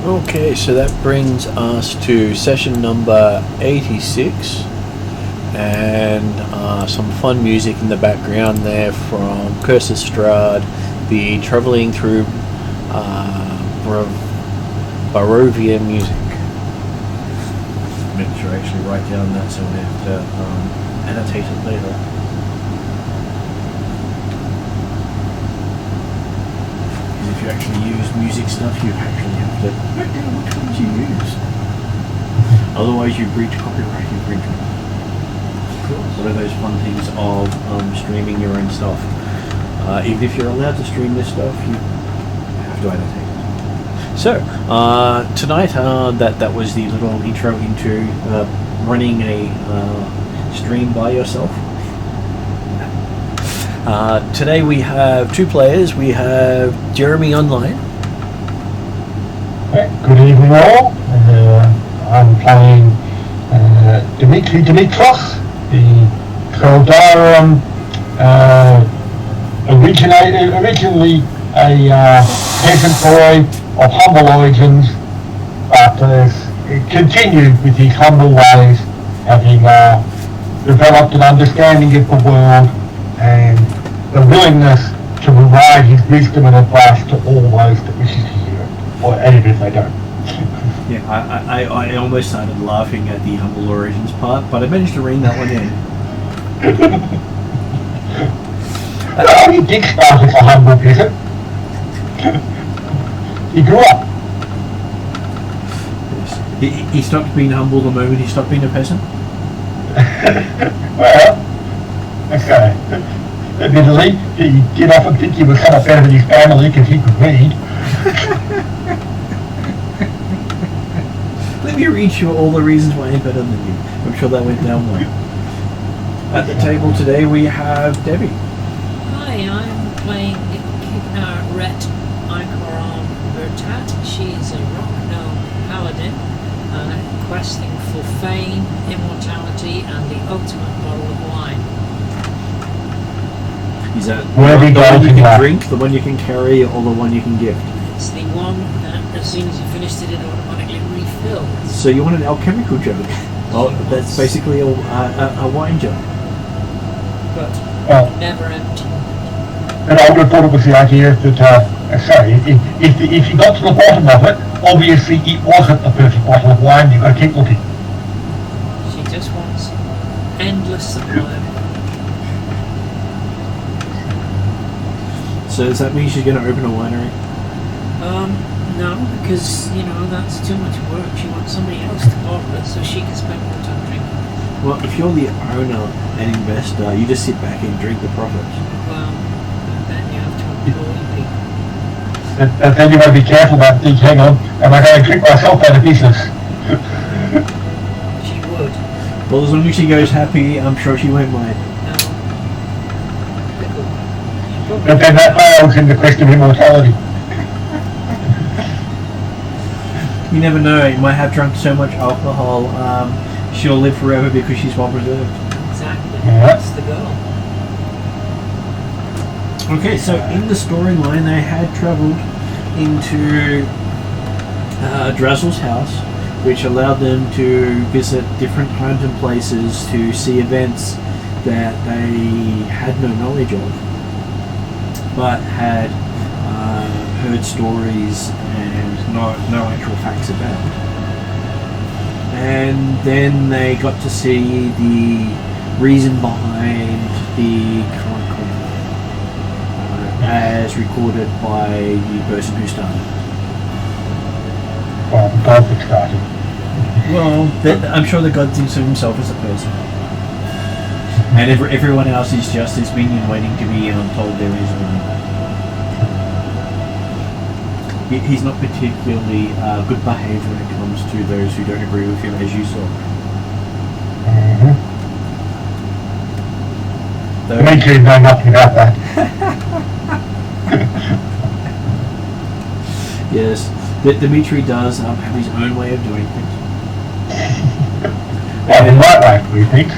Okay, so that brings us to session number 86, and some fun music in the background there from Curse Strahd, the travelling through Barovian music. Make sure I actually write down that so we have to annotate it later. If you actually use music stuff, you actually have to write down which ones you use. Otherwise, you breach copyright infringement. One of those fun things of streaming your own stuff. Even if you're allowed to stream this stuff, you have to annotate it. So, tonight, that was the little intro into running a stream by yourself. Today we have two players. We have Jeremy online. Good evening all. I'm playing Dimitri Dimitros, the Karameikos, originally a peasant boy of humble origins, but continued with his humble ways, having developed an understanding of the world and the willingness to provide his wisdom and advice to all those that wishes to hear it, or even if they don't. Yeah, I almost started laughing at the humble origins part, but I managed to rein that one in. Well, he did start as a humble peasant. He grew up. Yes. He stopped being humble the moment he stopped being a peasant? Well, okay. Admittedly, he did often think he was kind of better than his family because he could read. Let me read you all the reasons why I'm better than you. I'm sure that went down well. At the table today we have Debbie. Hi, I'm playing Rhett Vertat. She's a rock gnome paladin, questing for fame, immortality, and the ultimate bottle of wine. Is that the Where one we you go can from drink, the one you can carry, or the one you can gift? It's the one that as soon as you finished it automatically refills. So you want an alchemical jug? Well, that's basically a wine jug. But Well, never empty. and I would have thought it was the idea that, if you got to the bottom of it, obviously it wasn't the perfect bottle of wine, you've got to keep looking. She just wants endless supply. So does that mean she's going to open a winery? No, because, that's too much work. She wants somebody else to bottle it so she can spend more time drinking. Well, if you're the owner and investor, you just sit back and drink the profits. Well, then you have to employ people. And then you've got to be careful about things, hang on, am I going to drink myself out of business? She would. Well, as long as she goes happy, I'm sure she won't mind. No. But then that fails in the quest of immortality. You never know, you might have drunk so much alcohol, she'll live forever because she's well preserved. Exactly. Yeah. That's the goal. Okay, so in the storyline, they had travelled into Drazel's house, which allowed them to visit different homes and places to see events that they had no knowledge of, but had heard stories and no actual facts about. And then they got to see the reason behind the current conflict, as recorded by the person who started. Well, the god that started. Well, I'm sure the god thinks of himself as a person. And everyone else is just his minion waiting to be told their reason. He's not particularly good behaviour when it comes to those who don't agree with him, as you saw. Mm-hmm. Me too, know nothing about that. Yes, Dimitri does have his own way of doing things. Well, in my way, we think.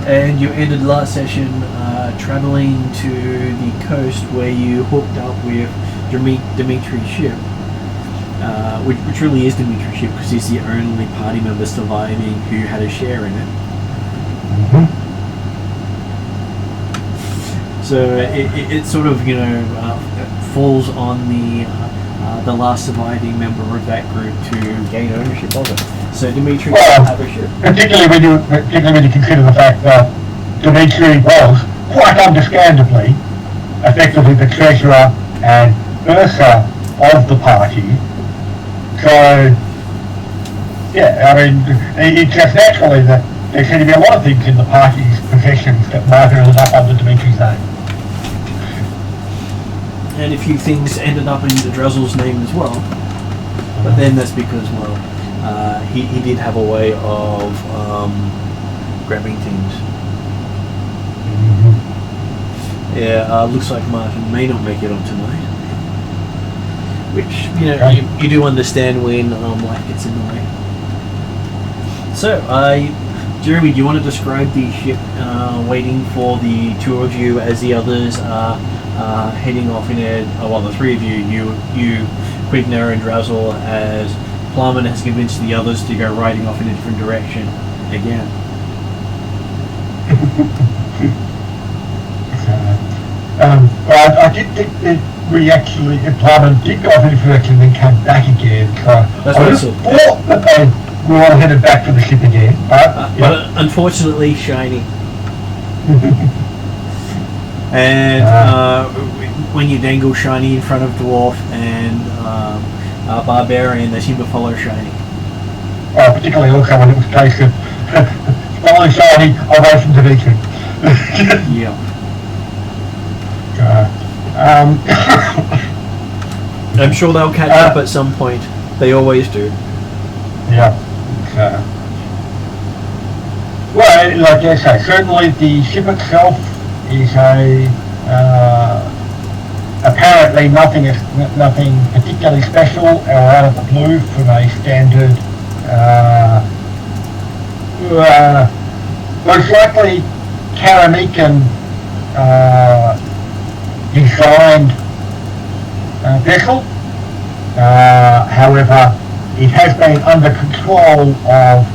And you ended last session travelling to the coast where you hooked up with Dimitri's ship, which really is Dimitri's ship because he's the only party member surviving who had a share in it. So it sort of falls on the last surviving member of that group to gain ownership of it. So Dimitri will have a ship. Particularly when you consider the fact that Dimitri was, quite understandably, effectively the treasurer and bursar of the party. So, yeah, I mean, it's just naturally that there seem to be a lot of things in the party's possessions that might have ended up under Dimitri's name. And a few things ended up in the Drazzle's name as well. But then that's because, well, he did have a way of grabbing things. Yeah, looks like Martin may not make it on tonight. Which, you do understand when life gets in the way. So, Jeremy, do you want to describe the ship waiting for the two of you as the others are heading off in it? Well, the three of you, Quigner and Drazzle, as Plumman has convinced the others to go riding off in a different direction again. I did think that Plumman did go off in a different direction and then came back again. So that's what I said. Thought that they were all headed back to the ship again. But unfortunately, shiny. And when you dangle shiny in front of Dwarf and Barbarian, they seem to follow shiny. Particularly also when it was a case of following shiny away from Dimitri. Yeah. I'm sure they'll catch up at some point. They always do. Yeah. Well, like I say, certainly the ship itself is apparently nothing particularly special or out of the blue from a standard, most likely Karameikos designed vessel. However, it has been under control of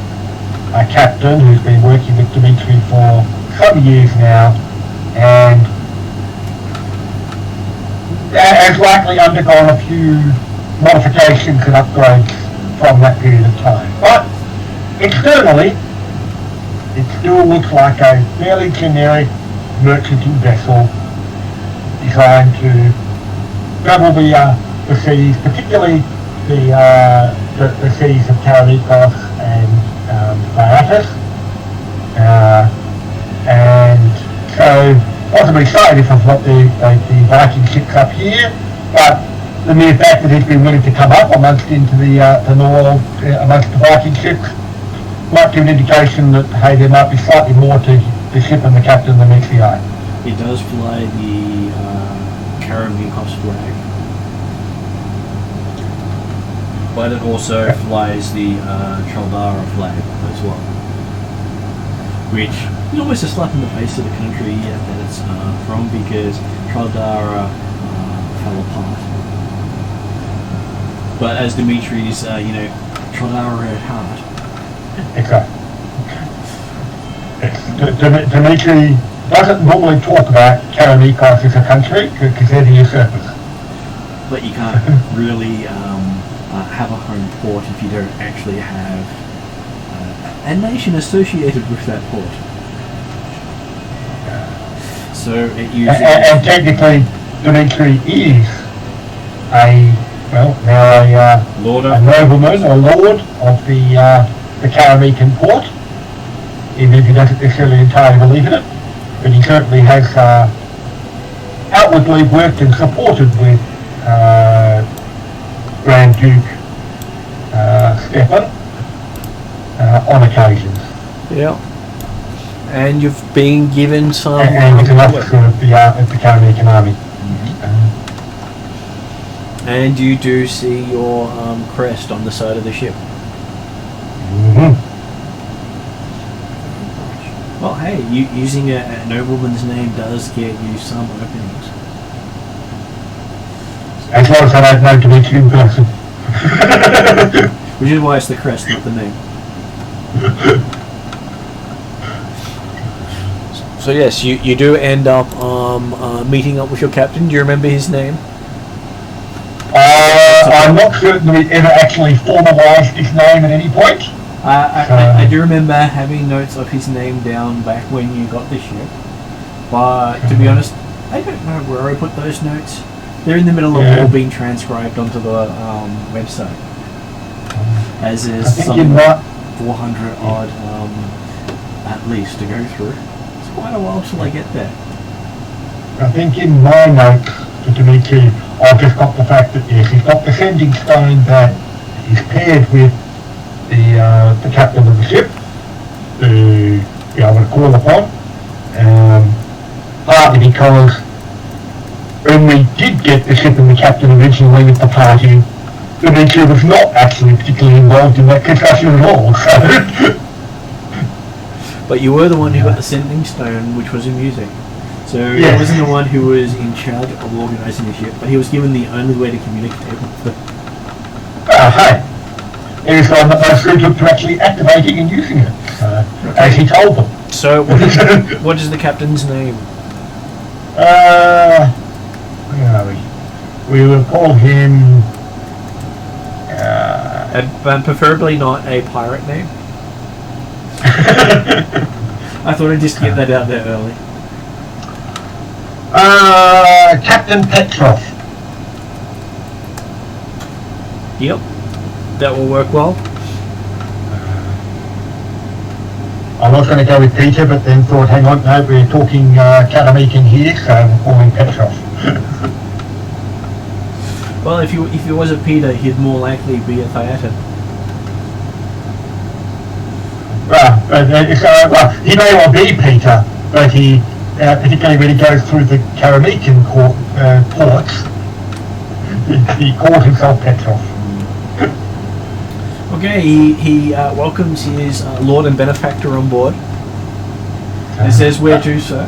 a captain who's been working with Dimitri for some years now, and has likely undergone a few modifications and upgrades from that period of time. But externally, it still looks like a fairly generic merchanting vessel designed to travel the seas, particularly the seas of Karameikos and Diatus. And so possibly slightly different from what the Viking ships up here, but the mere fact that he's been willing to come up amongst into the Norwell amongst the Viking ships might give an indication that, hey, there might be slightly more to the ship and the captain than meets the eye. It does fly the Karameikos flag, but it also flies the Chaldara flag as well, which is almost a slap in the face of the country that it's from, because Chaldara fell apart. But as Dimitri's, Chaldara at heart. Exactly. Dimitri doesn't normally talk about Karameikos as a country because they're the usurpers. But you can't really have a home port if you don't actually have a nation associated with that port. So it uses... And technically, Dimitri is a nobleman or lord of the Karameikan port, even if he doesn't necessarily entirely believe in it. But he certainly has outwardly worked and supported with Grand Duke Stefan on occasions. Yeah. And you've been given some... And he's an officer of the Karameikan army. And you do see your crest on the side of the ship. Well, hey, using a nobleman's name does get you some openings. So As long as I don't know Dimitri in person. Which is why it's the crest, not the name. So yes, you do end up meeting up with your captain. Do you remember his name? I'm not certain we ever actually formalised his name at any point. I do remember having notes of his name down back when you got the ship. But to be honest, I don't know where I put those notes. They're in the middle of all being transcribed onto the website. As is some 400 odd at least to go through. It's quite a while till I get there. I think in my notes to Dimitri, I've just got the fact that yes, he's got the sending stone that is paired with the captain of the ship to be able to call upon. Partly because when we did get the ship and the captain originally with the party, Dimitri was not actually particularly involved in that discussion at all. So. But you were the one who got the sending stone, which was amusing. So he wasn't the one who was in charge of organising the ship, but he was given the only way to communicate with them. Hey, he was the one that most suited to actually activating and using it, as he told them. So what is the captain's name? Where are we? We will call him... and preferably not a pirate name. I thought I'd just get that out there early. Captain Petrov. Yep, that will work well. I was going to go with Peter, but then thought, hang on, no, we're talking Karameikos here, so we'll call him Petrov. Well, if he was a Peter, he'd more likely be a Theatin. Well, he may well be Peter, but he, particularly when he goes through the Karameikos ports, he calls himself Petrov. Okay, he welcomes his lord and benefactor on board. And says, "Where to, sir?"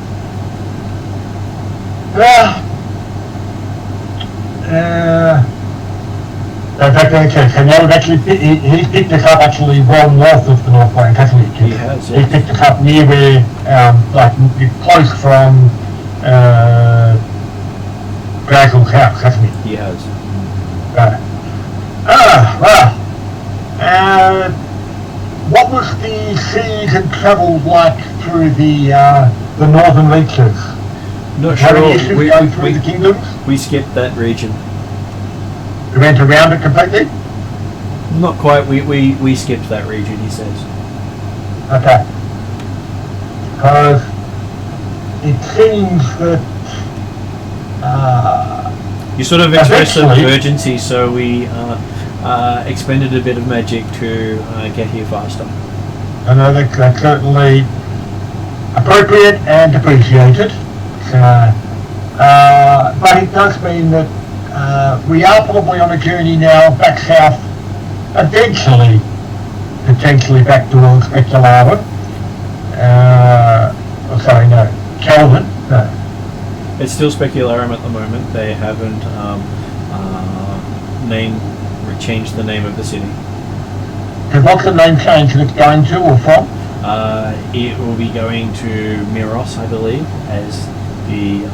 That's actually, so now actually, he's picked us up actually well north of the North Bank, hasn't he? He has, He's picked us up near where, like, close from Basil's house, hasn't he? He has. What was the seas and travel like through the northern reaches? Not How many sure. issues go through the kingdoms? We skipped that region. We went around it completely? Not quite. We skipped that region, he says. Okay. Because it seems that You sort of expressed some urgency, so we expended a bit of magic to get here faster. I know that's certainly appropriate and appreciated. But it does mean that we are probably on a journey now back south, eventually, potentially back towards Specularum. Sorry, no, Kelvin. No. It's still Specularum at the moment. They haven't changed the name of the city. And what's the name change that it's going to or from? It will be going to Miros, I believe, as the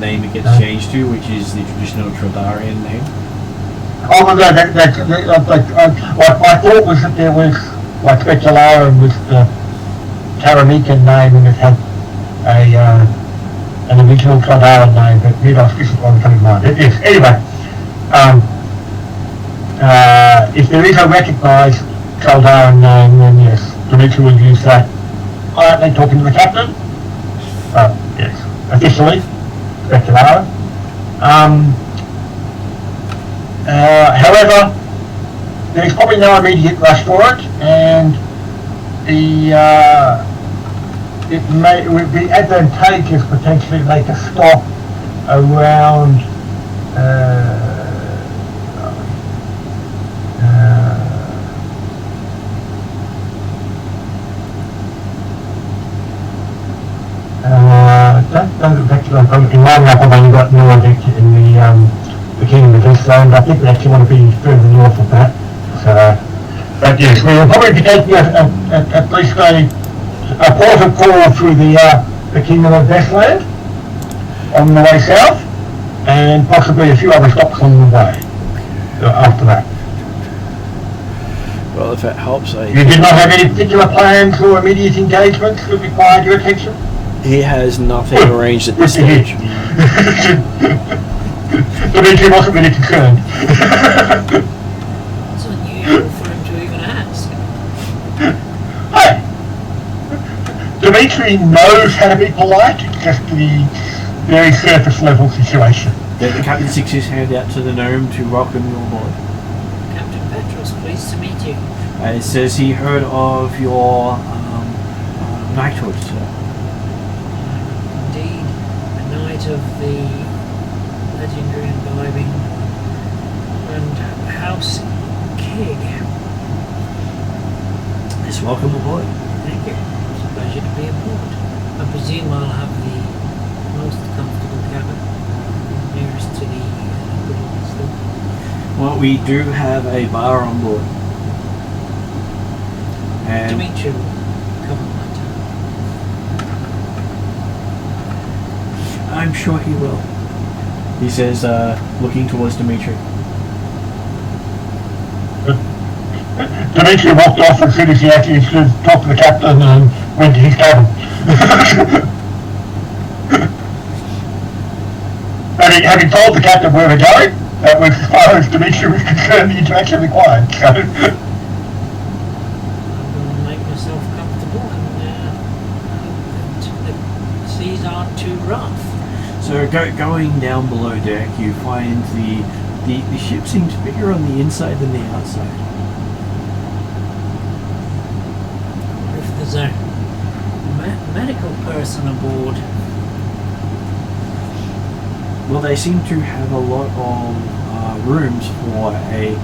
name it gets changed to, which is the traditional Trodarian name. Oh no, my thought was that there was, like, Specularum was the Karameikos name and it had an original Trodarian name, but Miros isn't one coming to mind. It is. Anyway, if there is a recognised Trodarian name, then yes, Dimitri will use that. Aren't they talking to the captain? Yes, officially, Specularum. However, there's probably no immediate rush for it, and it would be advantageous potentially to make a stop around in my map I've only got Nordic in the the Kingdom of Deathland. I think we actually want to be further north of that. So, but yes, we'll probably be taking at least a port of call through the Kingdom of Deathland on the way south, and possibly a few other stops on the way after that. Well, if it helps, You did not have any particular plans or immediate engagements that required your attention? he has nothing arranged at this stage. Dimitri wasn't really concerned. It's unusual for him to even ask. Hey, Dimitri knows how to be polite, it's just the very surface level situation. The captain sticks his hand out to the gnome to welcome you aboard. Captain Petros, pleased to meet you. It says he heard of your knighthood, sir. Indeed, a knight of the legendary imbibing and House King. Yes, welcome aboard. Thank you. It's a pleasure to be aboard. I presume I'll have the most comfortable cabin, nearest to the Well, we do have a bar on board. And Dimitri will cover my time. I'm sure he will. He says, looking towards Dimitri. Dimitri walked off as soon as he actually talked to the captain and went to his cabin. Having told the captain where we're going, that was as far as Dimitri was concerned the interaction required. So. I'm going to make myself comfortable and hope that the seas aren't too rough. So going down below deck, you find the ship seems bigger on the inside than the outside. What if there's a medical person aboard? Well, they seem to have a lot of rooms for a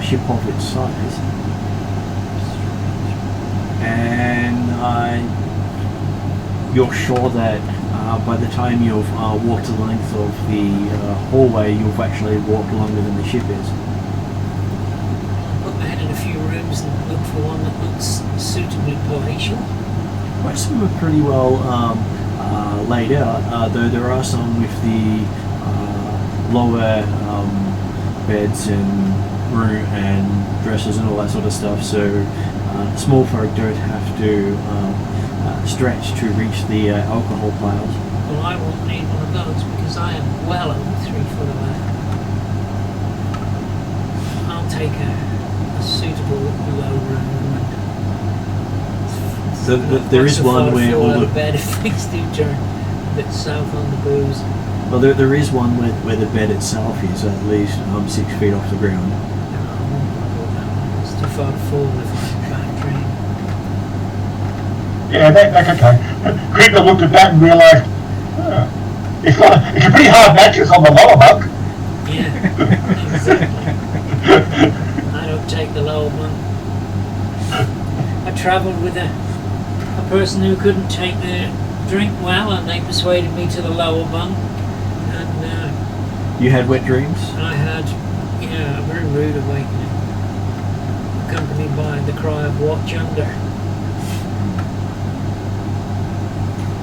ship of its size. And you're sure that by the time you've walked the length of the hallway, you've actually walked longer than the ship is. Put my head in a few rooms and look for one that looks suitably palatial. Most of them are pretty well laid out, though there are some with the lower beds and room and dressers and all that sort of stuff, so small folk don't have to stretch to reach the alcohol piles. Well, I won't need one of those because I am well over 3 foot away. I'll take a suitable low room. There is one where all the bed if things do turn a bit south on the booze. well, there is one where the bed itself is at least 6 feet off the ground. No, I won't go that one. It's too far to fall if I'm back train. Yeah, that's okay. Creeper looked at that and realised, it's a pretty hard mattress on the lower bunk. Yeah, exactly. I don't take the lower one. I travelled with a person who couldn't take their drink well, and they persuaded me to the lower bunk. And You had wet dreams? I had, a very rude awakening, accompanied by the cry of "Watch under."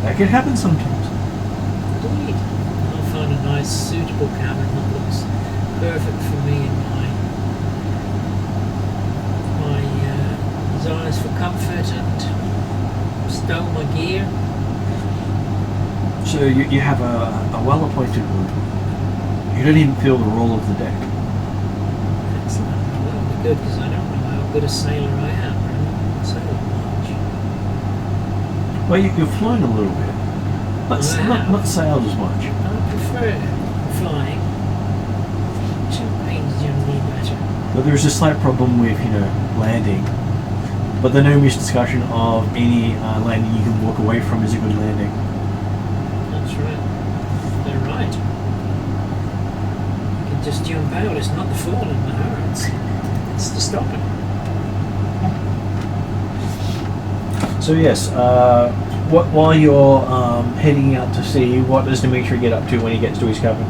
That could happen sometimes. Indeed, I'll find a nice, suitable cabin that looks perfect for me and my desires for comfort and stow my gear. So you have a well-appointed room. You don't even feel the roll of the deck. Excellent. Well, that'll be good because I don't know how good a sailor I am. I don't sail much. Well, you've flown a little bit, but not sailed as much. I prefer flying. Champagne's generally better. But there's a slight problem with, landing. But the gnomish discussion of any landing you can walk away from is a good landing. That's right. They're right. You can just jump out. It's not the falling that hurts. It's the stopping. So yes, while you're heading out to sea, what does Dimitri get up to when he gets to his cabin?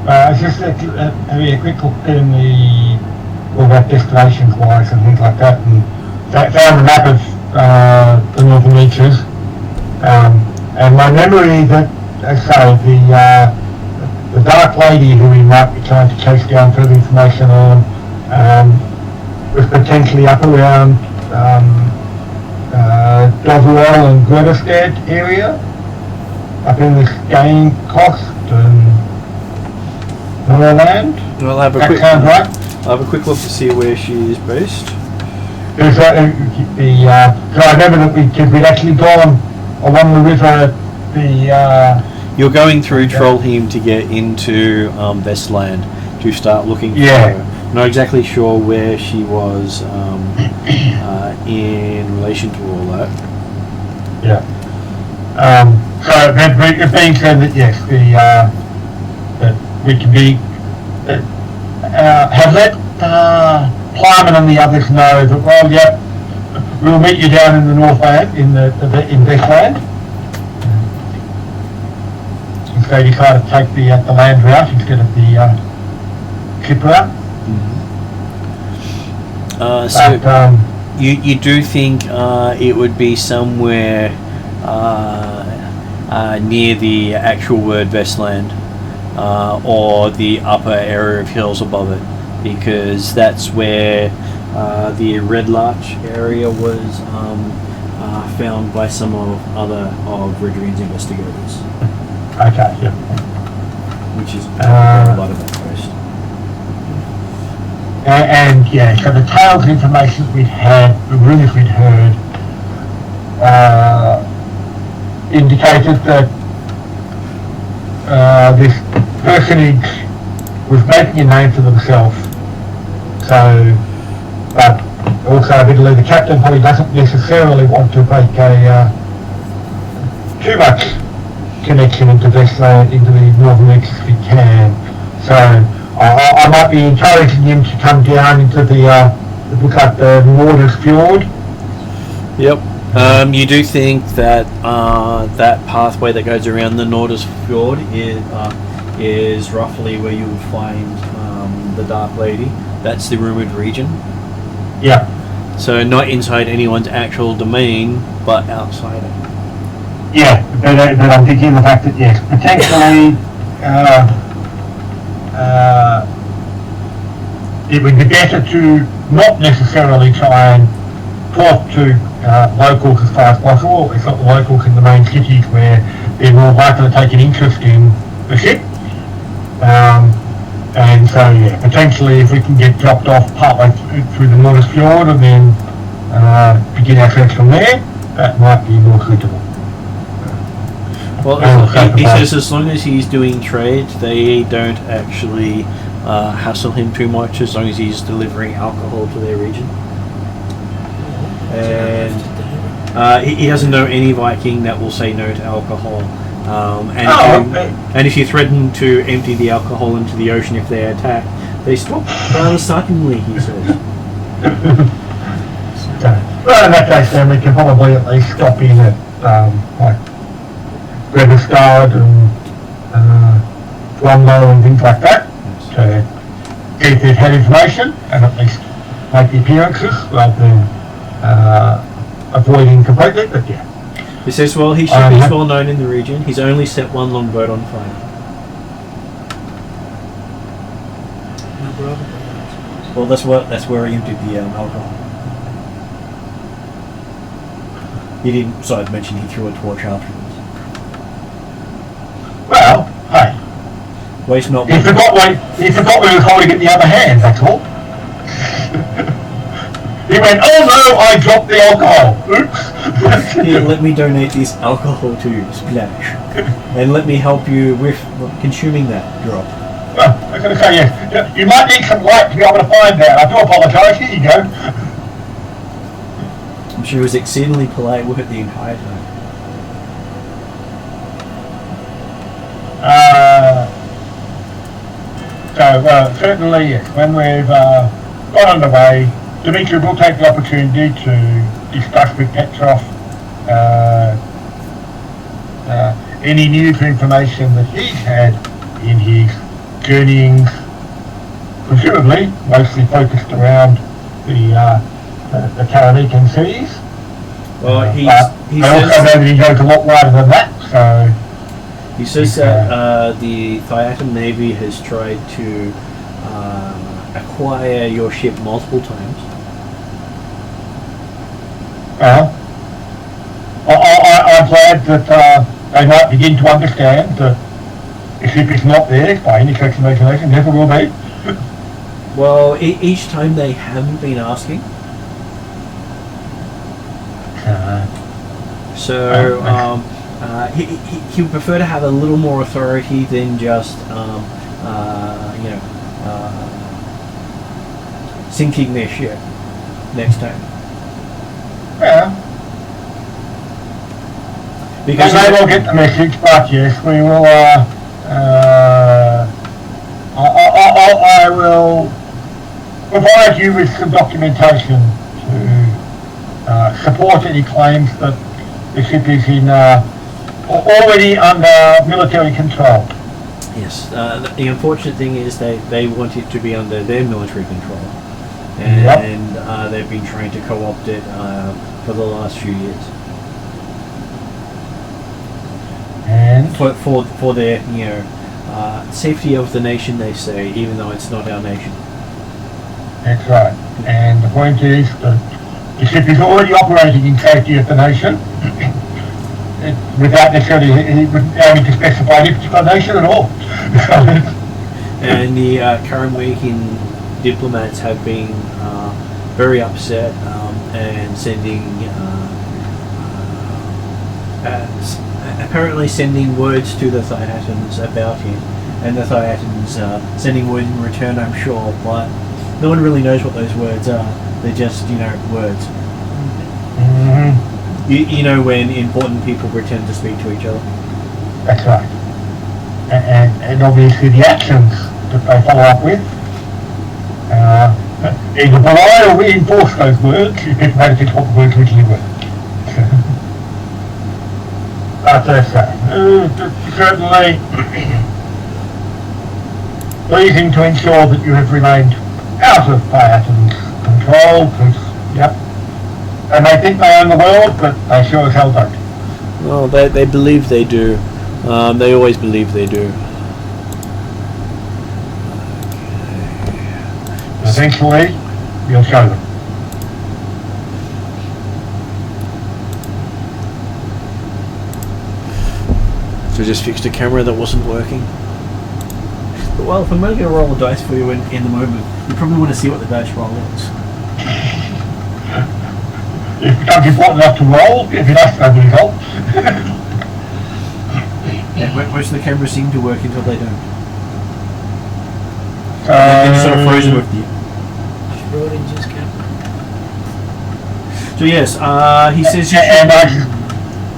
It's just having a quick look in the all about destinations wise and things like that, and found a map of the northern reaches. And my memory that, so the Dark Lady who we might be trying to chase down further information on was potentially up around Dovwell and Grevestead area, up in the Karameikos and Norland. I'll have a That quick. sounds right. I'll have a quick look to see where she is based. There's so I remember that we'd actually gone along the river, You're going through Trollheim to get into Vestland to start looking for Yeah. her. Not exactly sure where she was in relation to all that. so that being said that yes, that we can be, have let Plyman and the others know that, well, yep, we'll meet you down in the Northland, in Vestland. Instead you kind of take the land route instead of the ship route. So But, you do think it would be somewhere near the actual word Vestland or the upper area of hills above it, because that's where the Red Larch area was found by some of Rheddrians investigators, okay, yeah. which is a lot of that coast. And yeah, so the tales information we'd had, the rumours we'd heard, indicated that this personage was making a name for themselves. So, but also admittedly the captain probably doesn't necessarily want to make a too much connection into Vestland, into the northern reaches if he can. So I might be encouraging him to come down into the look at the Waters Fjord. Yep. You do think that that pathway that goes around the Norders Fjord is roughly where you would find the Dark Lady. That's the rumoured region. Yeah. So not inside anyone's actual domain, but outside it. Yeah, but I'm thinking the fact that yes, potentially it would be better to not necessarily try and talk to locals as far as possible. It's not the locals in the main cities where they're more likely to take an interest in the ship. And so yeah, potentially if we can get dropped off partway through the Norders Fjord and then begin our search from there, that might be more suitable. Well, he says as long as he's doing trade, they don't actually hassle him too much as long as he's delivering alcohol to their region. And he doesn't know any Viking that will say no to alcohol. And if you threaten to empty the alcohol into the ocean if they attack, they stop rather suddenly, he says. Well, in that case then we can probably at least stop in at like Rheddrians and Rumlow and things like that to get their head information and at least make the appearances rather than avoiding completely, but yeah. He says, well, he should be well known in the region. He's only set one longboat on fire. Well, that's where he emptied the alcohol. He didn't, besides mention he threw a torch afterwards. Well, hey. Waste not. He forgot when he was holding it in the other hand, that's all. He went, oh no, I dropped the alcohol. Oops. Here, let me donate this alcohol to you, Splash. And let me help you with consuming that drop. Well, I was going to say, yes. You might need some light to be able to find that. I do apologise. Here you go. She was exceedingly polite with it the entire time. Certainly, yes. When we've got underway, Dimitri will take the opportunity to discuss with Petrov any news or information that he's had in his journeying, presumably mostly focused around the Karameikos seas. Well, but he I also know says that he goes a lot wider than that, so he says that the Thiatin Navy has tried to acquire your ship multiple times. I'm glad that they might begin to understand that the ship is not theirs by any stretch of imagination, never will be. Well, each time they haven't been asking. So he would prefer to have a little more authority than just sinking their ship next time. Yeah. Because they will get the message, but yes, we will. I will provide you with some documentation to support any claims that the ship is in already under military control. Yes, the unfortunate thing is they want it to be under their military control, and they've been trying to co-opt it for the last few years. And for their safety of the nation, they say, even though it's not our nation. That's right. And the point is that the ship is already operating in safety of the nation, without necessarily having to specify any particular nation at all. And the Karameikos diplomats have been very upset and sending apparently sending words to the Thiatins about him, and the Thiatins sending words in return, I'm sure, but no one really knows what those words are. They're just, words. Mm-hmm. You know when important people pretend to speak to each other. That's right. And obviously the actions that they follow up with either belie or reinforce those words if people don't think what the words originally were. But certainly pleasing to ensure that you have remained out of Thiatin's control, because, they may think they own the world, but they sure as hell don't. Well, they believe they do. They always believe they do. Eventually, you'll show them. So just fixed a camera that wasn't working. But well, if I'm going to roll a dice for you in the moment, you probably want to see what the dice roll is. If it becomes important enough to roll, if it has to have a result. Yeah, most of the cameras seem to work until they don't. They're sort of frozen with you. Schrodinger's camera. So yes, he says you should be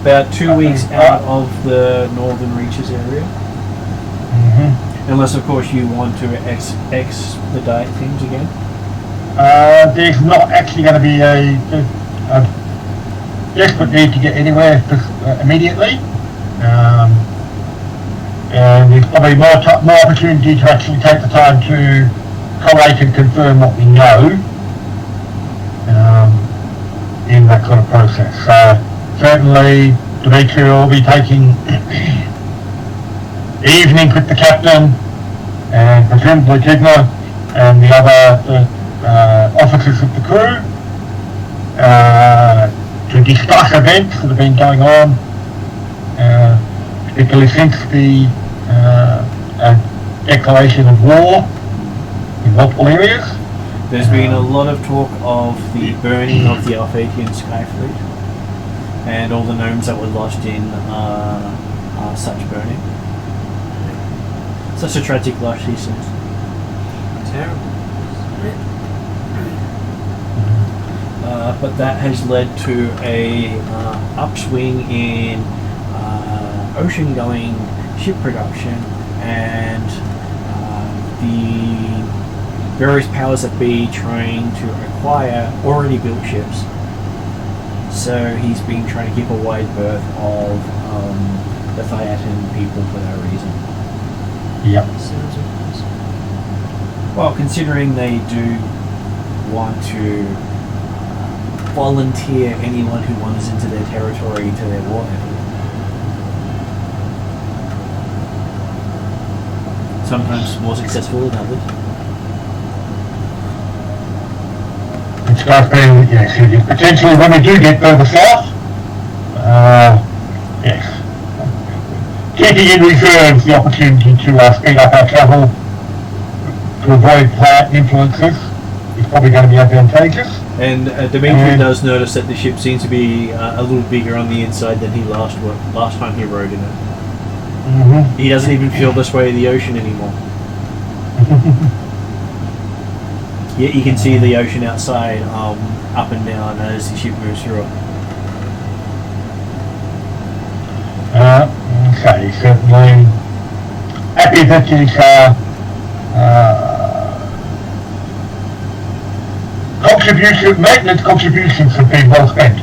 about 2 weeks out of the northern reaches area. Mm-hmm. Unless of course you want to expedite things again. There's not actually going to be a desperate need to get anywhere immediately. And there's probably more opportunity to actually take the time to collate and confirm what we know in that sort of process. So certainly Dimitri will be taking evenings with the captain and presumably Tigner and the other officers of the crew to discuss events that have been going on, particularly since the declaration of war in multiple areas. There's been a lot of talk of the burning of the Alphatian Sky Fleet and all the gnomes that were lost in such burning. Such a tragic loss, he says. Terrible. But that has led to a upswing in ocean-going ship production, and the various powers that be trying to acquire already built ships. So he's been trying to keep a wide berth of the Thiatin people for that reason. Yep. Sounds Well, considering they do want to volunteer anyone who wanders into their territory into their warhead. Sometimes more successful than others. It's got to be, yes, it is. Potentially when we do get further south, yes. Keeping in reserve the opportunity to speed up our travel to avoid plant influences is probably going to be advantageous. And Dimitri does notice that the ship seems to be a little bigger on the inside than he last time he rode in it. Mm-hmm. He doesn't even feel this way of the ocean anymore. Yet you can see the ocean outside up and down as the ship moves through it. Okay, certainly happy that his maintenance contributions have been well spent.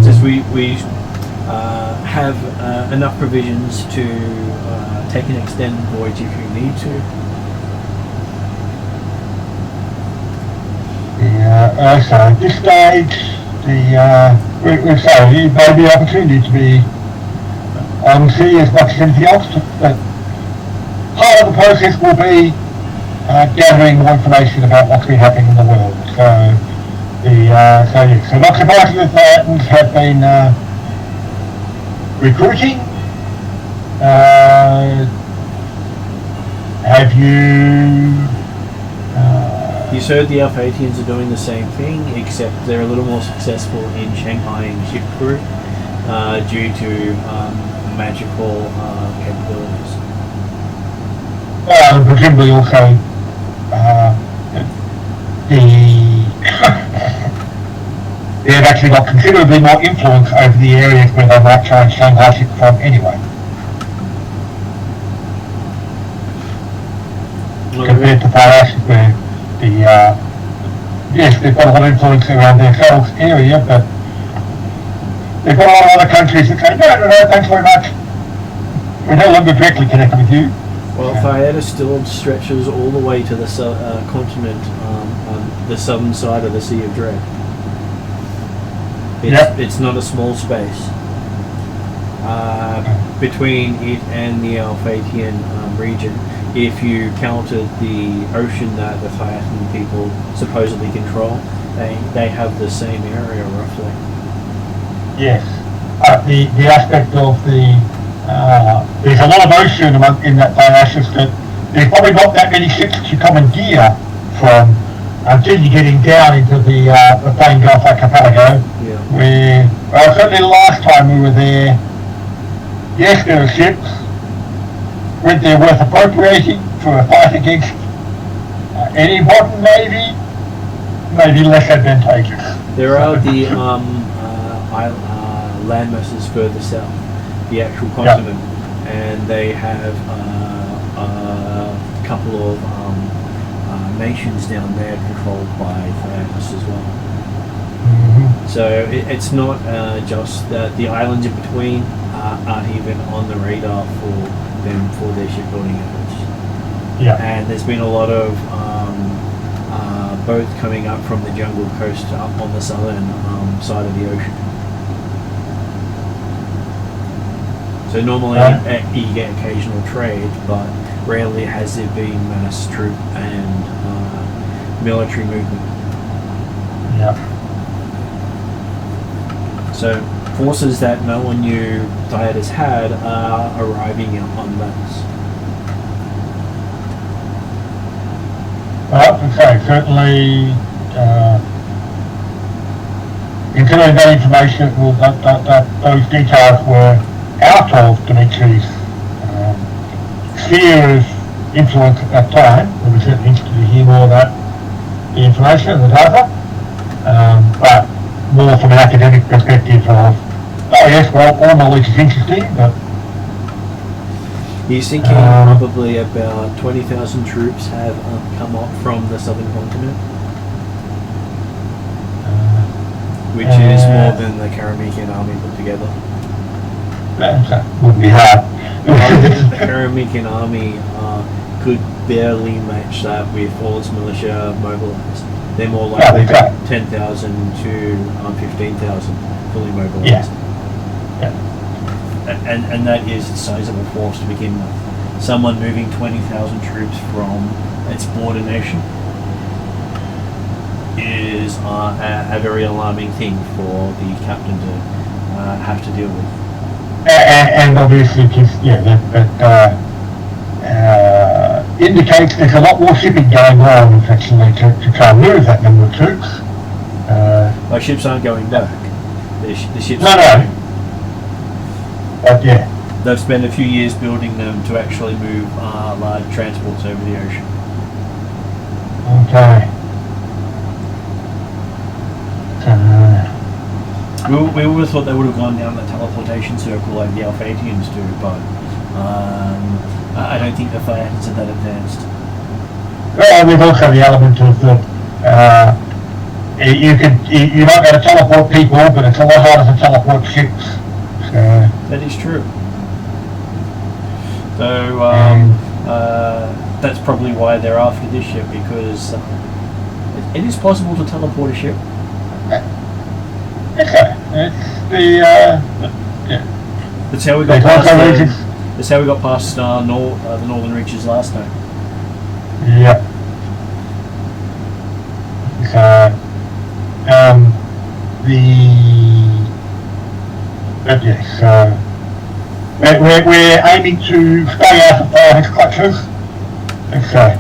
Since we have enough provisions to take an extended voyage if you need to. Yeah, so at this stage, we've said it may be an opportunity to be on sea as much as anything else, but part of the process will be gathering more information about what's been happening in the world. So not surprising that the Titans have been recruiting. Have you? He's heard the Alphathians are doing the same thing, except they're a little more successful in Shanghaiing ship crew due to magical capabilities. Presumably also they have actually got considerably more influence over the areas where they might try and Shanghai ship from anyway. Compared to Paris, where yes, they've got a lot of influence around their sales area, but they've got a lot of other countries that say, no, thanks very much. We're no longer directly connected with you. Well, Thyata still stretches all the way to the continent on the southern side of the Sea of Dread. It's not a small space. Between it and the Alphathian region, if you counted the ocean that the Thyatan people supposedly control, they have the same area roughly. Yes. The aspect of there's a lot of ocean in that Dionysus that there's probably not that many ships to commandeer from until you're getting down into the plain Gulf Archipelago. Yeah. Where, certainly the last time we were there, yes, there are ships. Whether they're worth appropriating for a fight against any modern navy, maybe less advantageous. There are the land masses further south, the actual continent, and they have a couple of nations down there controlled by Thanatos as well. Mm-hmm. So it's not just that the islands in between aren't even on the radar for them for their shipbuilding efforts. Yeah. And there's been a lot of boats coming up from the jungle coast up on the southern side of the ocean. So normally you get occasional trade, but rarely has there been mass troop and military movement. Yeah. So forces that no one knew Thyatis had are arriving on mass. Well, okay, certainly considering that information, those details were out of Dimitri's sphere of influence at that time. We were certainly interested to hear more about the information and the data, but more from an academic perspective of, oh yes, well, all knowledge is interesting, but he's thinking probably about 20,000 troops have come up from the southern continent, which is more than the Karameikos army put together. That wouldn't be hard. The Karameikos army could barely match that with all its militia mobilized. They're more likely 10,000 to 15,000 fully mobilized. Yeah. And that is a sizable force to begin with. Someone moving 20,000 troops from its border nation is a very alarming thing for the captain to have to deal with. And obviously, that indicates there's a lot more shipping going on, actually, to try and move that number of troops. Our ships aren't going back. The ships No. But yeah. They've spent a few years building them to actually move large transports over the ocean. Okay. We would have thought they would have gone down the teleportation circle like the Alphatians do, but I don't think the Phaeacians are that advanced. Well, there's also the element of the you're not going to teleport people, but it's a lot harder to teleport ships. So that is true. So that's probably why they're after this ship, because it is possible to teleport a ship. Okay, it's the That's how we got past. That's how we got past the northern reaches last time. Yeah. So we're aiming to stay out of his clutches. So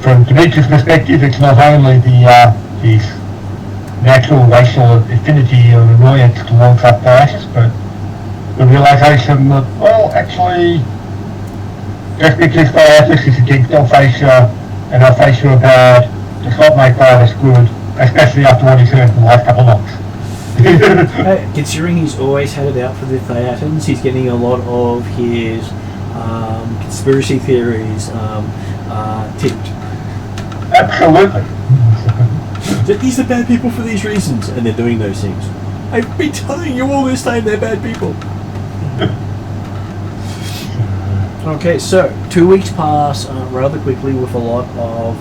from Dimitri's perspective, it's not only his natural racial affinity and annoyance towards Phaeacians, but the realization that, well, actually, just because Phaeacians is against Alphatia and Alphatia are bad, does not make Phaeacians good, especially after what he's heard in the last couple of months. Considering he's always had it out for the Phaeacians, he's getting a lot of his conspiracy theories tipped. Absolutely. These are bad people for these reasons, and they're doing those things. I've been telling you all this time they're bad people. Okay, so 2 weeks pass rather quickly with a lot of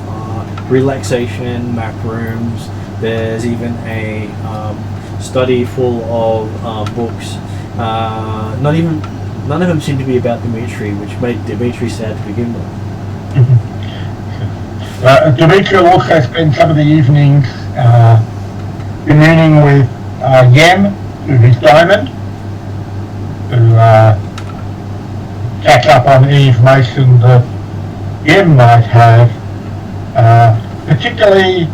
relaxation, map rooms. There's even a study full of books. None of them seem to be about Dimitri, which made Dimitri sad to begin with. Dimitri also spent some of the evenings communing with Yem, through his diamond, to catch up on any information that Yem might have, particularly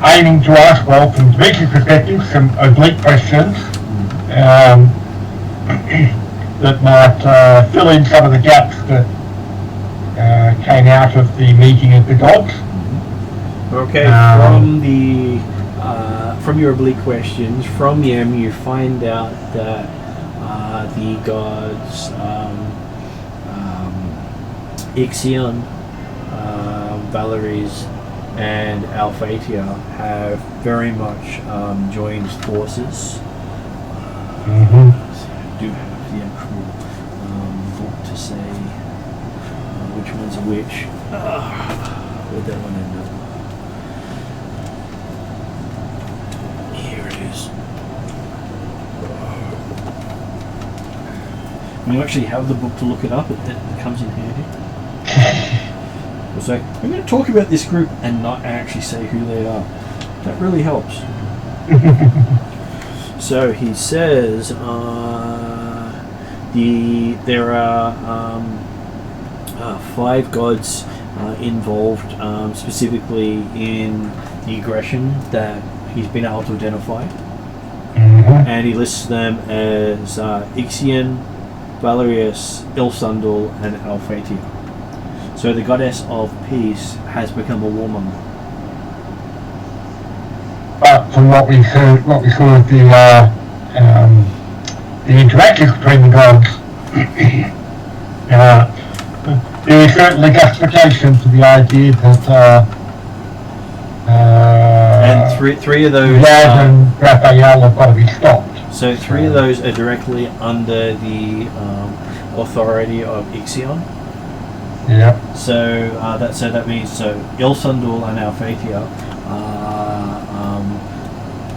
aiming to ask, well, from Dimitri's perspective, some oblique questions that might fill in some of the gaps that came out of the meeting of the gods. Okay, from your oblique questions, from Yem, you find out that the gods Ixion, Valeries, and Alphatia have very much joined forces. So I do have the actual book to say which ones are which. Where'd that one end up? Here it is. When you actually have the book to look it up, it comes in handy. So I'm going to talk about this group and not actually say who they are. That really helps. So he says there are 5 gods involved specifically in the aggression that he's been able to identify, and he lists them as Ixion, Valerius, Ilsundal, and Alphatia. So the goddess of peace has become a warmonger. But from what we saw of the interactions between the gods, there is certainly justification for the idea that and three of those Yaz and Raphael have got to be stopped. So 3 of those are directly under the authority of Ixion. Yeah. So that means Ilsundul and Alphatia are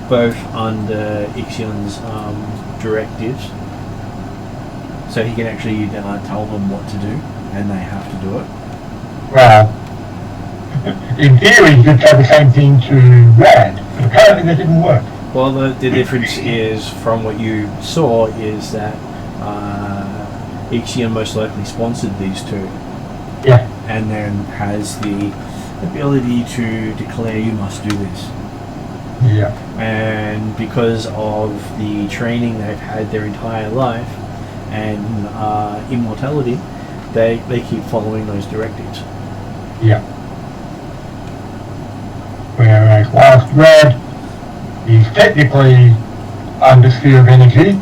both under Ixion's directives. So he can actually tell them what to do, and they have to do it. Well, in theory, you could say the same thing to Rad, but apparently that didn't work. Well, the difference is, from what you saw, is that Ixion most likely sponsored these 2. Yeah. And then has the ability to declare you must do this. Yeah. And because of the training they've had their entire life and immortality, they keep following those directives. Yeah. Whereas whilst Red is technically under sphere of energy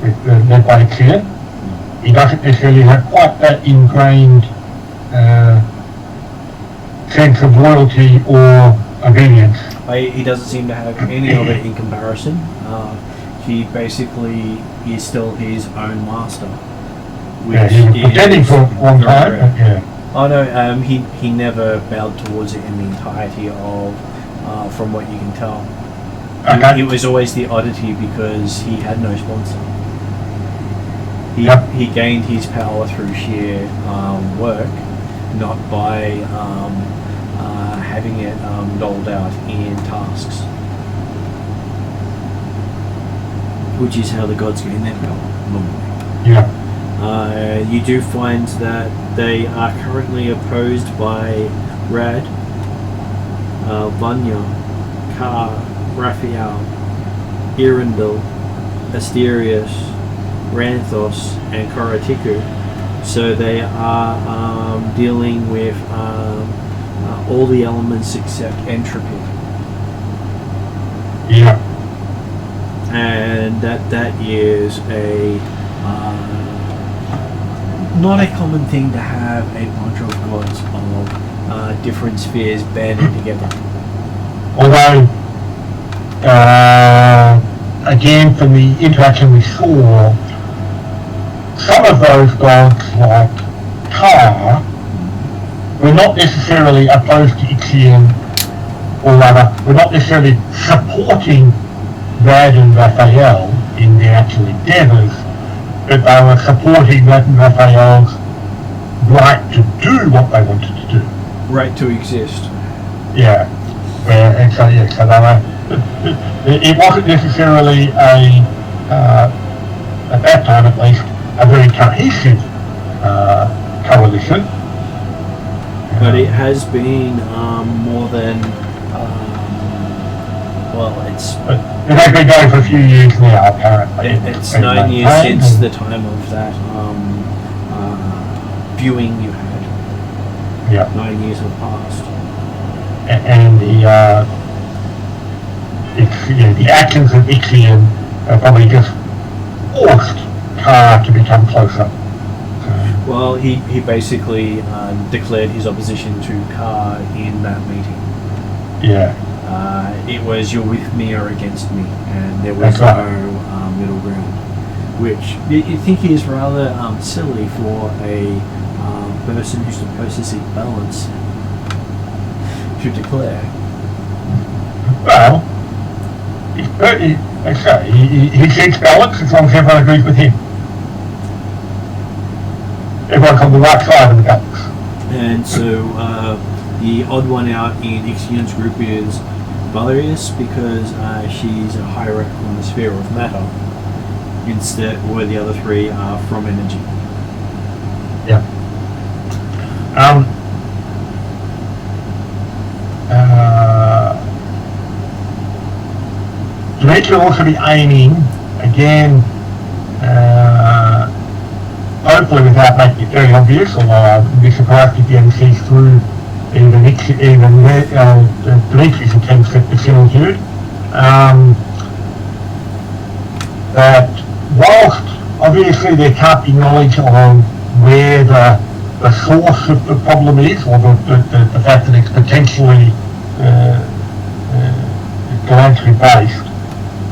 with the led by Ixion, he doesn't necessarily have quite that ingrained sense of loyalty or obedience. He doesn't seem to have any of it in comparison. He basically is still his own master. Yeah, he was pretending for a long time, but yeah. Oh no, he never bowed towards it in the entirety of, from what you can tell. Okay. It was always the oddity because he had no sponsor. He gained his power through sheer work, not by having it doled out in tasks. Which is how the gods gain their power, normally. Yeah. You do find that they are currently opposed by Rad, Vanya, Ka, Raphael, Irindel, Asterius, Ranthos, and Koratiku. So they are dealing with all the elements except entropy. Yeah. And that is a not a common thing to have a bunch of gods of different spheres banding together. Although, again, from the interaction we saw, some of those gods, like Ka, were not necessarily opposed to Ixion, or rather, were not necessarily supporting Rad and Raphael in their actual endeavours, but they were supporting Rad and Raphael's right to do what they wanted to do. Right to exist. Yeah. And so they were, it wasn't necessarily at that time at least, a very cohesive coalition. But it has been more than, it's... It has been going for a few years now, apparently. It's 9 years since the time of that viewing you had. Yeah. 9 years have passed. And the actions of Ixion are probably just forced Ka to become closer. Well, he basically declared his opposition to Ka in that meeting. Yeah. It was you're with me or against me, and there was no middle ground. Which you think is rather silly for a person who's supposed to seek balance to declare. Well, he seeks balance as long as everyone agrees with him. Everyone's on the right side of the balance. And so the odd one out in Ixion's group is Valerius, because she's a higher up on the sphere of matter. Instead, where the other 3 are from energy. Yeah. Demetri will also be aiming, again, hopefully without making it very obvious, although I would be surprised if he ever sees through even Demetri's attempts at the similitude, that whilst obviously there can't be knowledge on where the source of the problem is, or the fact that it's potentially going to be based,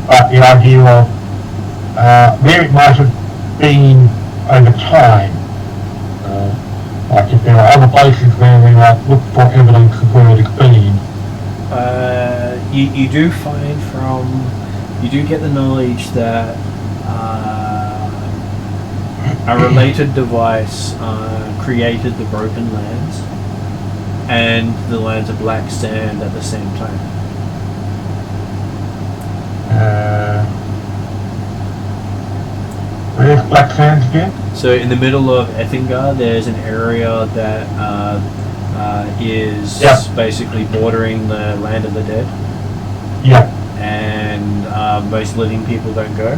but the idea of where it might have been over time. Like if there are other places where we might look for evidence of where it's been. You do find you do get the knowledge that a related device created the broken lands and the lands of black sand at the same time. Where's Black Sands again? So in the middle of Ethinger, there's an area that is basically bordering the land of the dead. Yeah. And most living people don't go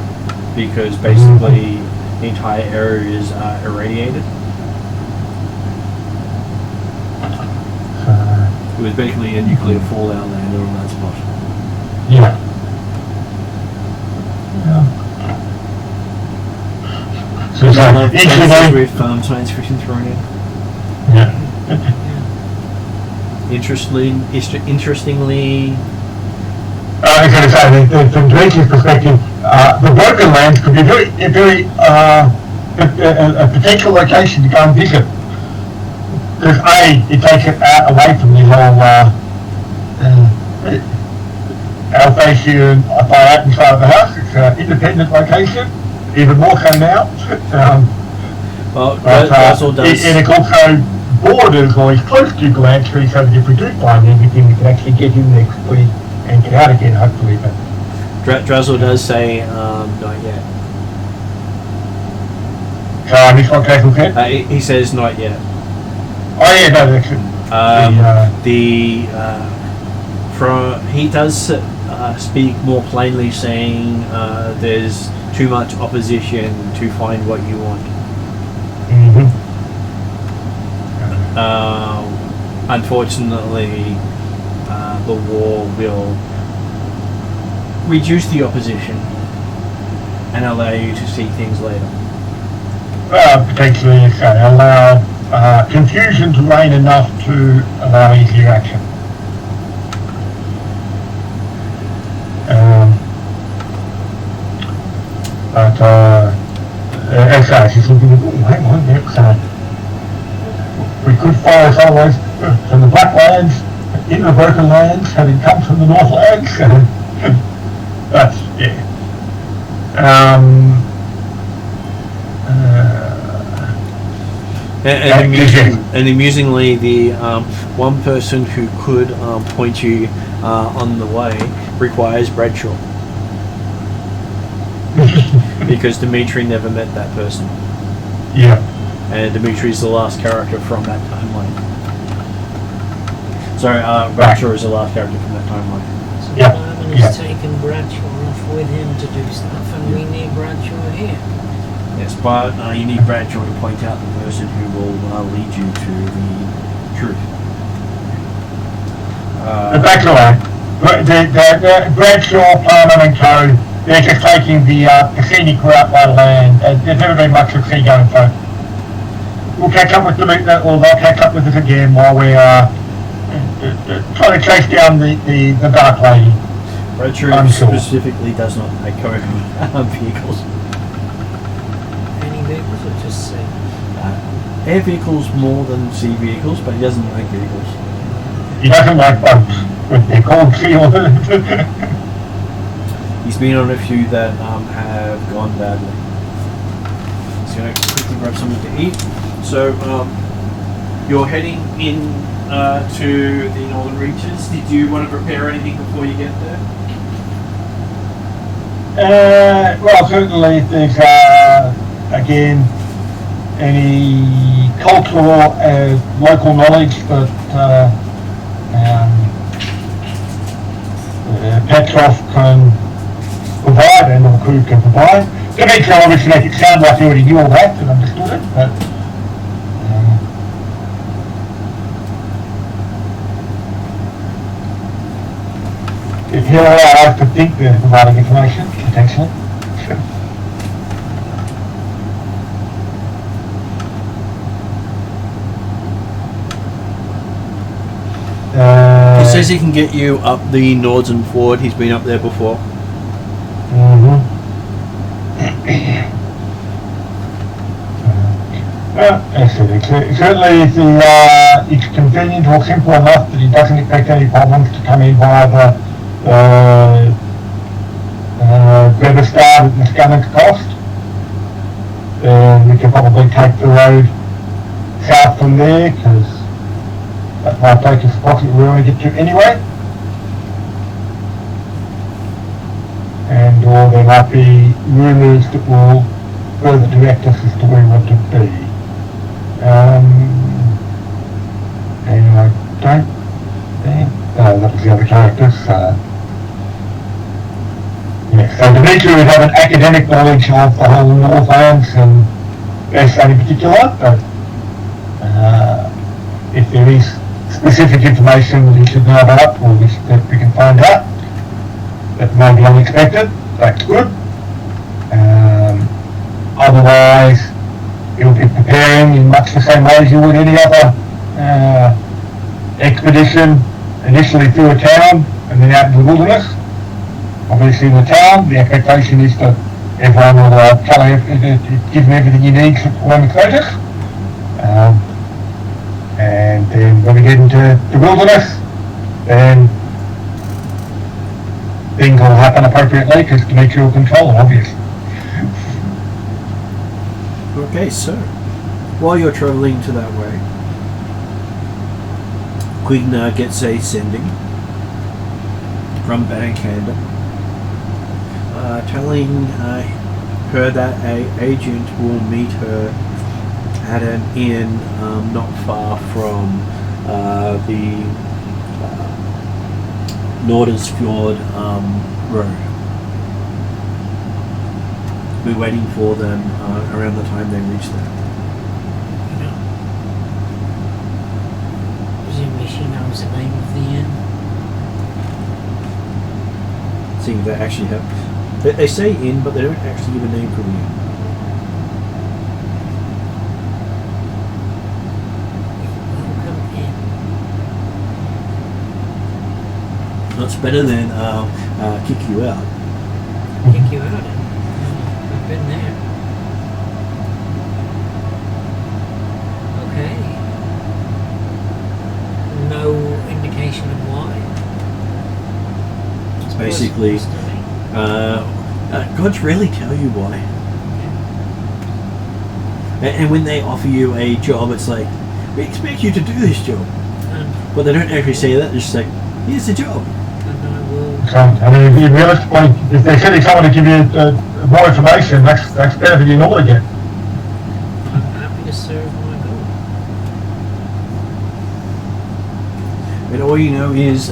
because basically the entire area is irradiated. It was basically a nuclear fallout land on that spot. Yeah. So I love with science fiction thrown in. Yeah. Interestingly, I was going to say, from Drake's perspective, the broken lands could be a potential location to go and visit. Because it takes it away from the whole Alsatian fire inside of the house. It's an independent location, even more so now. Well, and it also borders or is close to Glantry, so that if we do find anything, we can actually get in there quickly and get out again, hopefully. But Drazzle does say, not yet. I missed what Drazzle said? He says not yet. Oh yeah, no, that's it. He does speak more plainly, saying there's too much opposition to find what you want. Unfortunately, the war will reduce the opposition and allow you to see things later. Potentially, allow confusion to reign enough to allow easier action. She's looking at, hang on, we could fire someone from the Black Lands into the Broken Lands, having come from the Northlands. That's, yeah. And amusingly, the one person who could point you on the way requires Bradshaw. Because Dimitri never met that person. Yeah. And Dimitri's the last character from that timeline. Sorry, Bradshaw is the last character from that timeline. So Simon has taken Bradshaw off with him to do stuff, and we need Bradshaw here. Yes, but you need Bradshaw to point out the person who will lead you to the truth. Bradshaw, Palmer and Co. They're just taking the scenic route by the land. There's never been much of sea going, so we'll catch up with them, or they'll catch up with us again while we're trying to chase down the Dark Lady. Bradshaw specifically does not make vehicles. Any vehicles or just sea? Air vehicles more than sea vehicles, but he doesn't like vehicles. He doesn't like boats, but they're called sea. He's been on a few that have gone badly. Just going to quickly grab something to eat. So you're heading in to the northern reaches. Did you want to prepare anything before you get there? Well, certainly if there's again any cultural local knowledge that Petrov can provide and the crew can provide. Eventually, obviously, make it sound like they already knew all that and understood it, but if you're allowed to think they're providing information, potentially. He says he can get you up the Nordsen Ford. He's been up there before. Well, as I said, certainly it's convenient or simple enough that he doesn't expect any problems to come in via the Greta Star at Mystara's cost. We can probably take the road south from there, because that might take us approximately where we want to get to anyway. And or there might be rumours that will further direct us as to where we want to be. And I don't think that was the other characters. Yeah, so Dimitri would have an academic knowledge of the whole Northlands and Westland in particular, but if there is specific information that he should know about, or that we can find out, that may be unexpected, that's good. Otherwise, you'll be preparing in much the same way as you would any other expedition, initially through a town and then out into the wilderness. Obviously in the town, the expectation is that everyone will give them everything you need for 1 week's notice. And then when we get into the wilderness, then things will happen appropriately because Dimitri will control them, obviously. Okay, so while you're travelling to that way, Queen gets a sending from Barankanda, telling her that an agent will meet her at an inn not far from the Nordersfjord road. We're waiting for them around the time they reach there. Presumably she knows the name of the inn. Seeing they actually have... They say inn, but they don't actually give a name for the inn. Welcome in. That's better than kick you out. Kick you out. I've been there. Okay. No indication of why. It's basically... gods rarely tell you why. And when they offer you a job, it's like, we expect you to do this job. But they don't actually say that, they're just like, here's the job. And I will... I mean, realistically, if they're sending someone to give you more information, that's better than you normally get. I'm happy to serve my goal. And all you know is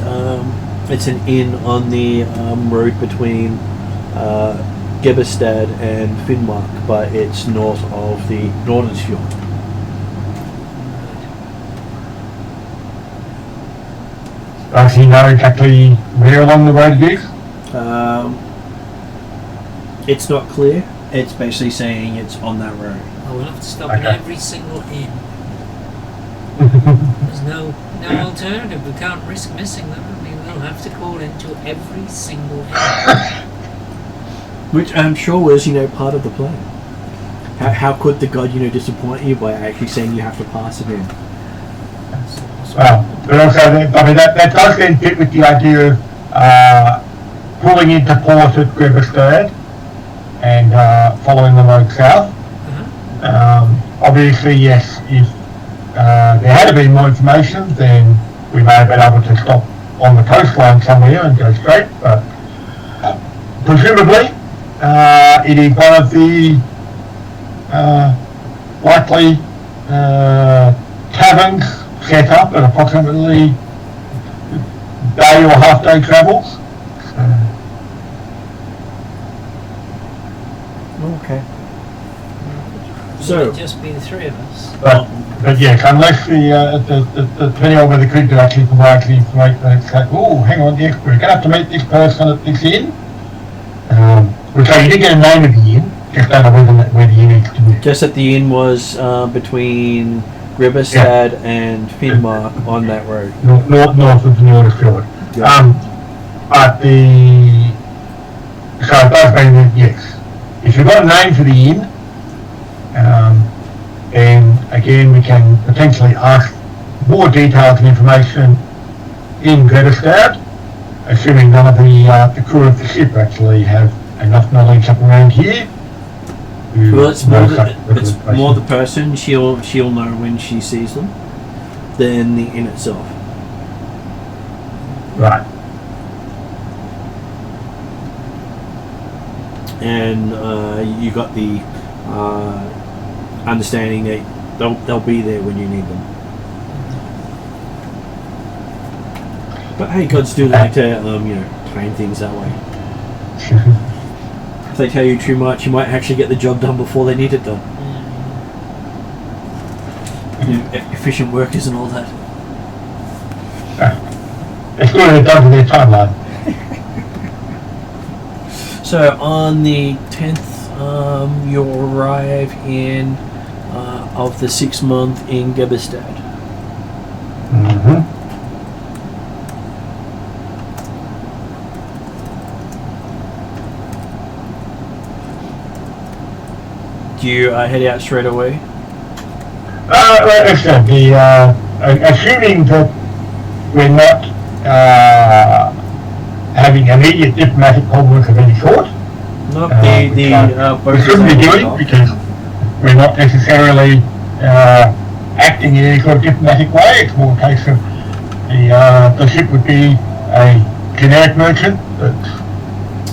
it's an inn on the road between Gebestad and Finnmark, but it's north of the Nordersfjord. Does he know exactly where along the road it is? It's not clear. It's basically saying it's on that road. I will have to stop Okay. in every single inn. There's no alternative. We can't risk missing them. I mean, we'll have to call into every single inn. Which I'm sure was, part of the plan. How could the god, disappoint you by actually saying you have to pass it in? Well, but also, that does then fit with the idea of pulling into port at Grebestad and following the road south. Obviously, yes, if there had been more information, then we may have been able to stop on the coastline somewhere and go straight, but presumably it is one of the likely taverns set up at approximately day or half day travels. Okay. So it'll just be the three of us. But yes, unless depending on whether the creature actually provides the information, it's like, oh, hang on, yes, we're going to have to meet this person at this inn. So you did get a name of the inn, just don't know where the inn is to be. Just that the inn was between Grebestad and Finnmark on that road. North of the Nordersfjord. Yeah. But so it does mean that, yes, if you've got a name for the inn, then again we can potentially ask more details and information in Rheddrians, assuming none of the crew of the ship actually have enough knowledge up around here. Well, it's more the person. She'll know when she sees them than the inn itself. Right. And you got the understanding that they'll be there when you need them. But hey, gods do like to plan things that way. If they tell you too much, you might actually get the job done before they need it done. Efficient workers and all that. It's good they're done to their timeline. So on the 10th, you'll arrive in of the 6th month in Gebestad. Mm-hmm. Do you head out straight away? Like I said, assuming that we're not having immediate diplomatic problems of any sort, We shouldn't be doing because we're not necessarily acting in any sort of diplomatic way. It's more a case of the ship would be a generic merchant.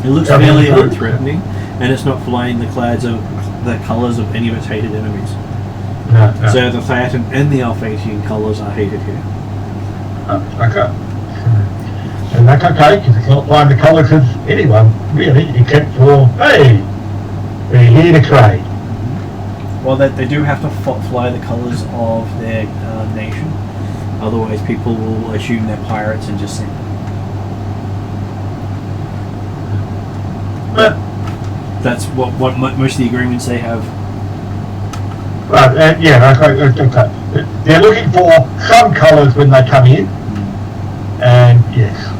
It looks fairly unthreatening, and it's not flying the colours of any of its hated enemies. No. So the Theatan and the Alphatian colours are hated here. Okay. And that's okay, because it's not flying the colours of anyone, really, except for, hey, we're here to trade. Well, they do have to fly the colours of their nation. Otherwise, people will assume they're pirates and just sink them. But That's what most of the agreements they have. okay. They're looking for some colours when they come in, and yes.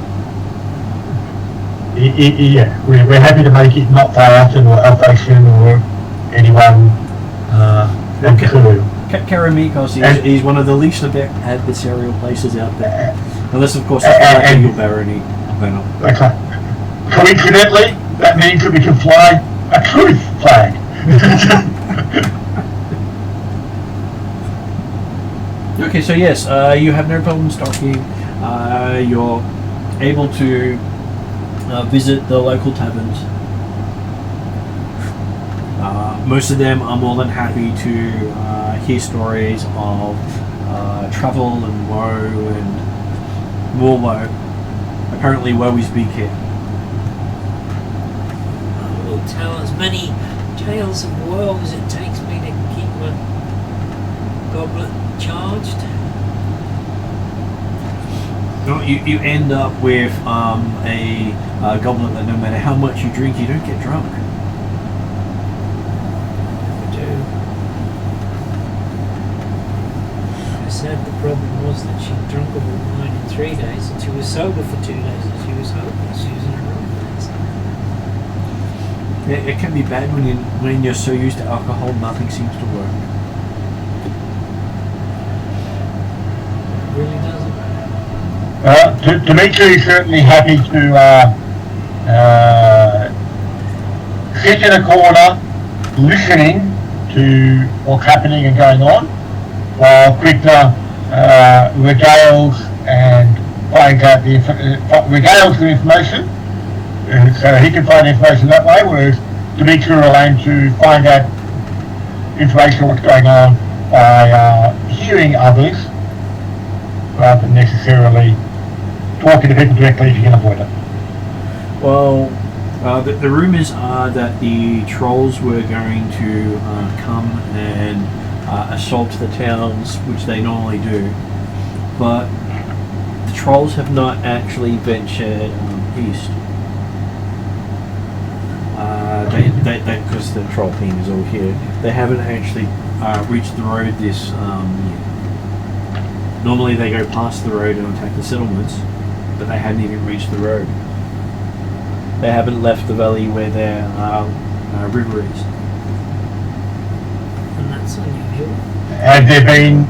We're happy to make it not Theatan or Alphatian or anyone Karameikos is one of the least adversarial places out there. Unless, of course, it's like your barony. Okay. Coincidentally, that means that we can fly a truth flag. Okay, so yes, you have no problem stocking. You're able to visit the local taverns. Most of them are more than happy to hear stories of travel and woe and more woe. Apparently woe is big here. I will tell as many tales of woe as it takes me to keep my goblet charged. No, you end up with a goblet that no matter how much you drink, you don't get drunk. Never do. I said the problem was that she'd drunk all the wine in 3 days and she was sober for 2 days and she was hopeless. She was in a room. It can be bad when you're so used to alcohol, nothing seems to work. It really doesn't. Dimitri is certainly happy to sit in a corner, listening to what's happening and going on, while Krishna regales and finds out regales the information, so he can find information that way, whereas Dimitri will aim to find out information on what's going on by hearing others, rather than necessarily talking to people directly if you can avoid it. Well, the rumours are that the trolls were going to come and assault the towns, which they normally do, but the trolls have not actually ventured east. Because the troll team is all here, they haven't actually reached the road this year. Normally they go past the road and attack the settlements, but they hadn't even reached the road. They haven't left the valley where their river is. And that's unusual. Have there been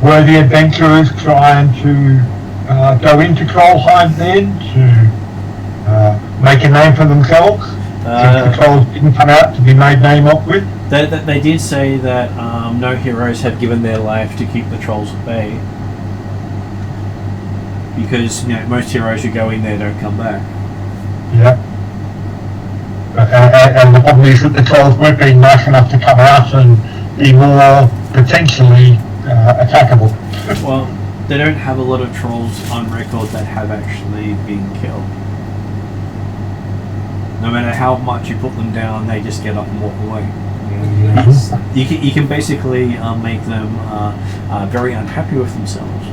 worthy adventurers trying to go into Trollheim then to make a name for themselves? Since the trolls didn't come out to be made name up with? They did say that no heroes have given their life to keep the trolls at bay. Because, you know, most heroes who go in there don't come back. Yeah. And the problem is that the trolls weren't being nice enough to come out and be more potentially attackable. Well, they don't have a lot of trolls on record that have actually been killed. No matter how much you put them down, they just get up and walk away. You can basically make them very unhappy with themselves,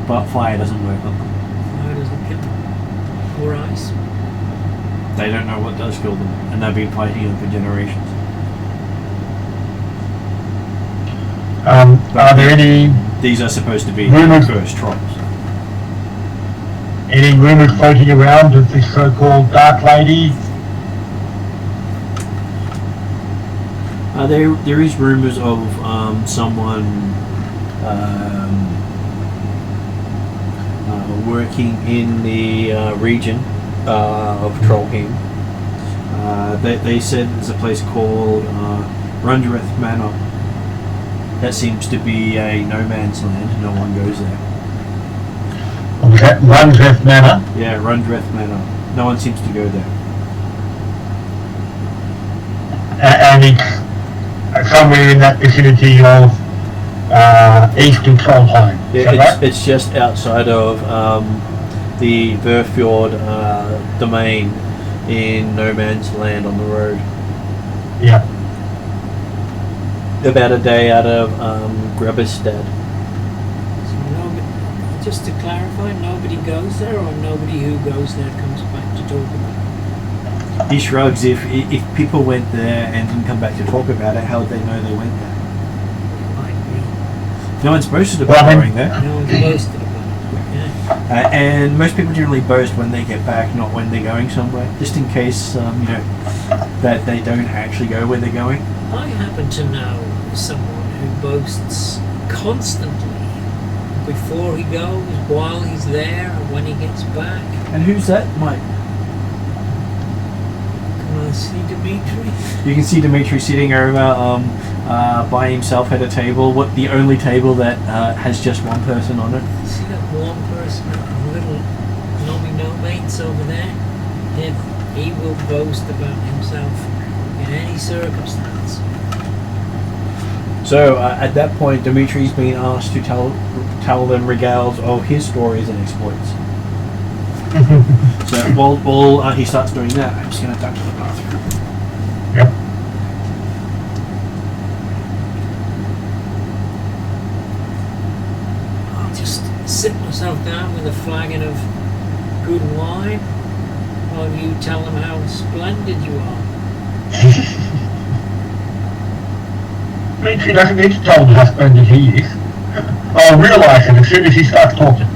but fire doesn't work on them. Fire doesn't kill them. Or ice. They don't know what does kill them, and they've been fighting them for generations. Are there any... These are supposed to be rumors, first trolls. Any rumours floating around of this so-called Dark Lady? There is rumours of someone working in the region of Trollheim. They said there's a place called Rheddrians Manor. That seems to be a no man's land. No one goes there. Was that Rheddrians Manor? Yeah, Rheddrians Manor. No one seems to go there. And it's somewhere in that vicinity of eastern Trollheim. It's just outside of the Verfjord domain in no man's land on the road. Yeah. About a day out of Grubberstad. So just to clarify, nobody goes there, or nobody who goes there comes back to talk about it? He shrugs. If people went there and didn't come back to talk about it, how would they know they went there? No one's boasted about going there. No one's boasted about it. Yeah. And most people generally boast when they get back, not when they're going somewhere, just in case that they don't actually go where they're going. I happen to know someone who boasts constantly before he goes, while he's there, and when he gets back. And who's that, Mike? Can I see Dimitri? You can see Dimitri sitting over by himself at a table. The only table that has just one person on it. See that one person, a little no-mates over there? He will boast about himself in any circumstance. So at that point, Dimitri's been asked to tell them regales of his stories and exploits. So while he starts doing that, I'm just going to duck to the bathroom. Yep. I'll just sit myself down with a flagon of good wine while you tell them how splendid you are. Dimitri doesn't need to tell them how splendid he is. I'll realise it as soon as he starts talking.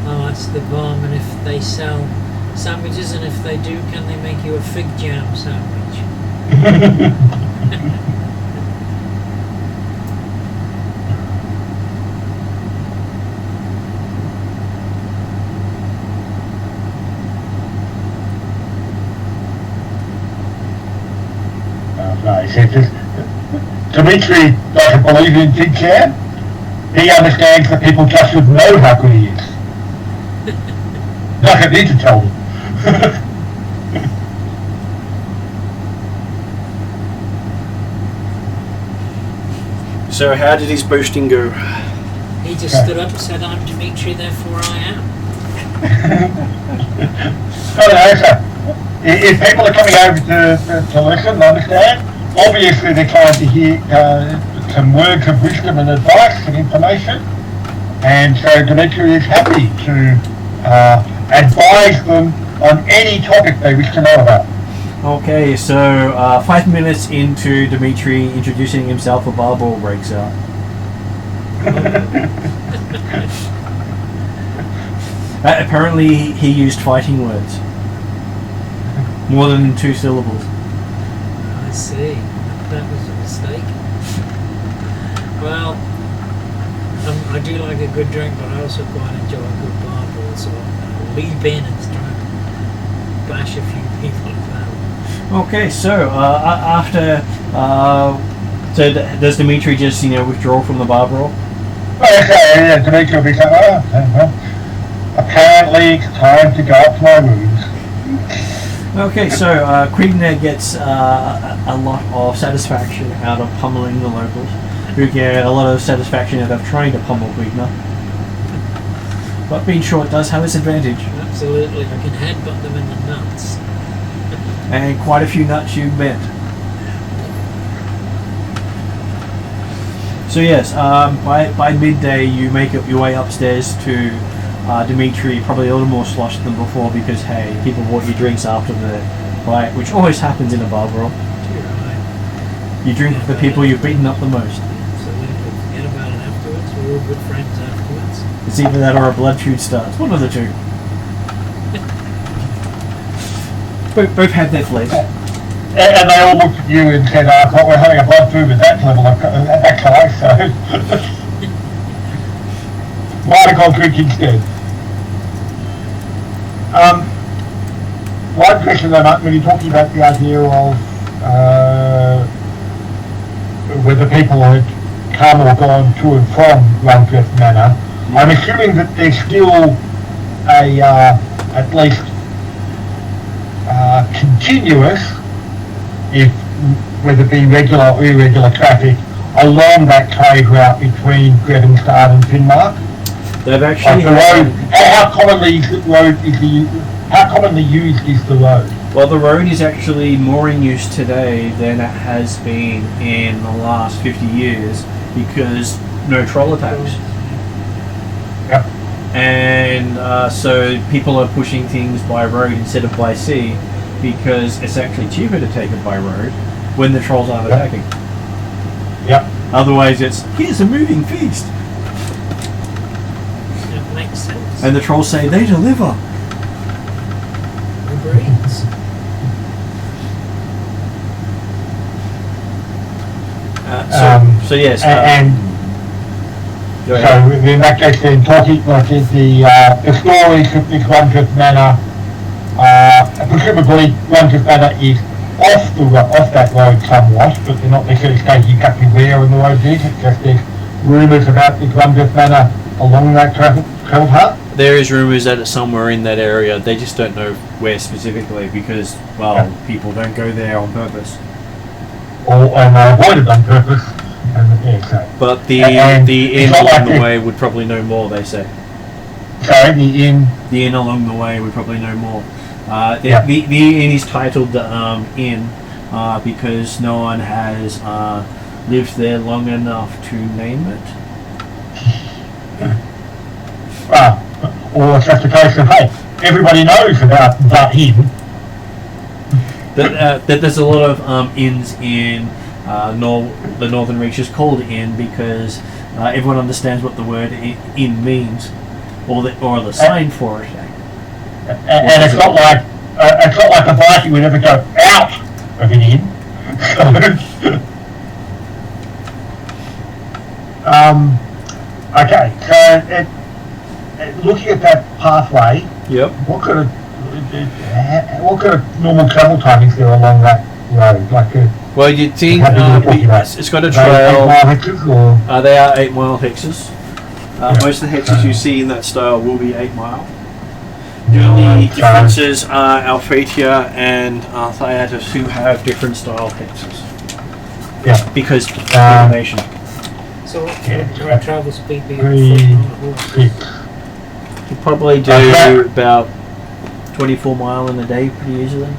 I'll ask the barman if they sell sandwiches, and if they do, can they make you a fig jam sandwich? No, he says Dimitri doesn't believe in fig jam. He understands that people just should know how good he is. Doesn't need to tell them. So how did his boasting go? He just stood up and said, "I'm Dimitri, therefore I am." No, sir. If people are coming over to listen and understand, obviously they're trying to hear some words of wisdom and advice and information, and so Dimitri is happy to advise them on any topic they wish to know about. Okay, so 5 minutes into Dimitri introducing himself, a bar brawl breaks out. Apparently he used fighting words. More than 2 syllables. I see. That was a mistake. Well, I do like a good drink, but I also quite enjoy a good bar brawl, so I'll leap in and try and bash a few people about. Okay, so after does Dimitri just withdraw from the bar brawl? Okay, yeah, Dimitri will be saying, well, apparently it's time to go up to my rooms. Okay, so Kriegner gets a lot of satisfaction out of pummeling the locals, who get a lot of satisfaction out of trying to pummel Kriegner. But being short does have its advantage. Absolutely, I can headbutt them in the nuts. And quite a few nuts you bet. So yes, by midday you make up your way upstairs to Dimitri, probably a little more sloshed than before because hey, people bought you drinks after the fight, which always happens in a bar brawl. Right. You drink with the people you've beaten up the most. Absolutely, forget about it afterwards. We're all good friends afterwards. It's either that or a blood feud starts. One of the two. Both had their place. And they all looked at you and said, I thought we're having a blood feud at that level of that close, so might have gone drink instead. One question though, Mark, when you're talking about the idea of whether people had come or gone to and from Rundreth Manor, I'm assuming that there's still a at least continuous, if whether it be regular or irregular traffic, along that trade route between Grevenstad and Finnmark. They've actually the road, how commonly is the road how commonly used is the road? Well, the road is actually more in use today than it has been in the last 50 years because no troll attacks. Yep. And so people are pushing things by road instead of by sea because it's actually cheaper to take it by road when the trolls aren't attacking. Yep. Otherwise it's, here's a moving feast. That makes sense. And the trolls say, they deliver. Brains. So yes. And so in that case, then talking like the stories of this Rundreth Manor, presumably Rundreth Manor is off that road somewhat, but they're not necessarily stating exactly where on the road it is. It's just there's rumours about this Rundreth Manor along that travel path. There is rumours that it's somewhere in that area. They just don't know where specifically because, well, people don't go there on purpose. Or they avoid it on purpose. But the inn along the way would probably know more, they say. Sorry, the inn? The inn along the way would probably know more. The inn is titled the inn because no one has lived there long enough to name it. Or it's just a case of, hey, everybody knows about that inn. That there's a lot of inns in the Northern Reaches called inn because everyone understands what the word inn means, or the sign for it. And it's not like a Viking would ever go out of an inn. Okay, so looking at that pathway, yep. What kind of normal travel time is there along that road? Well, you'd think it's got a trail. 8 mile hexes, or? They are 8 mile hexes. Most of the hexes you see in that style will be 8 mile. The only differences are Alphatia and Thyatus, who have different style hexes. Yeah. Because combination. So what travel speed be? 3, 6. You probably do about 24 mile in a day pretty easily.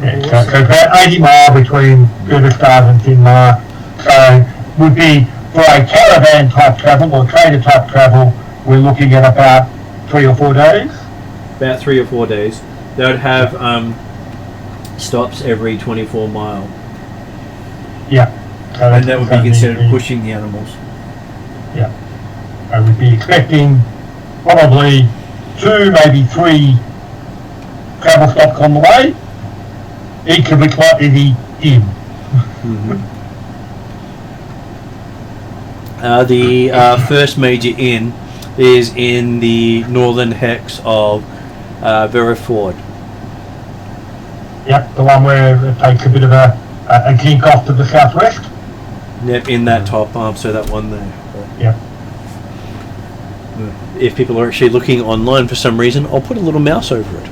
Yeah, so about 80 mile between Grevenstad and Finnmark. So would be for a caravan type travel or trader type travel, we're looking at about 3 or 4 days. About 3 or 4 days. They would have stops every 24 mile, Yeah. So and that would be considered the- pushing the animals. Yeah. I would be expecting probably 2, maybe 3 travel stops on the way, each of which might be the inn. The first major inn is in the northern hex of Veriford. Yep, the one where it takes a bit of a kink off to the southwest. Yep, in that top arm, so that one there. Yep. If people are actually looking online for some reason, I'll put a little mouse over it.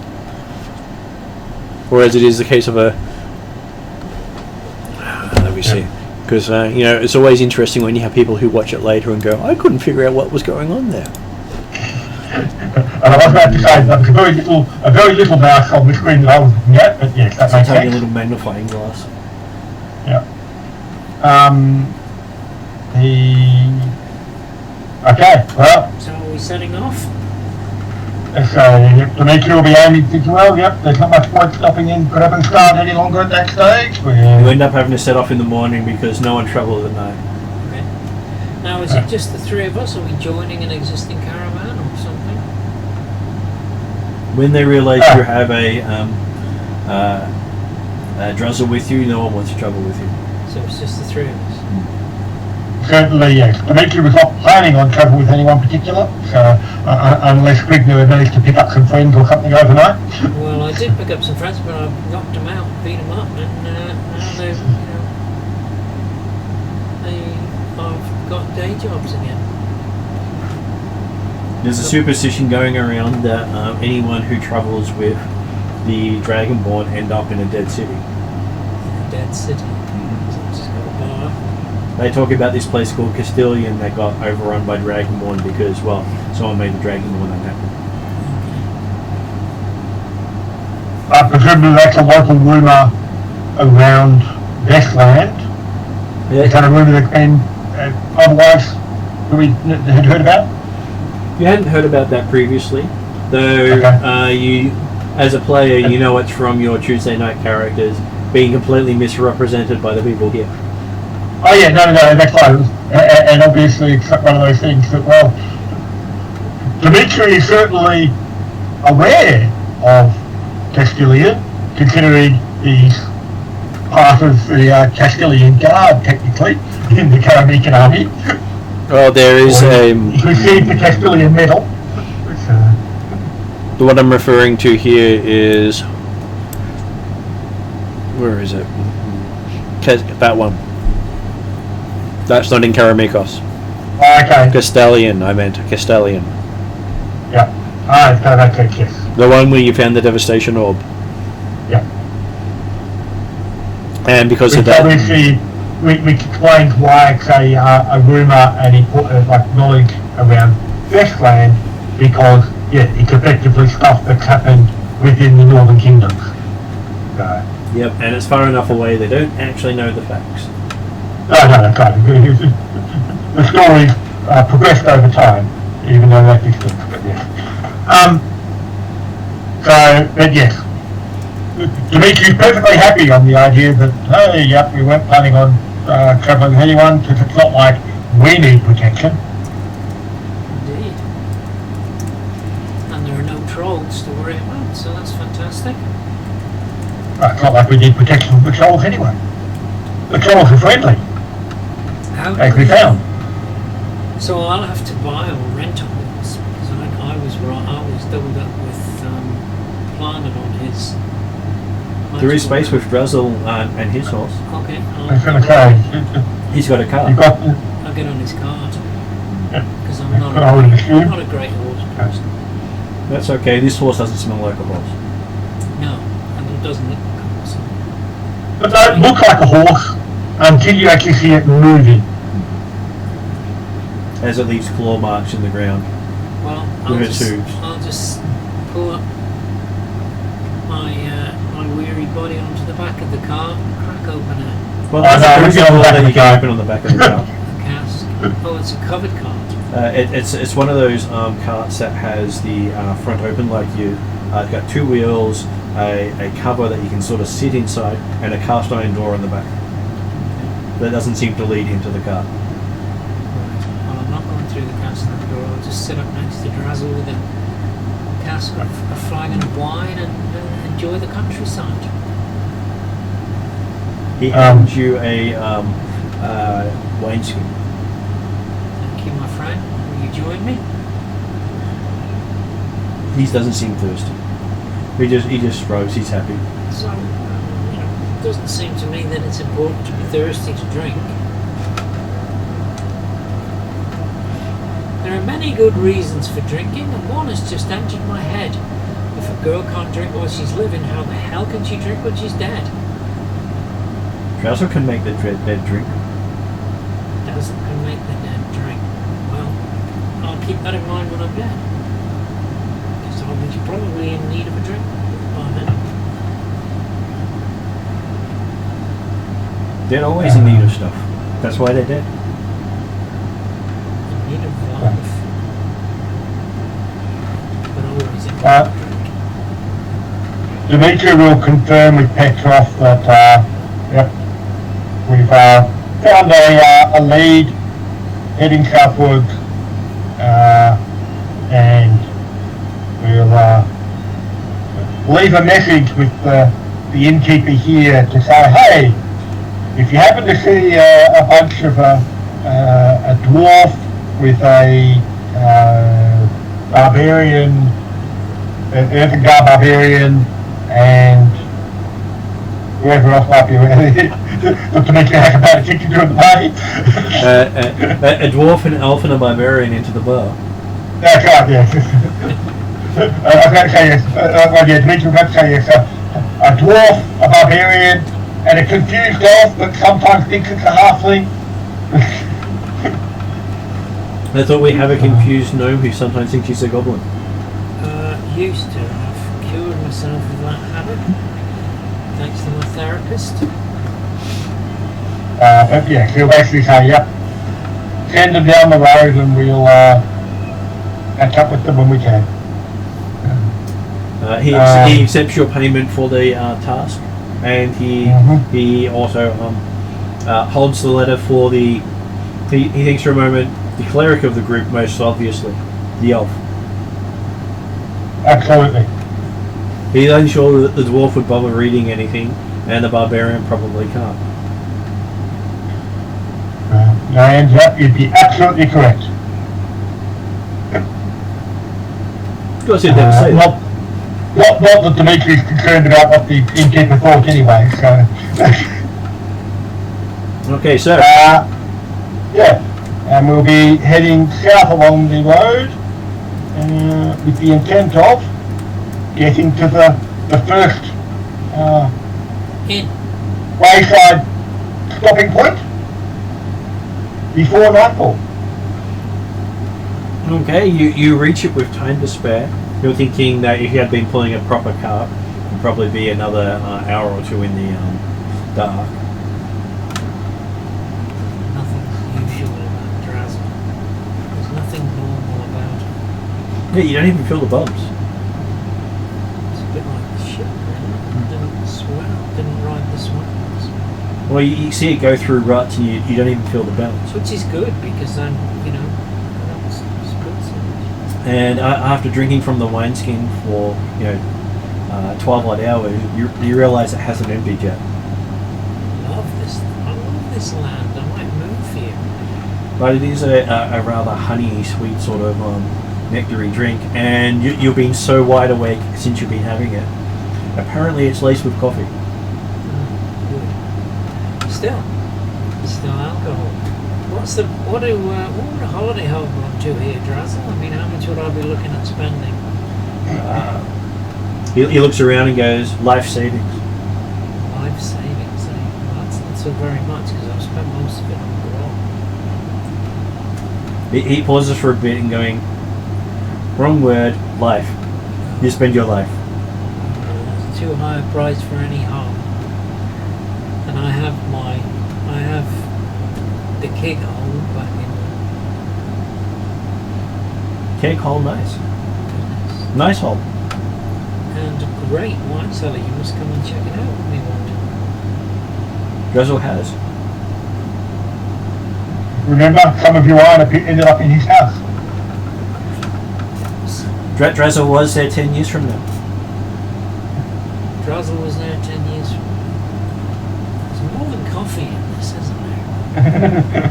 Whereas it is the case of a... let me see. Because, you know, it's always interesting when you have people who watch it later and go, I couldn't figure out what was going on there. And I was about to say, that was a very little mouse on the screen that I was looking at, but yes, that It's a makes tiny sense. little magnifying glass. Yeah. Okay, well, So are we setting off? so Dimitri will be aiming thinking, well, yep, there's not much point stopping in Karameikos any longer at that stage. You end up having to set off in the morning because no one travels at night. Okay. Now, is it just the 3 of us? Are we joining an existing caravan or something? When they realise you have a Druzzle with you, no one wants to travel with you. So it's just the 3 of us. Certainly, yes. Dimitri was not planning on travel with anyone particular, so unless Grigner had managed to pick up some friends or something overnight. Well, I did pick up some friends, but I knocked them out, beat them up, and now they've, I've got day jobs again. There's a superstition going around that anyone who travels with the Dragonborn end up in a dead city. A dead city. So it's just got a bar. They talk about this place called Castilian that got overrun by Dragonborn because, well, someone made the Dragonborn unhappy. Presumably that's a local rumour around Westland. Yeah. Is that a rumour that's been otherwise that we had heard about? You hadn't heard about that previously, though. Okay. You, as a player, you know it's from your Tuesday night characters being completely misrepresented by the people here. Oh yeah, no, that's right. And obviously it's one of those things that, well, Dimitri is certainly aware of Castilian, considering he's part of the Castilian Guard, technically, in the Karameikos army. Well, there is He's received the Castilian medal. what I'm referring to here is, where is it? That one. That's not in Karameikos. Okay. Castalian, I meant Castalian. Yeah. Okay, yes. The one where you found the devastation orb. Yeah. And because of Which that, obviously, we explained why it's a rumour and like knowledge around Westland, because yeah, it's effectively stuff that's happened within the Northern Kingdoms. So, yep, and it's far enough away they don't actually know the facts. no, that's right. The story progressed over time, even though that distance. But yes. But yes, Dimitri's perfectly happy on the idea that, hey, yep, we weren't planning on travelling with anyone, because it's not like we need protection. Indeed. And there are no trolls to worry about, so that's fantastic. It's not like we need protection from the trolls anyway. The trolls are friendly, How as we found. So I'll have to buy or rent a horse, because I was doubled up with Planet on his... There is space with Druzzle and his horse. Okay, I was going to say, He's got a car. you've got I'll get on his cart, yeah, because I'm that's what I would assume. not a great horse person. That's okay, this horse doesn't smell like a horse. No, and it doesn't look like a horse. But don't look like a horse until you actually see it moving. As it leaves claw marks in the ground. Well, With its hooves. I'll just pull up my weary body onto the back of the car and crack open a Well, Oh, no, there is a it's on the door back that of you the can car. open on the back of the car. cask. Oh, it's a covered cart. It's one of those carts that has the front open like you It's got 2 wheels, a cover that you can sort of sit inside, and a cast iron door on the back. That doesn't seem to lead into the car. Right. Well, I'm not going through the cast iron door. I'll just sit up next to Drazzle with a cask, a flagon of wine, and enjoy the countryside. He hands you a wineskin. Thank you, my friend. Will you join me? He doesn't seem thirsty. He just throws. He's happy. So, it doesn't seem to me that it's important to be thirsty to drink. There are many good reasons for drinking, and one has just entered my head. If a girl can't drink while she's living, how the hell can she drink when she's dead? Drowser can make the dead drink. Doesn't can make the dead drink. Well, I'll keep that in mind when I'm dead. Because I'll be probably in need of a drink by then. They're always in need of stuff. That's why they're dead. In need of life. But always in need of drink. Dimitri will confirm with Petrov that yep, we've found a lead heading southwards, and we'll leave a message with the innkeeper here to say, hey, if you happen to see a bunch of a dwarf with a barbarian, an Earthengar barbarian, and whoever else might be around here, not to mention how about a chicken to the party. A dwarf, an elf, and a barbarian into the bar. That's right, yes. I was going to say yes. Well, yeah, Dimitri was about to say yes. A dwarf, a barbarian, and a confused elf that sometimes thinks it's a halfling. I thought we have a confused gnome who sometimes thinks she's a goblin. Used to. I've cured myself of that habit. Thanks to my therapist. But yeah, he'll basically say, yep, send them down the road and we'll catch up with them when we can. He accepts your payment for the task, and he also holds the letter for the. He thinks for a moment. The cleric of the group, most obviously, the elf. Absolutely. He's unsure that the dwarf would bother reading anything, and the barbarian probably can't. And yep, you'd be absolutely correct. Got to never say that. Not that Dimitri's concerned about what the innkeeper thought anyway, so. Okay, so. Yeah, and we'll be heading south along the road with the intent of getting to the first wayside stopping point before nightfall. Okay, you reach it with time to spare. You're thinking that if you had been pulling a proper cart, it'd probably be another hour or two in the dark. Nothing usual about Drazzle. There's nothing normal about it. Yeah, you don't even feel the bumps. It's a bit like the ship, really. Didn't ride this one. Well, you see it go through ruts and you don't even feel the bounce. Which is good because then, it's good. And after drinking from the wineskin for 12 odd hours, you realise it hasn't emptied yet. I love this land. I might move here. But it is a rather honey sweet sort of nectary drink, and you've been so wide awake since you've been having it. Apparently it's laced with coffee. Good. Still alcohol. What would a holiday home run to here, Drazzle? I mean, how much would I be looking at spending? He looks around and goes, life savings. Life savings, eh? Well, that's not so very much because I've spent most of it on grog. He pauses for a bit and going, wrong word, life. You spend your life. That's too high a price for any harm. And I have the keg hole back in. Keg hole, nice. Nice hole. and a great wine cellar. You must come and check it out when you want. Drizzle has. Remember, some of your wine ended up in his house. Drizzle was there 10 years from now. Drizzle was there 10 years from now. There's more than coffee in this, isn't there?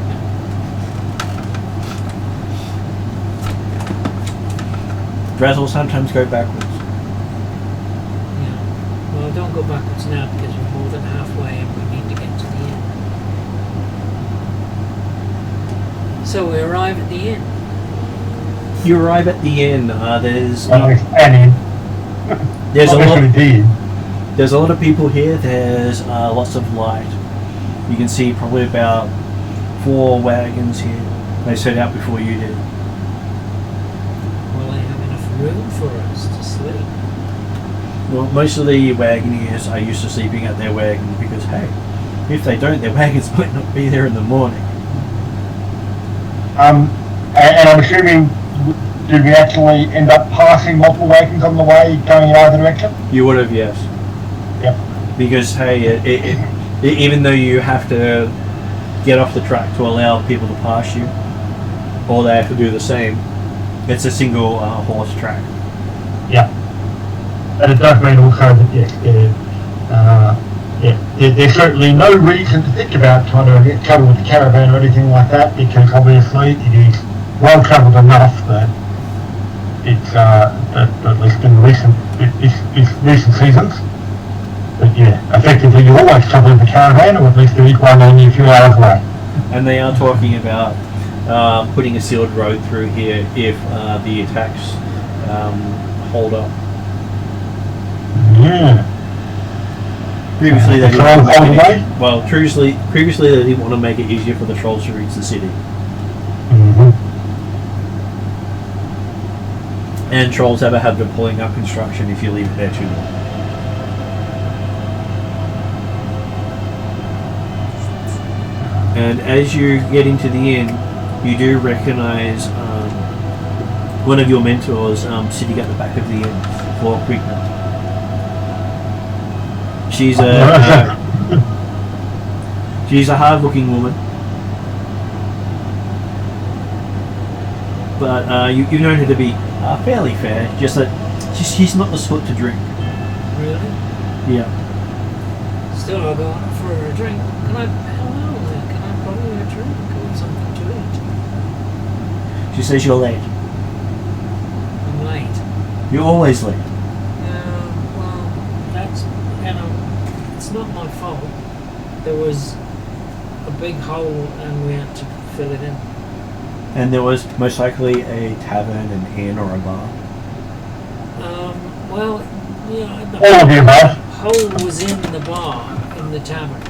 Drizzle sometimes go backwards. Yeah. Well, don't go backwards now because we're more than halfway and we need to get to the end. So we arrive at the inn. You arrive at the inn. There's a lot of people here. There's lots of light. You can see probably about 4 wagons here. They set out before you did. Will they have enough room for us to sleep? Well, most of the wagoners are used to sleeping at their wagons because, hey, if they don't, their wagons might not be there in the morning. And I'm assuming, did we actually end up passing multiple wagons on the way going in either direction? You would have, yes. Yep. Because, hey, even though you have to get off the track to allow people to pass you, or they have to do the same, it's a single horse track. Yeah. And it does mean also that, there's certainly no reason to think about trying to get trouble with the caravan or anything like that, because obviously it is well travelled enough that it's, at least in recent seasons. But yeah, effectively you always travel with the caravan, or at least there is one only a few hours away. And they are talking about putting a sealed road through here if the attacks hold up. Yeah. Previously they didn't Trolls all the way? Previously they didn't want to make it easier for the trolls to reach the city. Mm-hmm. And trolls have a habit of pulling up construction if you leave it there too long. And as you get into the inn, you do recognize one of your mentors sitting at the back of the inn, Lord Quickman. She's a hard-looking woman, but you've known her to be fairly fair. Just that she's not the sort to drink. Really? Yeah. Still, I'll go out for a drink. Can I borrow a drink or something to eat? She says you're late. I'm late. You're always late. Well, that's, it's not my fault. There was a big hole and we had to fill it in. And there was most likely a tavern, an inn, or a bar. Well, yeah, the All of the above. hole was in the bar, in the tavern.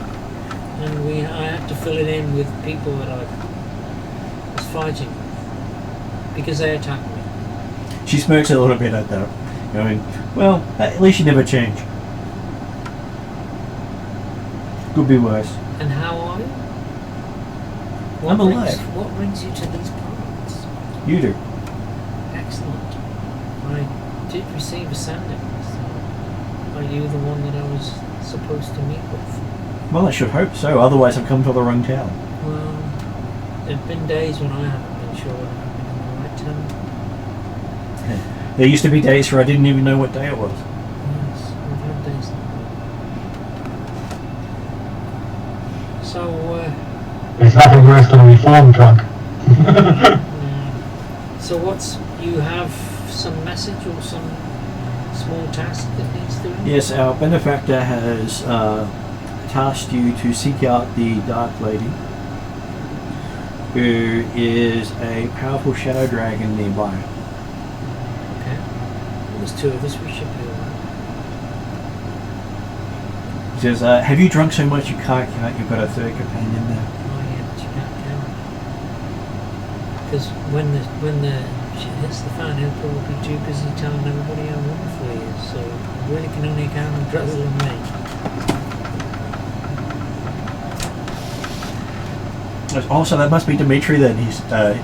And I had to fill it in with people that I was fighting. Because they attacked me. She smirks a little bit at that, going, well, at least you never change. Could be worse. And how are you? I'm alive. What brings you to these parts? You do. Excellent. I did receive a sending. So are you the one that I was supposed to meet with? Well, I should hope so, otherwise I've come to the wrong town. Well, there have been days when I haven't been sure whether I've been in the right town. There used to be days where I didn't even know what day it was. Yes, I've had days like that. So, There's nothing worse than a reform drunk. so you have some message or some small task that needs doing? Yes, our benefactor has tasked you to seek out the Dark Lady, who is a powerful shadow dragon nearby. Okay. Well, there's 2 of us, we should be alright. He says, have you drunk so much you can't count? You've got a third companion there. Oh yeah, but you can't count. Because when the shit hits the fan, he'll probably be too busy telling everybody how wonderful he is. So I really can only count on Drizzle and me. Also, that must be Dimitri then,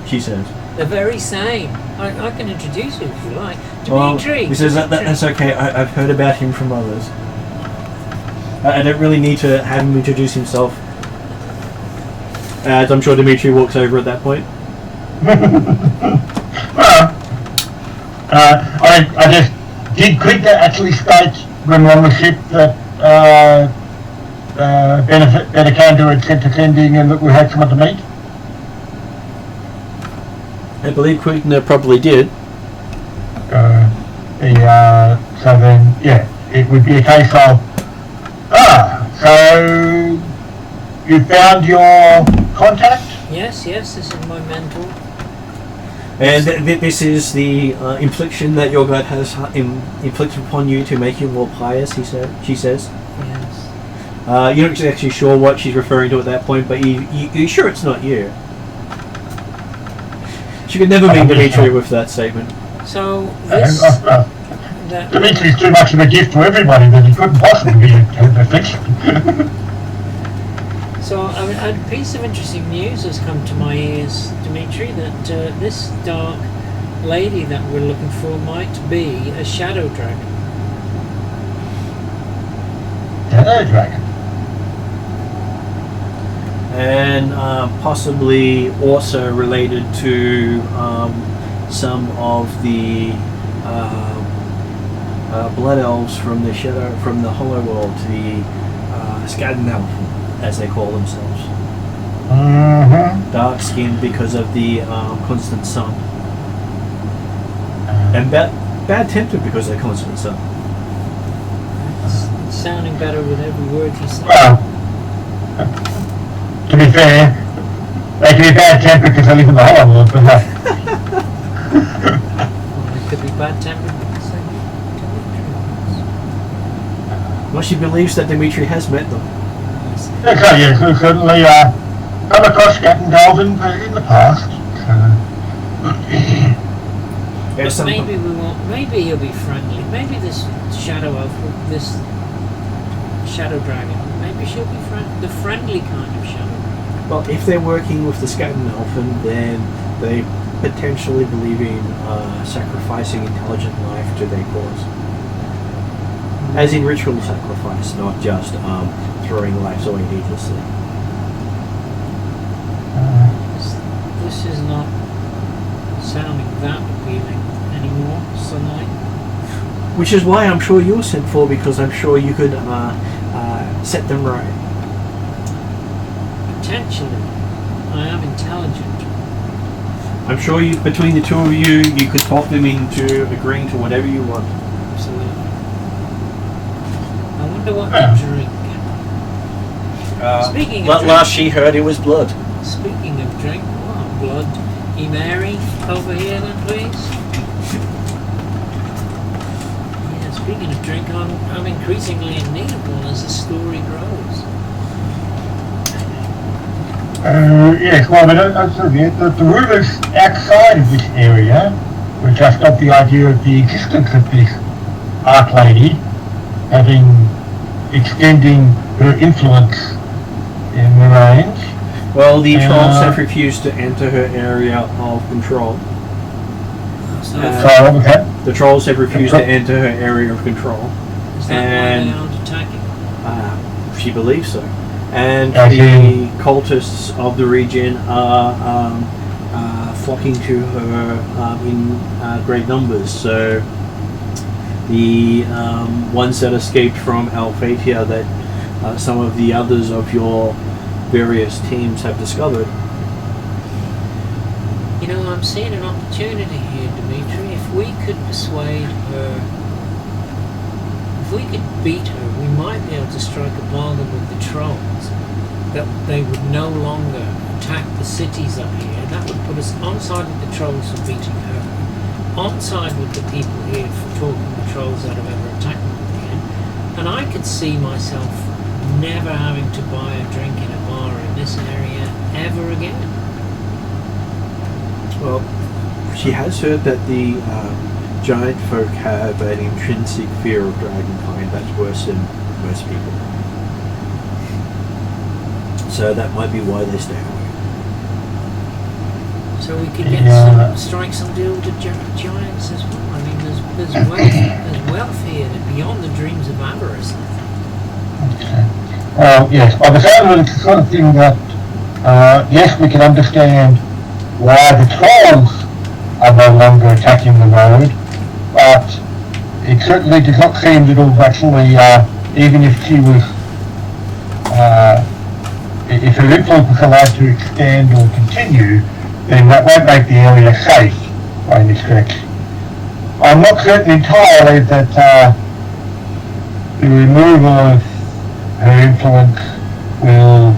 she says. The very same. I can introduce you if you like. Well, Dimitri. he says that's okay. I've heard about him from others. I don't really need to have him introduce himself. As I'm sure Dimitri walks over at that point. Well, I just did quick to actually state when we're on the ship that Benedicando had sent us ending and that we had someone to meet. I believe Quickner probably did. So then, yeah, it would be a case of, so you found your contact? Yes, this is my mentor. And this is the infliction that your god has inflicted upon you to make you more pious, she says. Yes. You're not actually sure what she's referring to at that point, but you're sure it's not you. She could never meet Dimitri with that statement. So this Dimitri's too much of a gift to everybody that he couldn't possibly be an affliction. So a piece of interesting news has come to my ears, Dimitri, that this dark lady that we're looking for might be a shadow dragon. Shadow dragon. And possibly also related to some of the blood elves from the Hollow World, the Scandinavs, as they call themselves. Mm-hmm. Dark skinned because of the constant sun, and bad tempered because of the constant sun. It's sounding better with every word he said. Well, to be fair, they can be bad tempered because they live in the Hollow World, but Well, it could be bad tempered because they Well, she believes that Dimitri has met them. okay, yes, we've certainly come across Captain Golden in the past. There's But some- maybe he'll be friendly. Maybe this shadow elf, this shadow dragon, maybe she'll be the friendly kind of shadow dragon. Well, if they're working with the Scandinavian, then they potentially believe in sacrificing intelligent life to their cause. As in ritual sacrifice, not just throwing lives away needlessly. This is not sounding that appealing anymore, Sunlight. Which is why I'm sure you're sent for, because I'm sure you could set them right. Potentially, I am intelligent. I'm sure between the two of you, you could talk them into agreeing to whatever you want. Absolutely. I wonder what to drink. Speaking of drink, last she heard, it was blood. speaking of drink, blood. Mary, over here then, please. Yeah, speaking of drink, I'm increasingly in need of one as the story grows. Yes, well, the rumours outside of this area were just of the idea of the existence of this Ark Lady extending her influence in the range. Well, the trolls have refused to enter her area of control. So What was that? The trolls have refused to enter her area of control. is that why they aren't attacking? She believes so. And I the cultists of the region are flocking to her in great numbers. So the ones that escaped from Alphatia that some of the others of your various teams have discovered. You know, I'm seeing an opportunity here, Dimitri. If we could persuade her, if we could beat her, we might be able to strike a bargain with the trolls that they would no longer attack the cities up here. That would put us on side with the trolls for beating her, on side with the people here for talking the trolls out of ever attacking them again. And I could see myself never having to buy a drink in a bar in this area ever again. Well, she has heard that the giant folk have an intrinsic fear of dragonkind that's worse than most people. So that might be why they stay away. So we could get strike some deal with the giants as well. I mean, there's wealth here beyond the dreams of avarice. Okay. Well, yes, by the sound of it, it's the sort of thing that, yes, we can understand why the trolls are no longer attacking the road, but it certainly does not seem that it will actually, even if she was, if her influence was allowed to extend or continue, then that won't make the area safe by any stretch. I'm not certain entirely that the removal of her influence will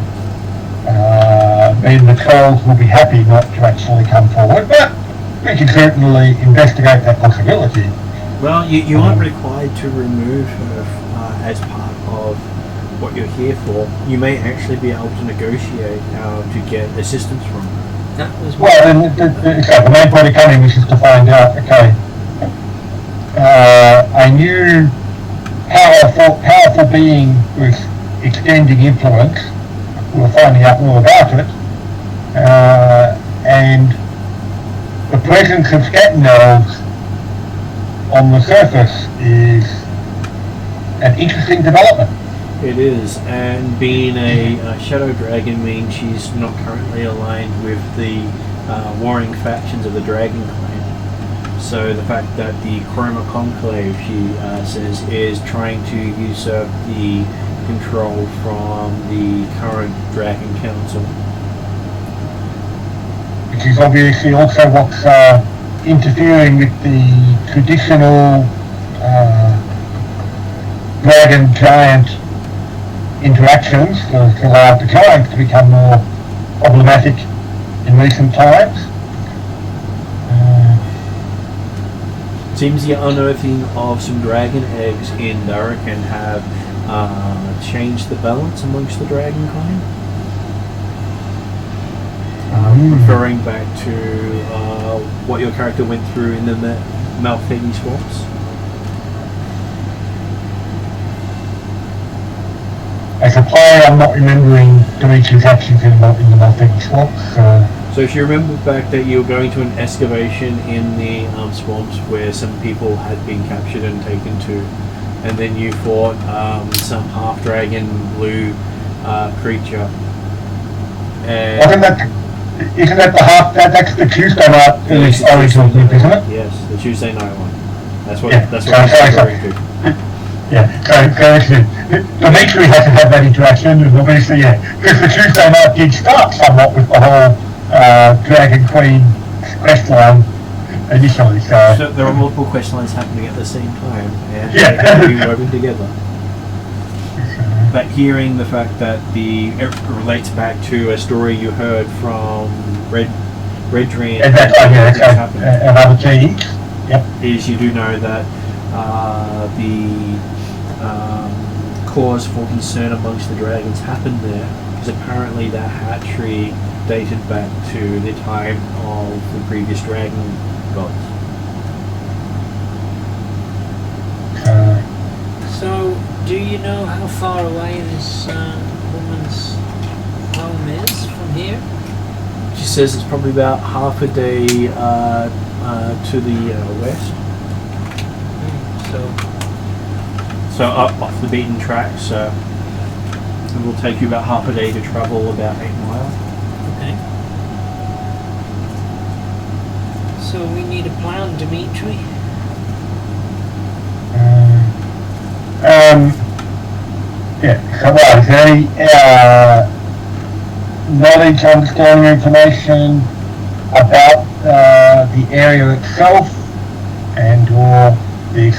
mean the trolls will be happy not to actually come forward, but we can certainly investigate that possibility. Well, you aren't required to remove her as part of what you're here for. You may actually be able to negotiate to get assistance from her. That was well, then the main point of coming is just to find out, okay, a new powerful being with extending influence, we're finding out more about it, and the presence of scatten elves on the surface is an interesting development. It is, and being a shadow dragon means she's not currently aligned with the warring factions of the dragon clan. So the fact that the Chroma Conclave, she says, is trying to usurp the control from the current Dragon Council. Which is obviously also what's interfering with the traditional dragon giant interactions that allowed the giants to become more problematic in recent times. Seems the unearthing of some dragon eggs in Durrican have changed the balance amongst the dragon clan. Referring back to what your character went through in the Malfetti swaps. As a player, I'm not remembering Dimitri's actions in the Malfetti swaps. So if you remember back that you were going to an excavation in the swamps where some people had been captured and taken to, and then you fought some half-dragon blue creature. And isn't that the half? That's the Tuesday night original group, isn't it? Yes, the Tuesday night one. That's what. Yeah. That's what I'm referring to. Yeah. So Dimitri hasn't had that interaction, and obviously, yeah, because the Tuesday night did start somewhat with the whole Dragon Queen quest line initially. So there are multiple quest lines happening at the same time, and yeah, they're woven together. But hearing the fact that it relates back to a story you heard from Rheddrians and other teams, is you do know that the cause for concern amongst the dragons happened there, because apparently that hatchery dated back to the time of the previous dragon gods. So, do you know how far away this woman's home is from here? She says it's probably about half a day to the west. So up off the beaten track, so it will take you about half a day to travel about 8 miles. Okay. So we need a plan, Dimitri. So what, is there any knowledge, understanding, information about the area itself and or this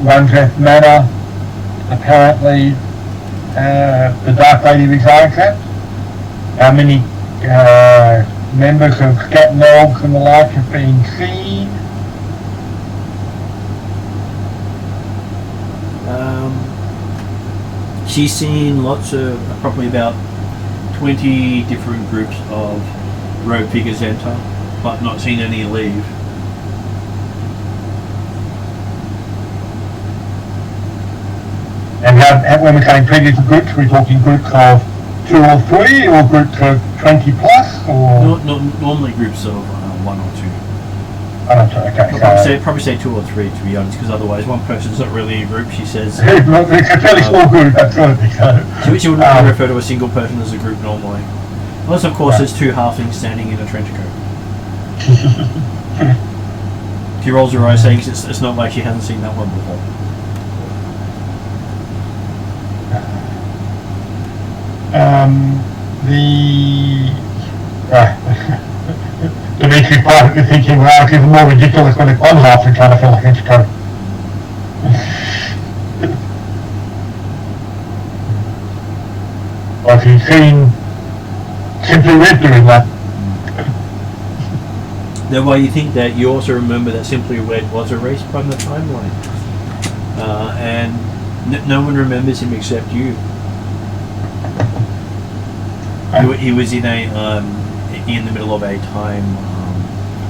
Rundrath Manor apparently the Dark Lady resides at? How many members of Scatten Elves and the like have been seen? She's seen lots of, probably about 20 different groups of rogue figures enter, but not seen any leave. And when we're saying 20 different groups, we're talking groups of 2 or 3 or groups of 20 plus? Or? Normally groups of one or two. Okay, Probably say two or three, to be honest, because otherwise one person's not really a group. She says it's a fairly small group, absolutely. she wouldn't refer to a single person as a group normally. Unless, of course, there's two halflings standing in a trench coat. She rolls her eyes saying it's not like she hasn't seen that one before. Dimitri's privately thinking, well, it's even more ridiculous when it's one halfling trying to fill a trench coat. Well, if you've seen Simply Red doing that. Then why you think that you also remember that Simply Red was erased from the timeline, and no one remembers him except you. He was in the middle of a time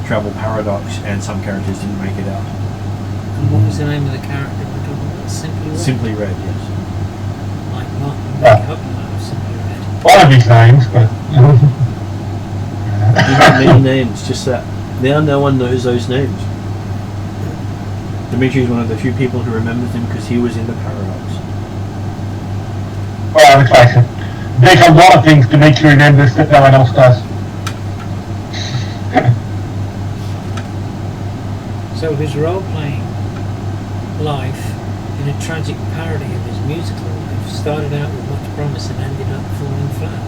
travel paradox, and some characters didn't make it out. And what was the name of the character we're talking about? Simply Red? Simply Red, yes. Like Martin Simply Red. One of his names, but He had many names, just that now no one knows those names. Dimitri is one of the few people who remembers him because he was in the paradox. well, let's face it, there's a lot of things Dimitri remembers that no one else does. So his role-playing life in a tragic parody of his musical life started out with much promise and ended up falling flat.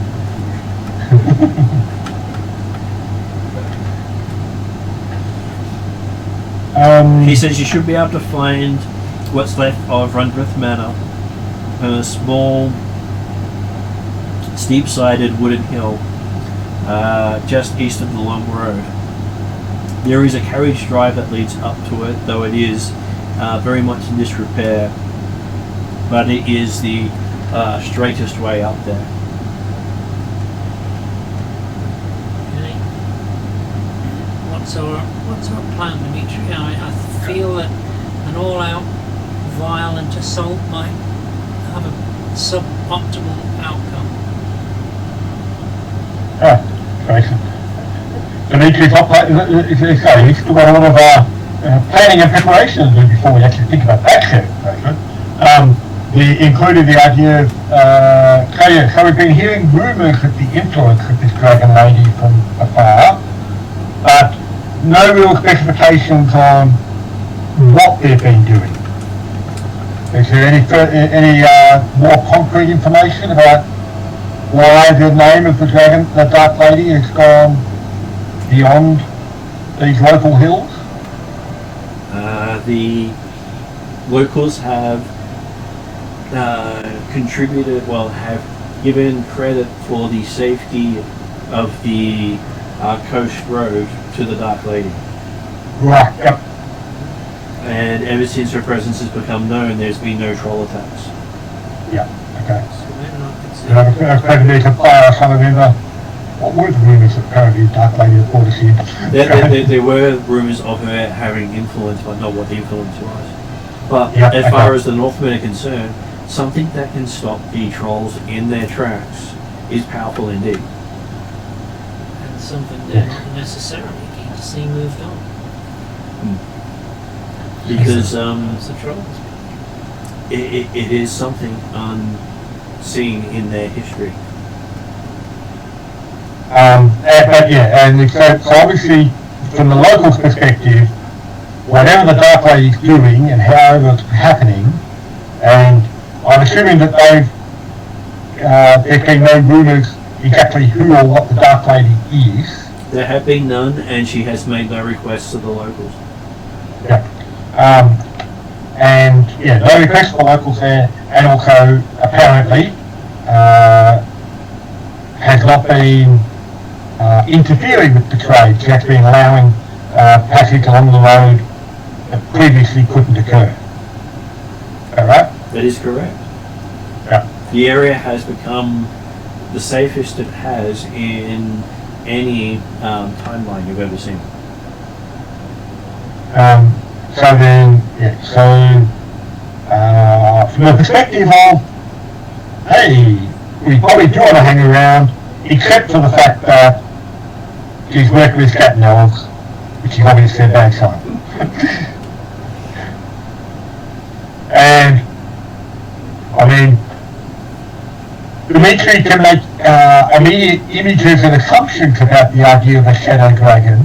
He says you should be able to find what's left of Rundrith Manor on a small, steep-sided wooden hill just east of the Long Road. There is a carriage drive that leads up to it, though it is very much in disrepair, but it is the straightest way up there. Okay. What's our plan, Dimitri? I feel that an all-out violent assault might have a suboptimal outcome. Dimitri's he's still got a lot of planning and preparation to do before we actually think about that shit. Including the idea of, so we've been hearing rumours of the influence of this dragon lady from afar, but no real specifications on what they've been doing. Is there any more concrete information about why the name of the Dark Lady has gone beyond these local hills? The locals have contributed, have given credit for the safety of the coast road to the Dark Lady. Right, yep. And ever since her presence has become known, there's been no troll attacks. Yeah, okay. So they're not I was going to need to fire some of them. What were the rumours that apparently Dark Lady had brought us in? There were rumours of her having influence, but not what the influence was. But yeah, as far as the Northmen are concerned, something that can stop the trolls in their tracks is powerful indeed. And something they're not necessarily keen to see moved on. Because That's the trolls. it is something unseen in their history. But yeah, and so obviously from the locals' perspective, whatever the Dark Lady's doing and however it's happening, and I'm assuming that there's been no rumours exactly who or what the Dark Lady is. There have been none, and she has made no requests to the locals. Yeah. And yeah, no requests for the locals there, and also apparently has not been interfering with the trade. She has been allowing passage along the road that previously couldn't occur. Alright? That is correct. Yeah. The area has become the safest it has in any timeline you've ever seen. From the perspective of, hey, we probably do want to hang around, except for the fact that she's working with cat and elves, which is obviously a bad sign. And, I mean, Dimitri can make immediate images and assumptions about the idea of a shadow dragon.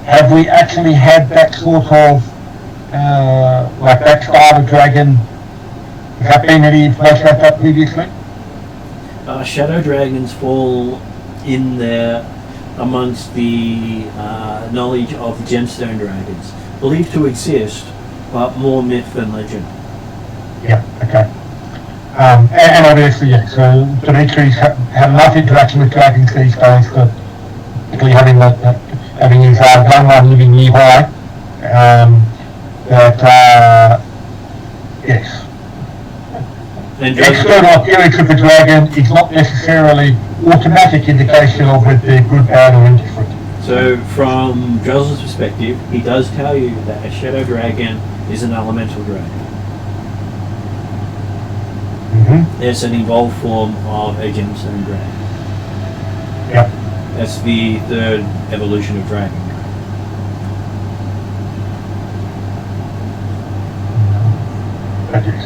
Have we actually had that sort of, like that style of dragon? Has there been any information about that previously? Shadow dragons fall in there amongst the knowledge of gemstone dragons, believed to exist, but more myth than legend. Yeah, okay. And obviously, yeah, so Dimitri's had enough interaction with dragons these days, particularly having his gun run living nearby, that, yes. And External appearance of the dragon is not necessarily automatic indication of whether they're good, bad, or indifferent. So, from Drell's perspective, he does tell you that a shadow dragon is an elemental dragon. Mm-hmm. It's an evolved form of a gemstone dragon. Yep. That's the third evolution of dragon.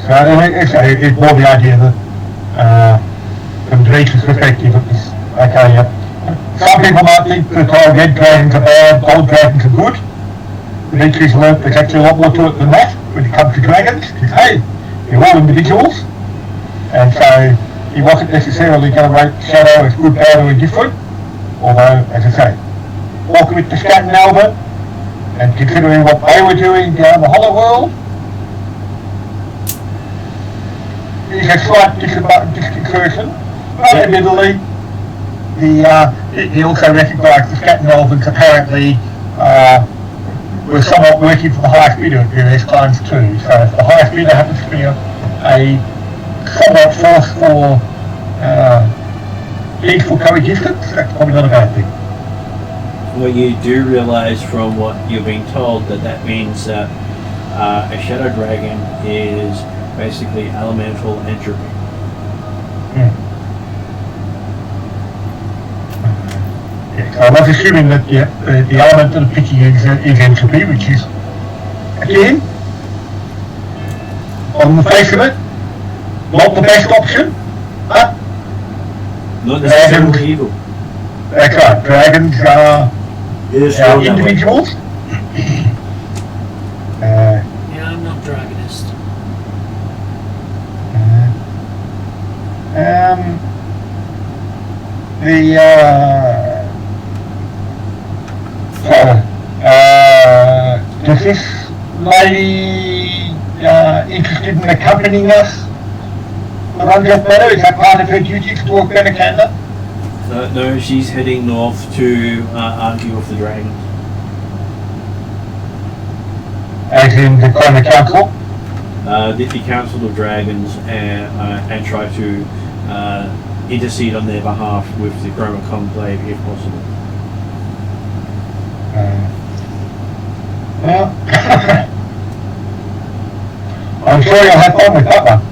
So it's more the idea that, from Dimitri's perspective, it's okay. Some people might think that red dragons are bad, gold dragons are good. Dimitri's learned there's actually a lot more to it than that when it comes to dragons. Hey, they're all individuals, and so he wasn't necessarily going to rate Shadow as good, bad, or indifferent. Although, as I say, welcome it to Scat and Albert, and considering what they were doing down the Hollow World, is a slight disconcertion, but admittedly, he also recognised the Scat and Albans apparently were somewhat working for the highest bidder at various times too. So if the highest bidder happens to be a somewhat forceful, peaceful coexistence, that's probably not a bad thing. Well, you do realise from what you're being told that means that a shadow dragon is basically elemental entropy. Yeah, so I was assuming that the element that I'm picking is entropy, which is, again, on the face of it, not the best option, but not necessarily evil. That's right, dragons are individuals. Yeah, I'm not dragonist. Does this lady interested in accompanying us around Jeff Meadow? Is that part of her duties to work better Canada? No, she's heading north to argue with the dragons. As in the Chroma Council? The Council of Dragons and try to intercede on their behalf with the Chroma Conclave if possible. Well, I'm sure you'll have fun with that one.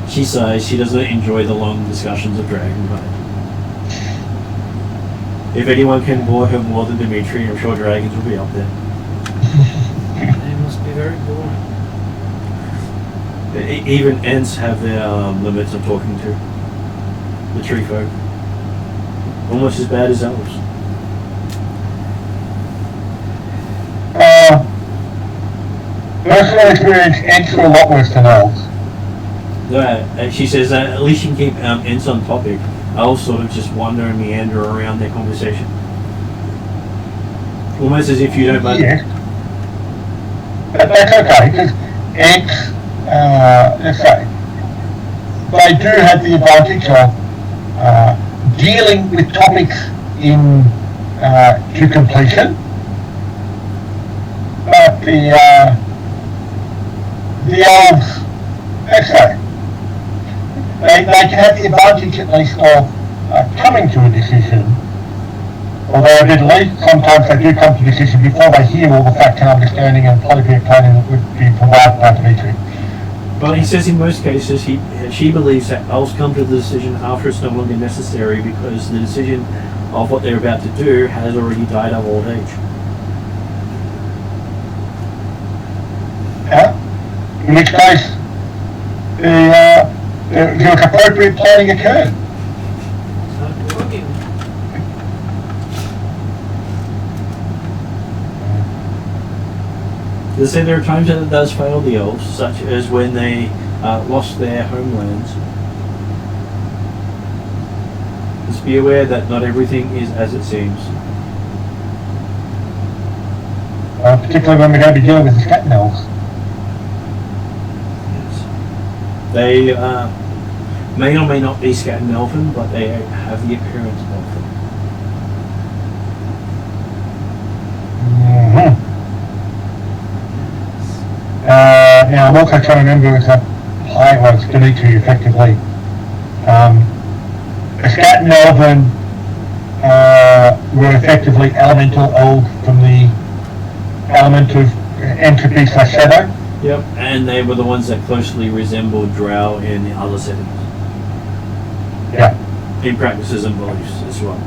She says she doesn't enjoy the long discussions of Dragon, but if anyone can bore her more than Dimitri, I'm sure dragons will be up there. They must be very boring. Even Ents have their limits of talking to. The tree folk. Almost as bad as elves. Personal experience, Ents are a lot worse than elves. She says at least you can keep Ents on topic. Elves sort of just wander and meander around their conversation. Almost as if you don't mind. Yes. But that's okay, because Ents, let's say, they do have the advantage of dealing with topics to completion. But the elves, let's say, they can have the advantage at least of coming to a decision. Although admittedly, sometimes they do come to a decision before they hear all the facts and understanding and polyglot planning that would be provided by Dimitri. Well, he says in most cases she believes that elves come to the decision after it's no longer necessary because the decision of what they're about to do has already died of old age. Yeah. In which case, the appropriate planning occurred. They say there are times that it does fail the elves, such as when they lost their homelands. Just be aware that not everything is as it seems. Particularly when we're going to be dealing with the Scatten Elves. Yes. They may or may not be Scatten Elven, but they have the appearance of them. Mm-hmm. Now I'm also trying to remember that I was Dimitri effectively. The Scatten Elven were effectively elemental elves from the element of entropy / shadow. Yep, and they were the ones that closely resembled Drow in the other settings. Yeah. In practices and beliefs as well.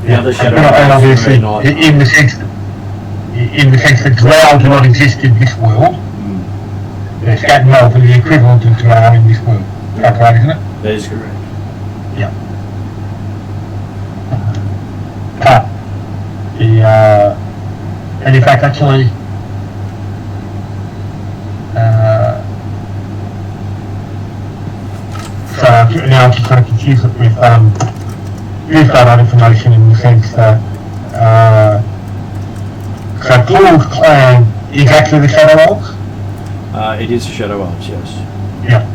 The Yeah. other shadow And obviously, not. in the sense that Drow do not exist in this world, the Scatten Elves are the equivalent of Drow in this world. That's right, isn't it? That is correct. Yeah. But and in fact, actually, so now I'm just trying to confuse it with that information in the sense that so Paul's clan is actually the Shadow Elves. It is the Shadow Elves, yes. Yeah.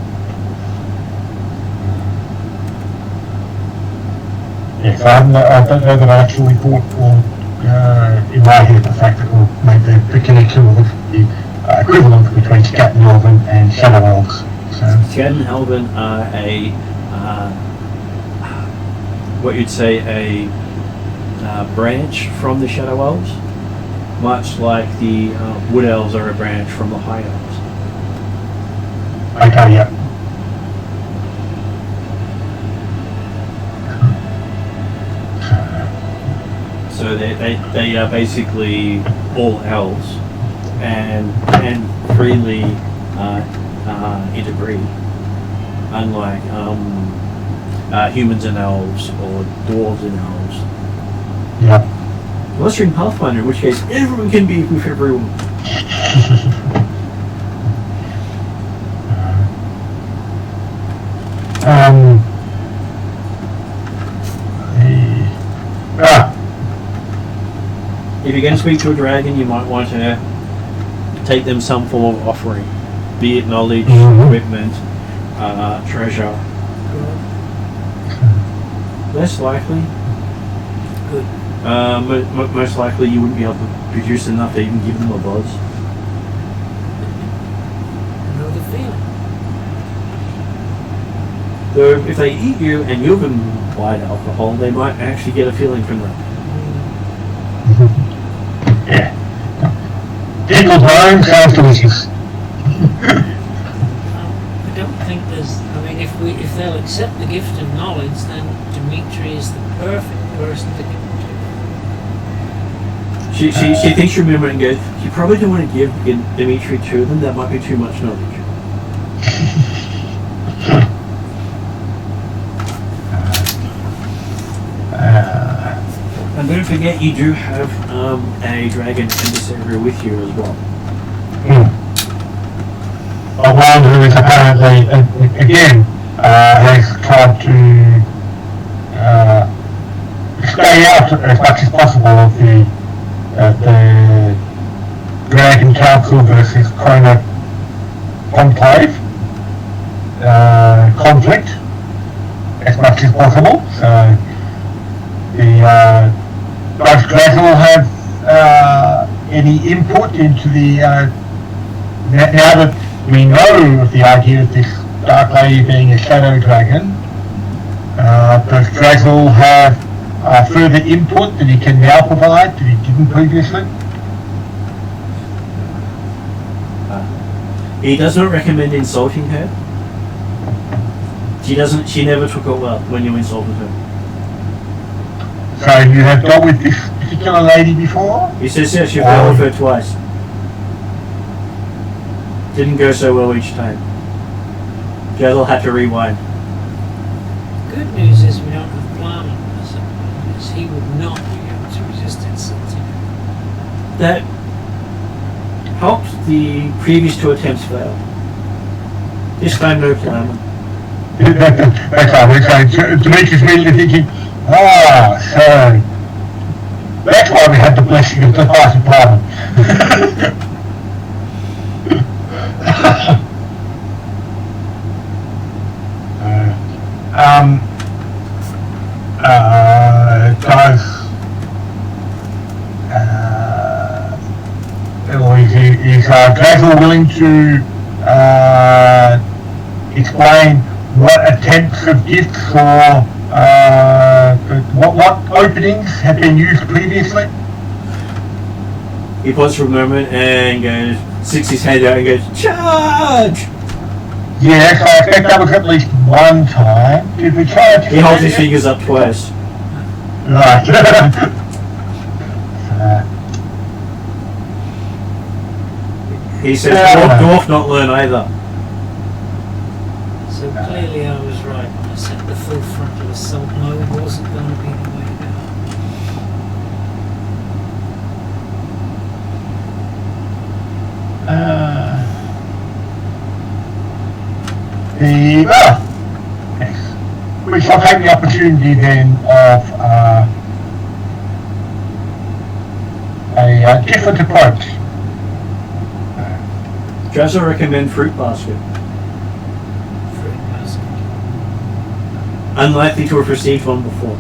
Yes, I don't know that I actually thought, in my head, the fact that we'll make the connection with the equivalent between Scatten Elven and Shadow Elves. So. Scatten Elven are what you'd say a branch from the Shadow Elves, much like the Wood Elves are a branch from the High Elves. Okay, yeah. So they are basically all elves and freely interbreed, unlike humans and elves or dwarves and elves. Yeah. Unless you're in Pathfinder, in which case everyone can be with everyone. If you're going to speak to a dragon, you might want to take them some form of offering, be it knowledge, equipment, treasure. Less likely. Most likely you wouldn't be able to produce enough to even give them a buzz. Know the feeling. So if they eat you and you've implied alcohol, they might actually get a feeling from that. Yeah. Pickled lime sounds delicious. I don't think there's. I mean, if they'll accept the gift of knowledge, then Dimitri is the perfect person to give it to. She thinks you remember and goes, you probably don't want to give Dimitri to them, that might be too much knowledge. And don't forget you do have a dragon emissary with you as well. One who is apparently, again, has tried to stay out as much as possible of the Dragon Council versus Chrono Conclave conflict as much as possible. So does Dragon have any input into the now that we know of the idea of this Dark Lady being a shadow dragon, does Drazzle have further input that he can now provide that he didn't previously? He does not recommend insulting her. She never took it well when you insulted her. So you have dealt with this particular lady before? He says yes, you've dealt with her twice. Didn't go so well each time. Jethel had to rewind. Good news is we don't have planning, because he would not be able to resist insulting. That helped the previous 2 attempts fail. This time no plan. Okay, Demetrius immediately thinking, so that's why we had the blessing of the Vice Department. Is Jethel willing to explain what attempts of gifts or what openings have been used previously? He paused for a moment and goes, sticks his hand out and goes, charge! Yes, I expect that was at least one time. Did we try to... He holds his fingers up twice. Right. He says, dwarf not learn either. So clearly I was right when I said the full frontal assault mode wasn't going to be the way to go. Yes. We shall take the opportunity then of a different approach. Jethel recommend fruit basket. Fruit basket. Unlikely to have received one before.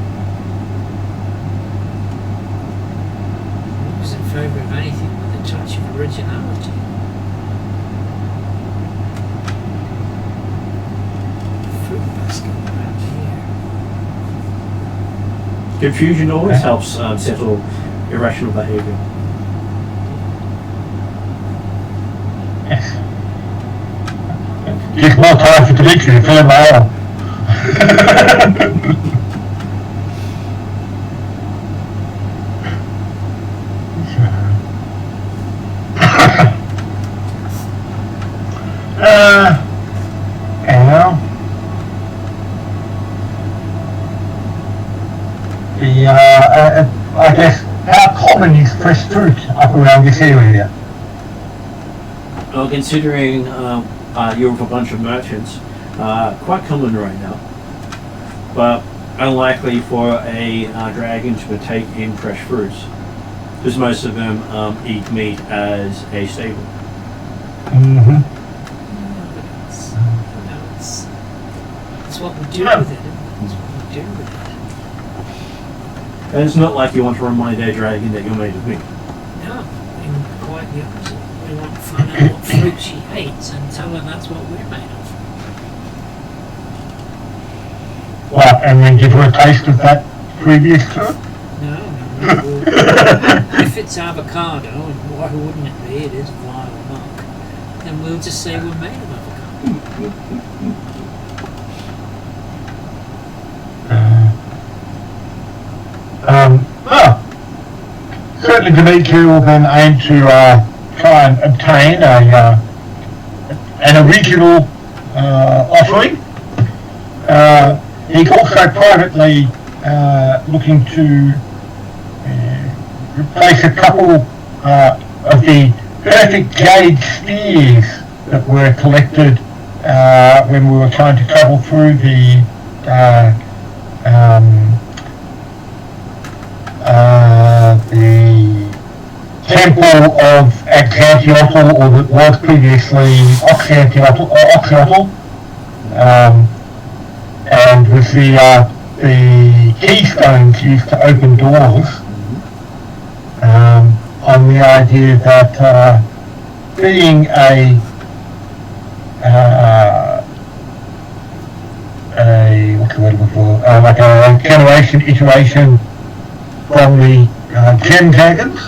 He was in favour of anything with a touch of originality. Fruit basket around here. Confusion always helps settle irrational behaviour. Yes. Gives more time for Demetrius to fill in my own. I guess, how common is fresh fruit up around this area? Well, considering you're with a bunch of merchants, quite common right now, but unlikely for a dragon to partake in fresh fruits, because most of them eat meat as a staple. Mm-hmm. It's what we do with it. It's what we do with it. And it's not like you want to remind a dragon that you're made of meat. No, quite the opposite. We want to find out what fruit she hates and tell her that's what we're made of. What, and then give her a taste of that previous to it? No. If it's avocado, and why wouldn't it be? It is vile muck. Then we'll just say we're made of avocado. Certainly Dimitri will then aim to try and obtain an original offering. He's also privately looking to replace a couple of the perfect jade spheres that were collected when we were trying to travel through the temple of Axanthiotl, or that was previously Oxyotl, and with the keystones used to open doors, on the idea that being what's the word I'm looking for? Like a generation iteration from the Gem Dragons,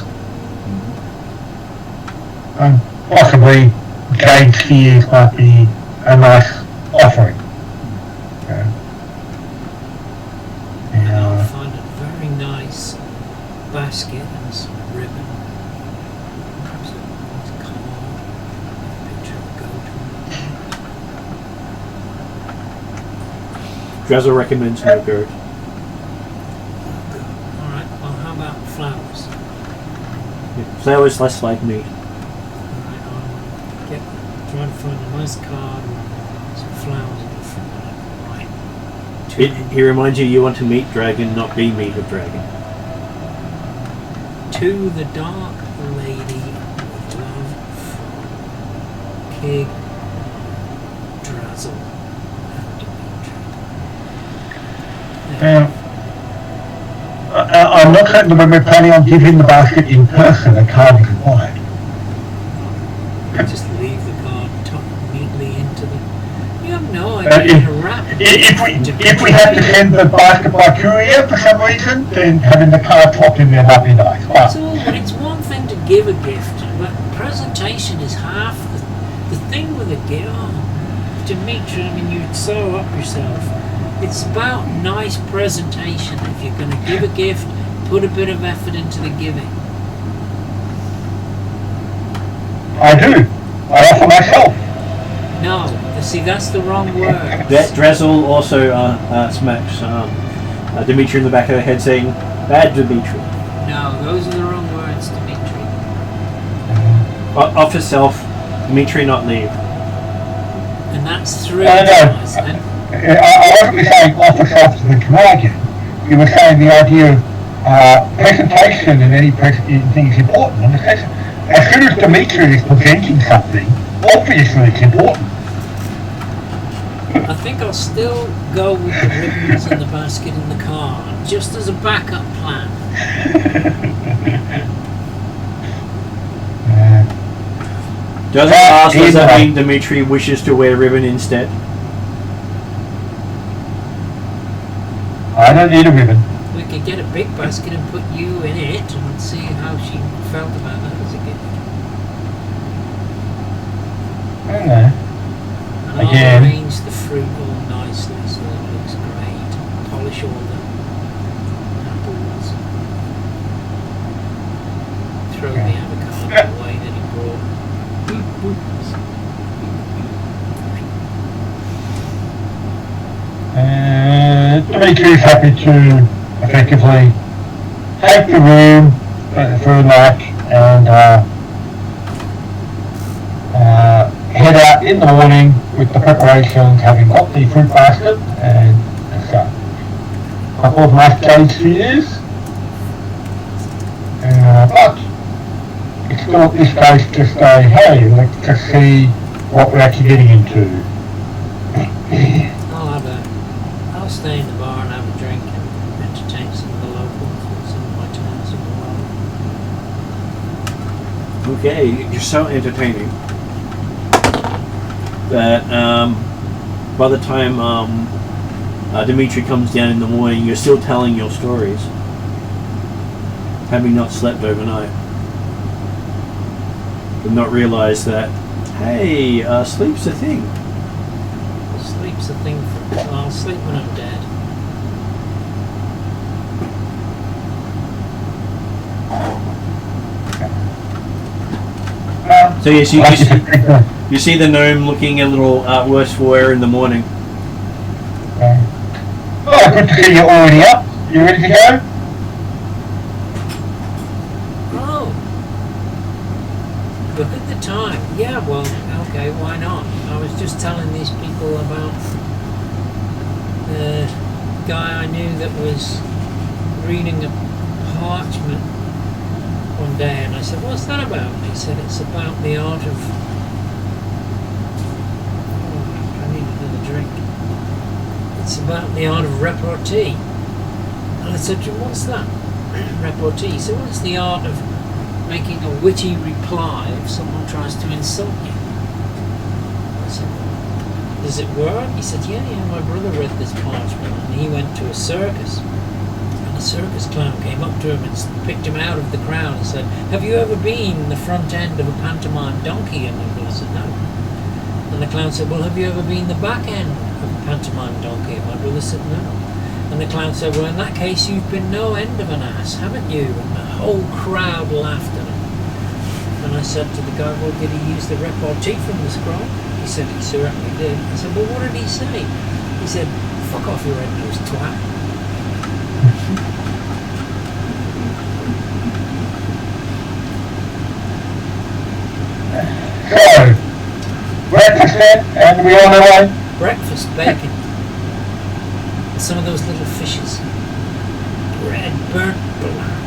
possibly jade spheres might be a nice offering. Yeah. And I'll find a very nice basket and some ribbon. Perhaps a nice card, a picture of a goat. Drazzle recommends no goat. Alright, well how about flowers? Yeah. Flowers less like meat. Alright, I'll try to find a nice card with some flowers in the front of it. Right. He reminds you want to meet dragon, not be meat of dragon. To the dark lady with love from King Drazzle and Dimitri. I'm not certain when we're planning on giving the basket in person, a card is required. Just leave the card tucked neatly into the... You have no idea to wrap it. If we had to send the basket by courier for some reason, then having the card tucked in there might be nice. It's one thing to give a gift, but presentation is half the thing with a gift. Oh, Dimitri, I mean, you'd sew up yourself. It's about nice presentation. If you're going to give a gift, put a bit of effort into the giving. I do. I offer myself. No, see, that's the wrong word. That Drazzle also smacks Dimitri in the back of the head, saying, "Bad Dimitri." No, those are the wrong words, Dimitri. Offer self, Dimitri not leave. And that's three No. times, then. I wasn't saying offer self to the dragon. You were saying the idea of presentation in any thing is important. And as soon as Dimitri is presenting something, obviously it's important. I think I'll still go with the ribbons and the basket in the car, just as a backup plan. Does that mean Dimitri wishes to wear ribbon instead? I don't need a ribbon. We could get a big basket and put you in it and see how she felt about that as a gift. I don't know. And Again. I'll arrange the fruit all nicely so that it looks great. Polish all the apples. Throw the avocado away that he brought. Dimitri is happy to effectively take the room for a night and head out in the morning with the preparations, having got the fruit basket and a couple of nice jade spheres. But it's still at this stage just a, hey, let's just see what we're actually getting into. I'll stay in the bar and have a drink and entertain some of the locals and some of my tenants in the world. Okay, you're so entertaining that by the time Dimitri comes down in the morning, you're still telling your stories, having not slept overnight, but not realize that, hey, sleep's a thing. Sleep's a thing for... I'll sleep when I'm dead. So yes, you see the gnome looking a little worse for wear in the morning. Oh, good to see you're already up. You ready to go? Oh! Look at the time. Yeah, well, okay, why not? I was just telling these people about the guy I knew that was reading a parchment one day, and I said, what's that about? And he said, it's about the art of... Oh, I need another drink. It's about the art of repartee. And I said, what's that? Repartee. He said, well, it's the art of making a witty reply if someone tries to insult you. I said, well, does it work? He said, yeah, my brother read this parchment and he went to a circus. And a circus clown came up to him and picked him out of the crowd and said, have you ever been in the front end of a pantomime donkey? And I said, no. And the clown said, well, have you ever been the back end of a pantomime donkey? And my brother said, no. And the clown said, well, in that case, you've been no end of an ass, haven't you? And the whole crowd laughed at him. And I said to the guy, well, did he use the repartee from the scroll? He said, he certainly did. I said, well, what did he say? He said, fuck off, you red-nosed twat. So, breakfast then, and we on the way. Breakfast, bacon. And some of those little fishes. Red, burnt black.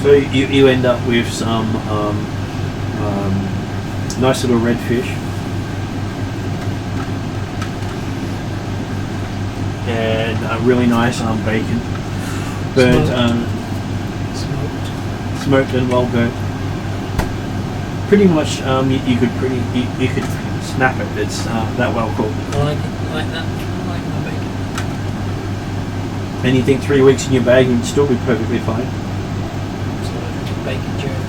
So you end up with some nice little red fish. And a really nice bacon. Burnt, smoked and well burnt. Pretty much, you could snap it. It's that well cooked. I like it, I like that. I like my bacon. And you think 3 weeks in your bag and still be perfectly fine. So bacon jerky.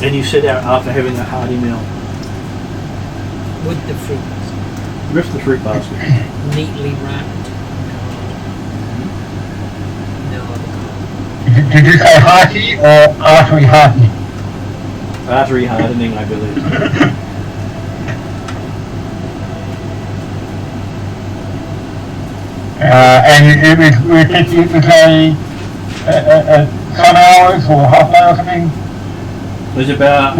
And you set out after having a hearty meal. With the fruit. With the fruit basket. Neatly wrapped. No Did you say hearty or artery hearty? Artery hardening, I believe. And it was some hours or half an hour or something? It was about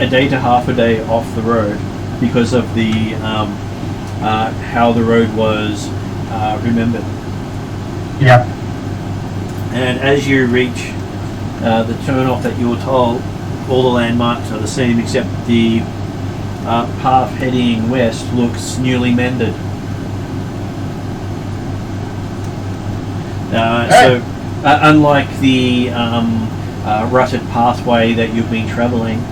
a day to half a day off the road because of the how the road was remembered. Yeah. And as you reach the turn-off that you were told, all the landmarks are the same except the path heading west looks newly mended. So, unlike the rutted pathway that you've been travelling,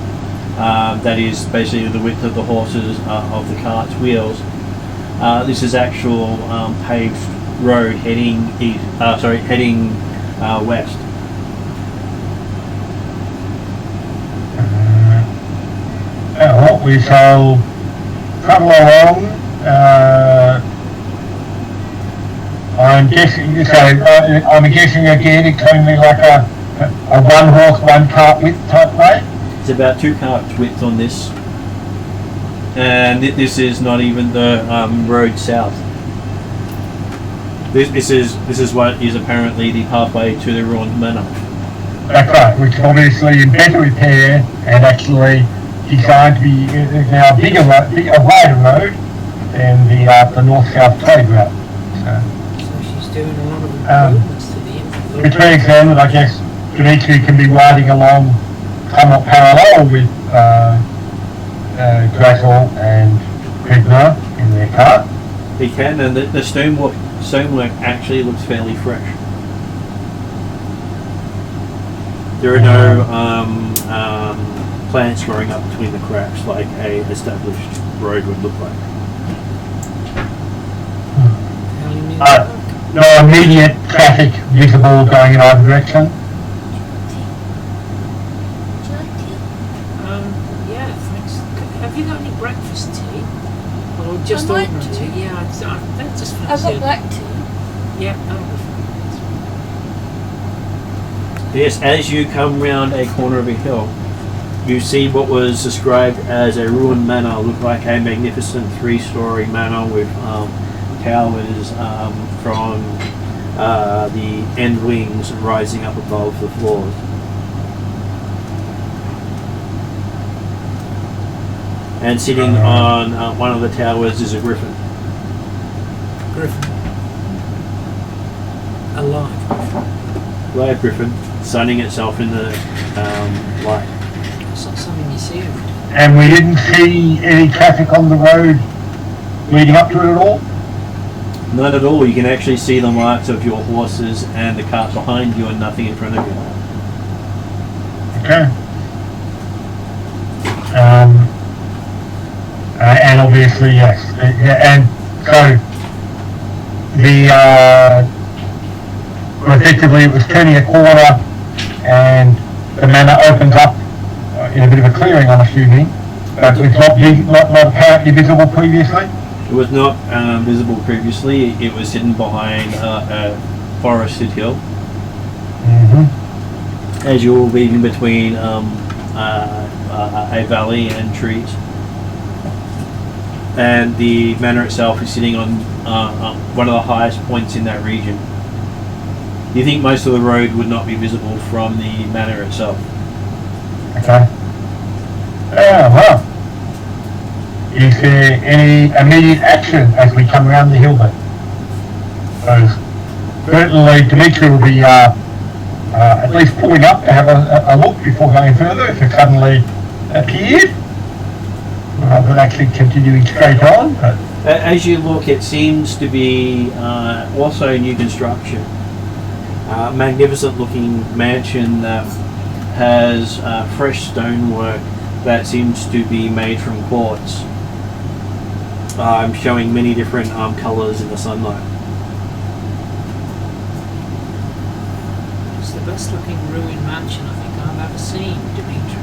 that is basically the width of the horses of the cart's wheels, this is actual paved road heading east. Heading west. Well, we shall travel along. I'm guessing again it's only like a one horse, one cart width type way. It's about 2 carts width on this, and this is not even the road south. This is what is apparently the pathway to the ruined manor. That's right, which is obviously in better repair and actually designed to be now a wider road than the north-south trade route. So she's doing a lot of improvements to the infrastructure. Which means then that I guess Dimitri can be riding along somewhat parallel with Gretel and Krigner in their car. He can, and the stonework actually looks fairly fresh. There are no plants growing up between the cracks like a established road would look like. No immediate traffic visible going in either direction. Yeah, thanks. Have you got any breakfast tea? Or just I might ordinary do. tea? Yeah, I just I've fancy got it. black tea. Yeah, that'll be fine. Yes, as you come round a corner of a hill, you see what was described as a ruined manor look like a magnificent 3-story manor with towers from the end wings rising up above the floors. And sitting on one of the towers is a griffin. Griffin. Alive. Live griffin, sunning itself in the light. It's not something you see every day. And we didn't see any traffic on the road leading up to it at all? Not at all. You can actually see the marks of your horses and the cart behind you and nothing in front of you. Okay. And obviously, yes. And so, effectively it was turning a corner and the manor opens up in a bit of a clearing, I'm assuming. But it's not apparently visible previously. It was not visible previously. It was hidden behind a forested hill. Mm-hmm. As you were weaving between a valley and trees. And the manor itself is sitting on one of the highest points in that region. You think most of the road would not be visible from the manor itself? Okay. Well. Is there any immediate action as we come around the hill then? So, certainly Dimitri will be at least pulling up to have a look before going further if it suddenly appeared. Rather than actually continuing straight on. But as you look, it seems to be also new construction. Magnificent looking mansion that has fresh stonework that seems to be made from quartz. Showing many different colours in the sunlight. It's the best looking ruined mansion I think I've ever seen, Dimitri.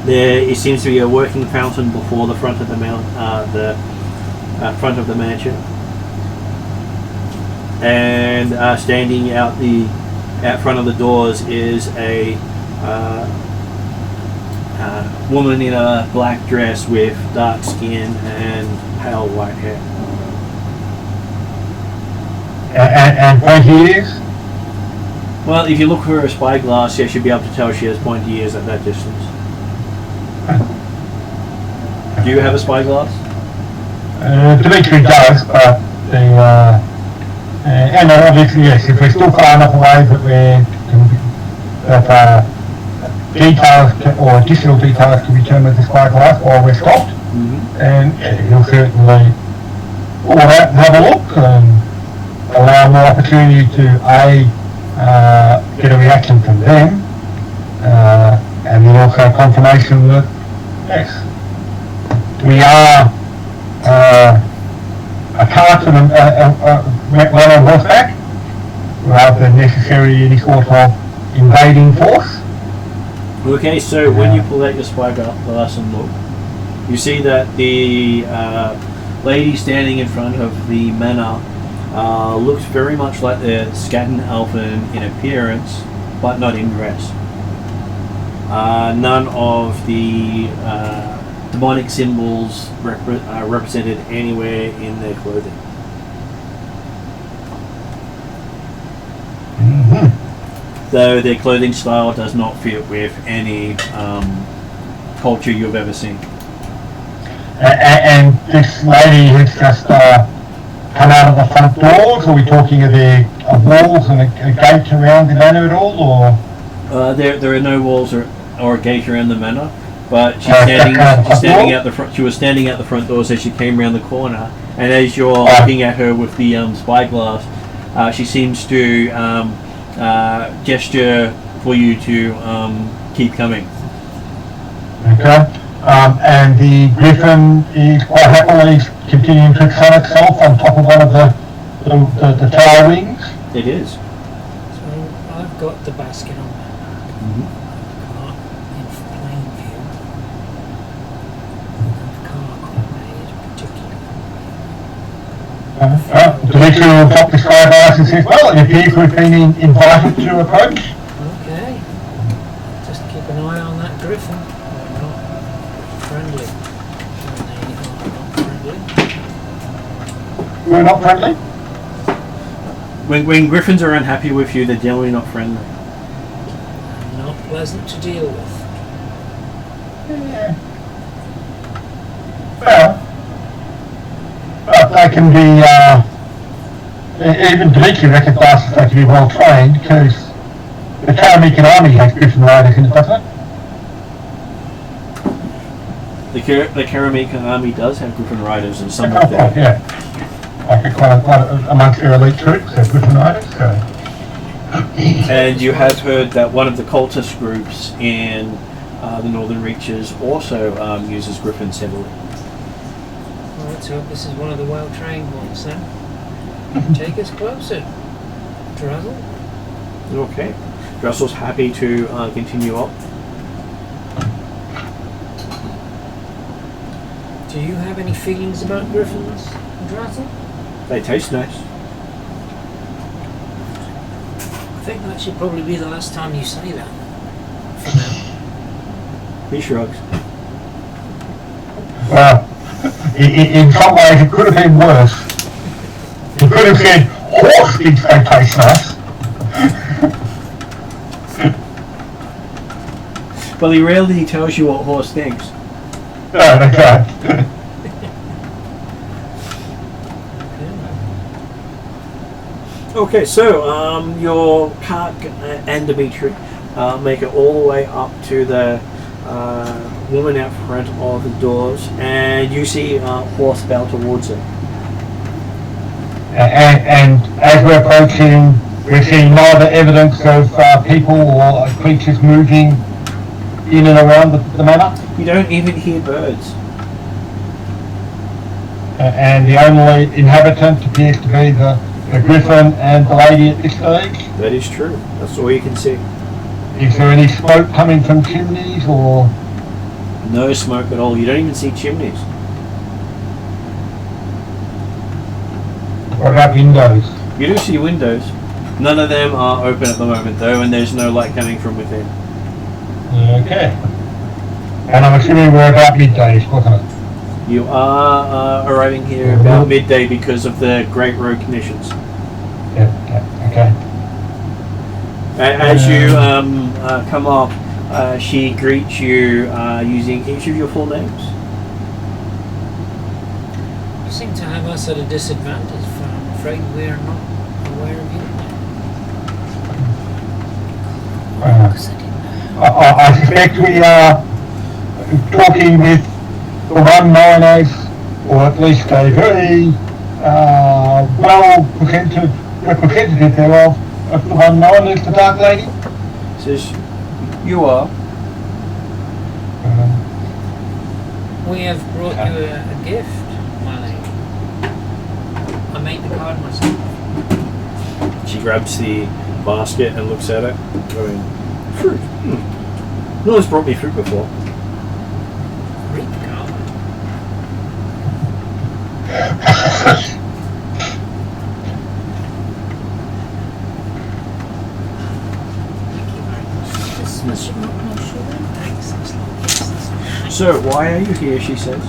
There it seems to be a working fountain before the front of the front of the mansion, and standing out front of the doors is a woman in a black dress with dark skin and pale white hair. and pointy ears? Well, if you look through her spyglass, you should be able to tell she has pointy ears at that distance. Do you have a spyglass? Dimitri does, but and obviously yes, if we're still far enough away that details or additional details can be turned with the spyglass while we're stopped, and he'll certainly pull out and have a look and allow more opportunity to get a reaction from them, and then also confirmation that yes, we are a cart and one on horseback, rather than necessarily any sort of invading force. Okay, so when you pull out your spyglass and look, you see that the lady standing in front of the manor looks very much like the Scatton Elfin in appearance, but not in dress. None of the demonic symbols are represented anywhere in their clothing. Though their clothing style does not fit with any culture you've ever seen. And this lady who's just come out of the front doors, are we talking of walls and a gate around the manor at all, or? There are no walls or a gate around the manor, but she's standing out the front. She was standing at the front doors as she came around the corner, and as you're looking at her with the spyglass, she seems to gesture for you to keep coming. Okay. And the griffin is quite happily continuing to sun itself on top of one of the tower wings. It is. So I've got the basket on my back. In plain view. The car quite made particularly. Dimitri will drop the spyglass and says, well, it appears we've been invited to approach. Okay. Just keep an eye on that griffin. They're not friendly. We're not friendly? When griffins are unhappy with you, they're generally not friendly. Not pleasant to deal with. Yeah. Well, but they can be, even Dimitri recognises they can be well trained, because the Karameikos army has griffin riders in it, doesn't it? The Karameikos army does have griffin riders and some of them. Yeah. Like quite amongst their elite troops, they're griffin riders, so. And you have heard that one of the cultist groups in the Northern Reaches also uses griffins heavily. Well, let's hope this is one of the well-trained ones then. Take us closer. Drazzle? Okay. Drussel's happy to continue up. Do you have any feelings about griffins, Drattle? They taste nice. I think that should probably be the last time you say that. For now. He shrugs. Well, in some ways it could have been worse. He could have said, horse thinks they taste nice. Well, he rarely tells you what horse thinks. No, they can't. Okay, so your cart and Dimitri make it all the way up to the woman out front of the doors, and you see a horse bow towards her. And as we're approaching, we're seeing neither evidence of people or creatures moving in and around the manor. You don't even hear birds. And the only inhabitant appears to be the griffin and the lady at this stage. That is true. That's all you can see. Is there any smoke coming from chimneys or? No smoke at all. You don't even see chimneys. What about windows? You do see windows. None of them are open at the moment though, and there's no light coming from within. Okay. And I'm assuming we're about midday, wasn't it? You are arriving here about midday because of the great road conditions. Yeah, okay. As you come up, she greets you using each of your full names. You seem to have us at a disadvantage, for I'm afraid we are not aware of you. I suspect we are talking with the one known as, or at least a very well-presented representative thereof, of the one known as the Dark Lady. Says, you are. We have brought you a gift, my lady. I made the card myself. She grabs the basket and looks at it, going, fruit. No one's brought me fruit before. Read the card. Thank you very much. This is not no sugar. Thanks. So, why are you here, she says.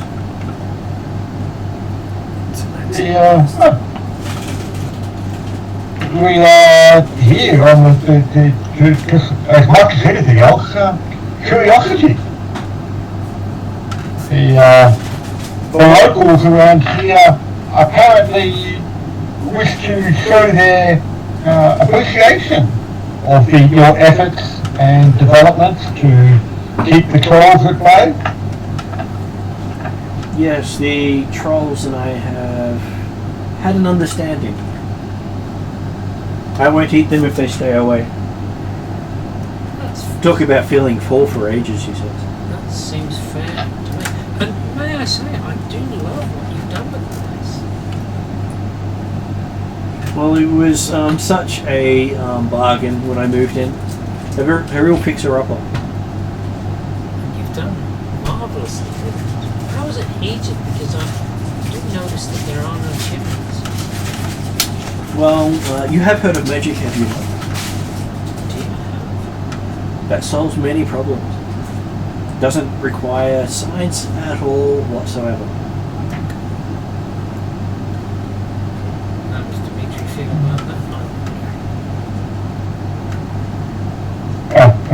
We are here on the as much as anything else, curiosity. The locals around here apparently wish to show their appreciation of your efforts and developments to keep the trolls at bay. Yes, the trolls and I have had an understanding. I won't eat them if they stay away. Talk about feeling full for ages, she says. That seems fair to me. And may I say, I do love what you've done with the place. Well, it was such a bargain when I moved in. A real fixer-upper. And you've done marvellously with it. How is it heated? Because I do notice that there are no chimneys. Well, you have heard of magic, have you not? Do you have? That solves many problems. Doesn't require science at all whatsoever. How does Dimitri feel about that?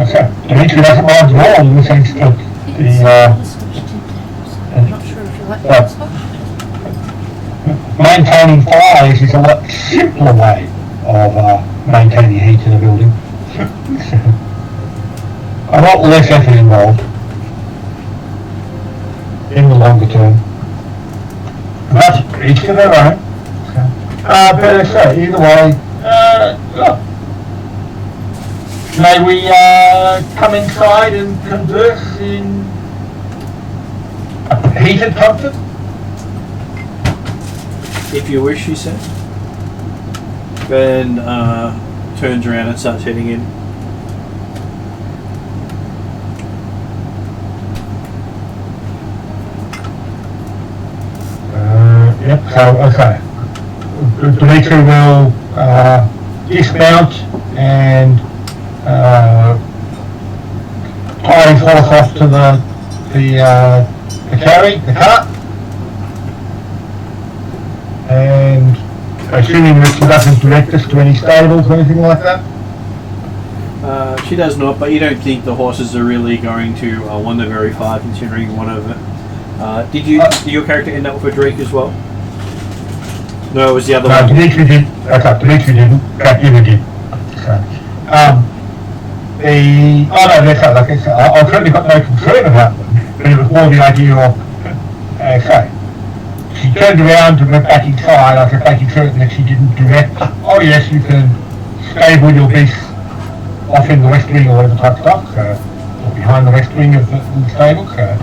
Okay. Dimitri doesn't mind at all in the sense that I'm not sure if you like that stuff. maintaining fires is a lot simpler way of maintaining heat in a building. A lot less effort involved in the longer term. But each to their own. But as I say, either way, look. May we come inside and converse in heated comfort? If you wish, she says. Then turns around and starts heading in. okay. Dimitri will dismount and tie his horse off to the cart, and assuming that she doesn't direct us to any stables or anything like that. She does not, but you don't think the horses are really going to wander very far, considering one of it. Did your character end up with a Drake as well? No, it was the other one. No, Dimitri did. Okay, Dimitri didn't. Captiva did. So, I've certainly got no concern about them, but it was more the idea of, okay, she turned around and went back inside after making certain that she didn't direct, oh yes, you can stable your beasts off in the west wing or whatever type stuff, or behind the west wing of the stable, so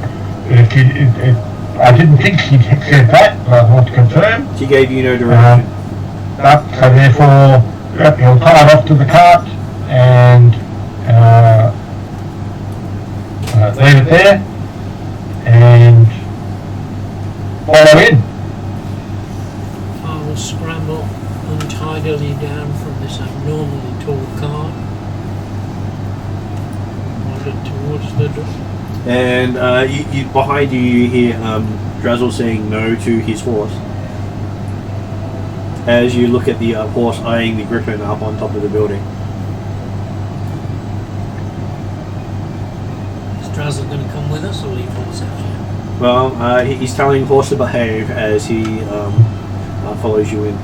I didn't think she said that, but I want to confirm. She gave you no direction. So therefore, he'll tie it off to the cart and leave it there and follow in. I will scramble untidily down from this abnormally tall car. Wander towards the door. And you behind you hear Drazzle saying no to his horse. As you look at the horse eyeing the griffin up on top of the building. Is Drazzle going to come with us, or will he follow us out here? Well, he's telling the horse to behave as he follows you in.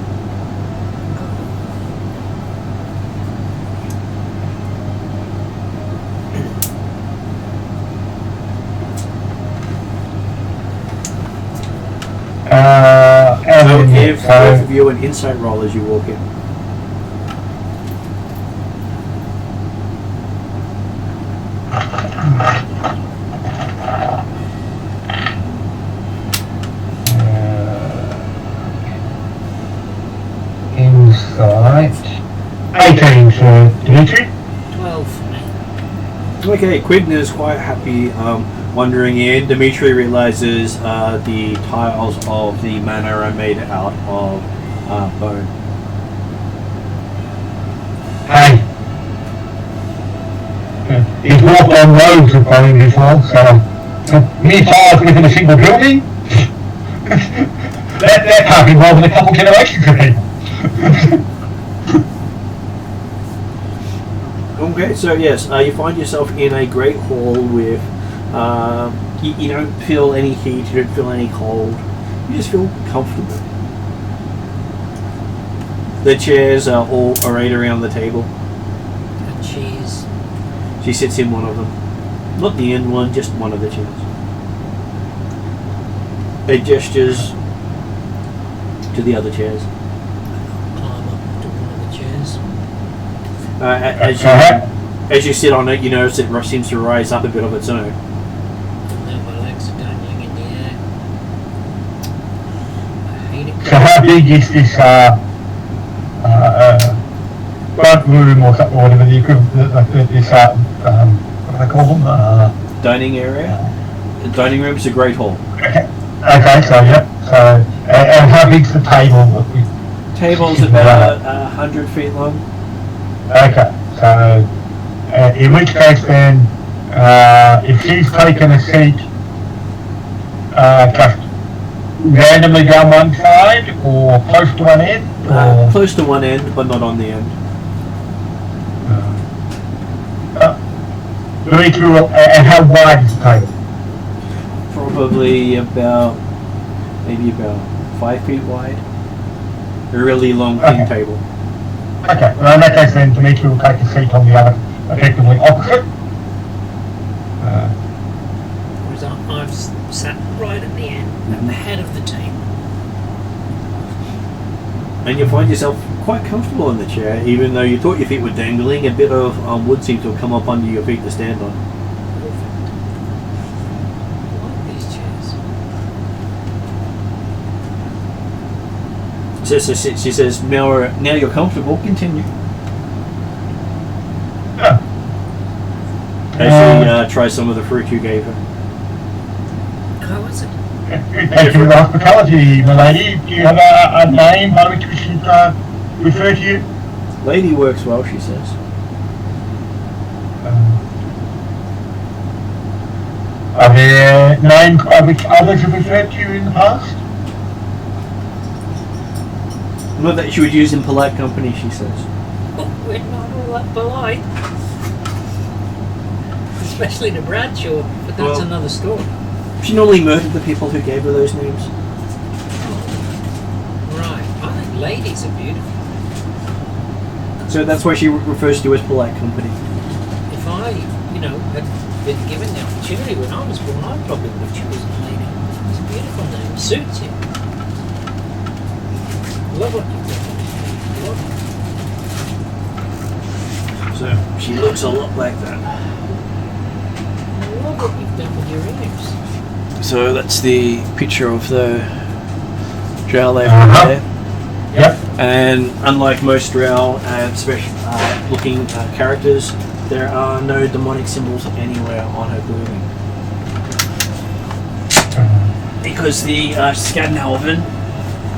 I'll give both of you an insight roll as you walk in. Insight 18 for Dimitri. 12 for me. Okay, Quinn is quite happy wandering in. Dimitri realizes the tiles of the manor are made out of bone. Hey. He's walked on roads of bone before, so many tiles within a single building? that can't be more than a couple generations of people. Okay, so yes, you find yourself in a great hall with you don't feel any heat, you don't feel any cold, you just feel comfortable. The chairs are all arrayed around the table. And cheese. She sits in one of them. Not the end one, just one of the chairs. It gestures to the other chairs. Climb up to one of the chairs. As you sit on it, you notice it seems to rise up a bit of its own. And then my legs are dangling in the air. I hate it. So how big is this front room or something, or whatever the equivalent, this, what do they call them? Dining area? The dining room is a great hall. Okay, so yep. So, and how big's the table? Table's about 100 feet long. Okay, so in which case then, if she's taken a seat just randomly down one side or close to one end? Or? Close to one end, but not on the end. And how wide is the table? Probably maybe about 5 feet wide. A really long, thin table. Okay, well in that case then Dimitri will take a seat on the other, effectively opposite. Whereas I've sat right at the end, at the head of the table. And you find yourself quite comfortable in the chair, even though you thought your feet were dangling. A bit of wood seems to have come up under your feet to stand on. Perfect. I like these chairs. So she says, now you're comfortable, continue. As she tries some of the fruit you gave her. How was it? Thank you for the hospitality, my lady. Do you have a name by which we should refer to you? Lady works well, she says. Are there names by which others have referred to you in the past? Not that she would use in polite company, she says. Oh, we're not all that polite. Especially to Bradshaw, but that's Well- another story. She normally murdered the people who gave her those names. Right, I think ladies are beautiful. So that's why she refers to you as polite company. If I, had been given the opportunity when I was born, I probably would have chosen a lady. It's a beautiful name, suits you. Love what you've done. Love it. So she looks a lot like that. I love what you've done with your ears. So that's the picture of the drow there. Yep. And unlike most drow special looking characters, there are no demonic symbols anywhere on her clothing. Because the Scandinavian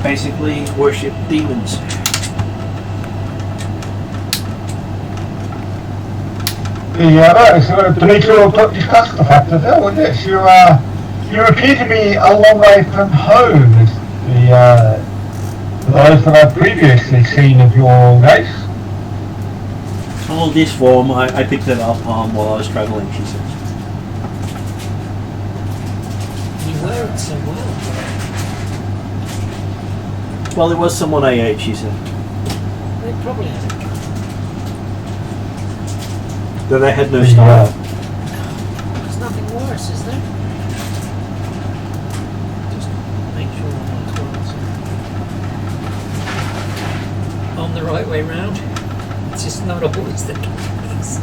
basically worship demons. Dimitri will discuss the fact that, oh, yes, you appear to be a long way from home. Those that I've previously seen of your race. Oh, this form, I picked it up while I was travelling, she says. You wear it so well. Well, it was someone I ate, she said. They probably had it. Though they had no style. There's nothing worse, is there? Just make sure I'm not close. On the right way round. It's just not always the case.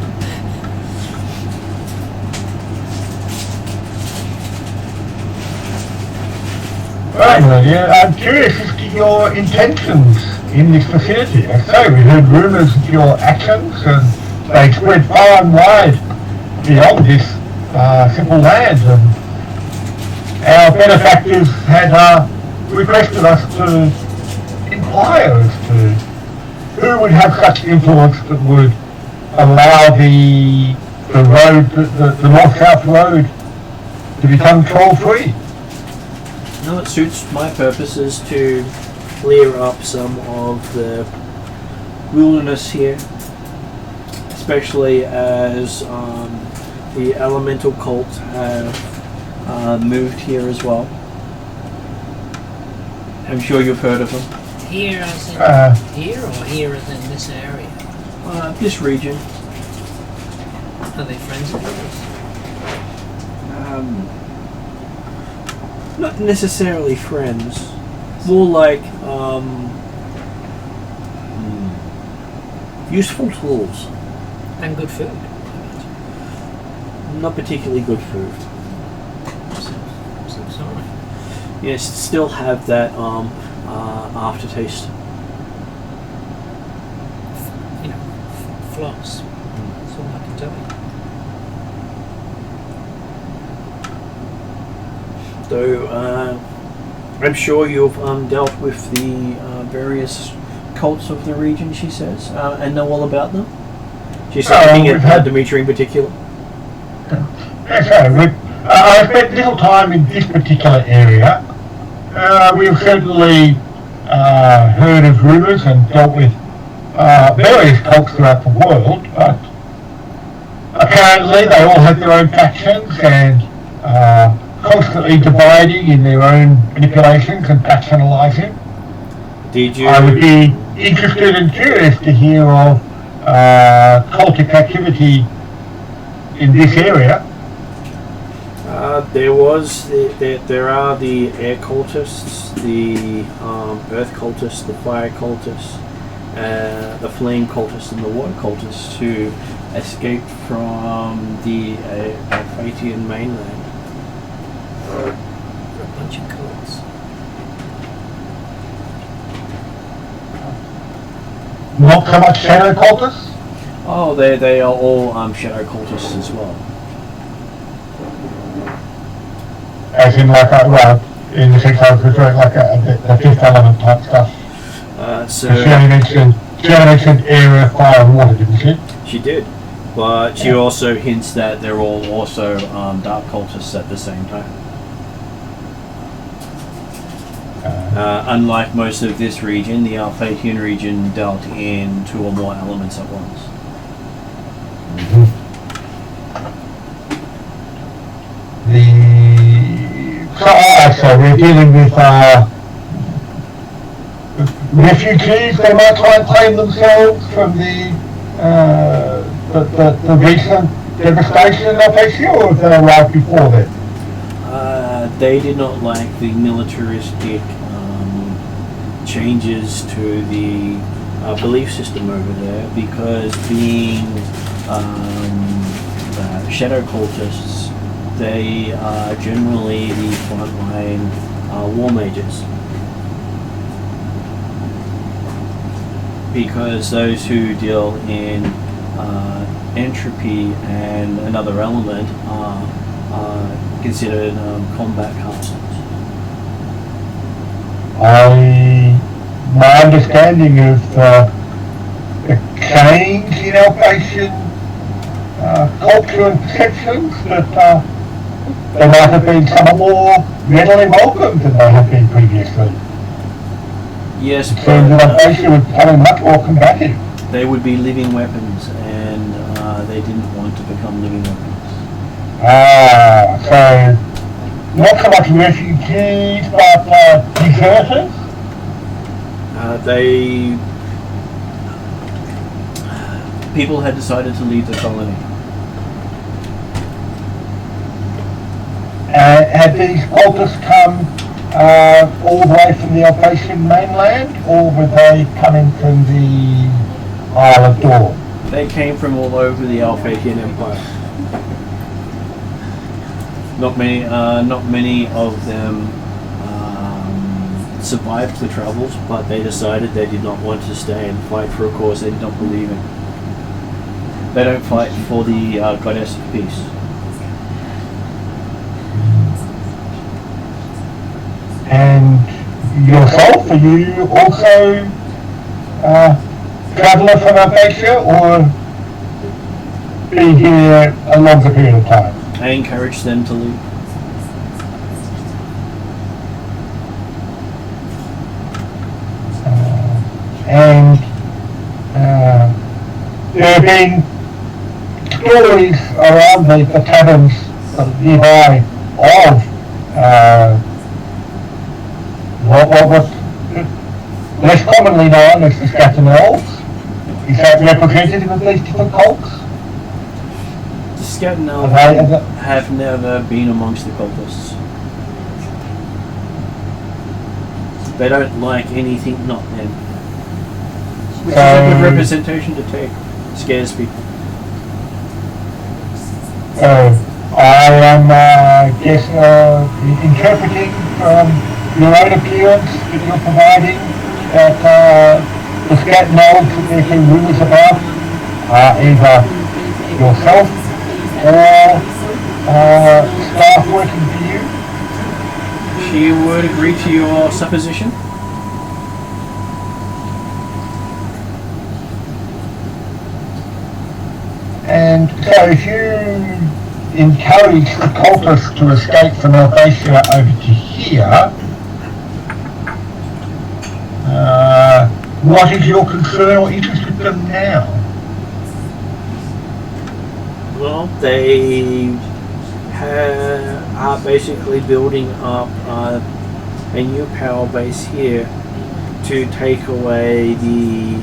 Right, well, I'm curious as to your intentions in this vicinity. As I say, we heard rumours of your actions, and they spread far and wide beyond this simple land. And our benefactors had requested us to inquire as to who would have such influence that would allow the road, the north-south road, to become troll-free. No, it suits my purposes to clear up some of the wilderness here, especially as the elemental cults have moved here as well. I'm sure you've heard of them. Here as in here or here as in this area? This region. Are they friends of yours? Not necessarily friends. More like useful tools. And good food. Not particularly good food. So sorry. Yes, still have that aftertaste. Floss. That's all I can tell you. Though I'm sure you've dealt with the various cults of the region, she says, and know all about them. She's looking at Dimitri in particular. Okay, I've spent little time in this particular area. We've certainly heard of rumours and dealt with various cults throughout the world, but apparently they all have their own factions and constantly dividing in their own manipulations and factionalising. Did you? I would be interested and curious to hear of cultic activity in this area. There are the air cultists, the earth cultists, the fire cultists, the flame cultists, and the water cultists who escaped from the Phaeton mainland. A bunch of cults. Not so much shadow cultists? Oh, they are all shadow cultists as well. As in, like, in the 600, like the fifth element type stuff. So She only mentioned area, fire, and water, didn't she? she did, but she also hints that they're all also dark cultists at the same time. Unlike most of this region, the Alphakian region dealt in 2 or more elements at once. So we're dealing with refugees. They might try and claim themselves from the recent devastation of Asia, or have they arrived before then? They did not like the militaristic changes to the belief system over there, because being shadow cultists, they are generally the frontline war mages. Because those who deal in entropy and another element are considered combat casters. My understanding of the change in Alphakian culture and perceptions, that they might have been somewhat more readily welcomed than they have been previously. Yes, So that Alphakia was becoming much more combative. they would be living weapons, and they didn't want to become living weapons. So not so much refugees, but deserters? People had decided to leave the colony. Had these cultists come all the way from the Alphakian mainland, or were they coming from the Isle of Dawn? They came from all over the Alphakian Empire. Not many of them survived the troubles, but they decided they did not want to stay and fight for a cause they did not believe in. They don't fight for the goddess of peace. And yourself, are you also traveller from Alphakia, or been here a longer period of time? I encouraged them to leave. And there have been stories around the taverns nearby of what was less commonly known as the Scattered Elves. Is that representative of these different cults? The Scattered Elves have never been amongst the cultists. They don't like anything not them. Which is a good representation to take. Scares people. I am interpreting from your own appearance that you're providing that the Scattered Elves that there's been rumours about are either yourself or staff working for you. She would agree to your supposition. And so if you encourage the cultists to escape from Alphakia over to here, what is your concern or interest with them now? Well, they are basically building up a new power base here to take away the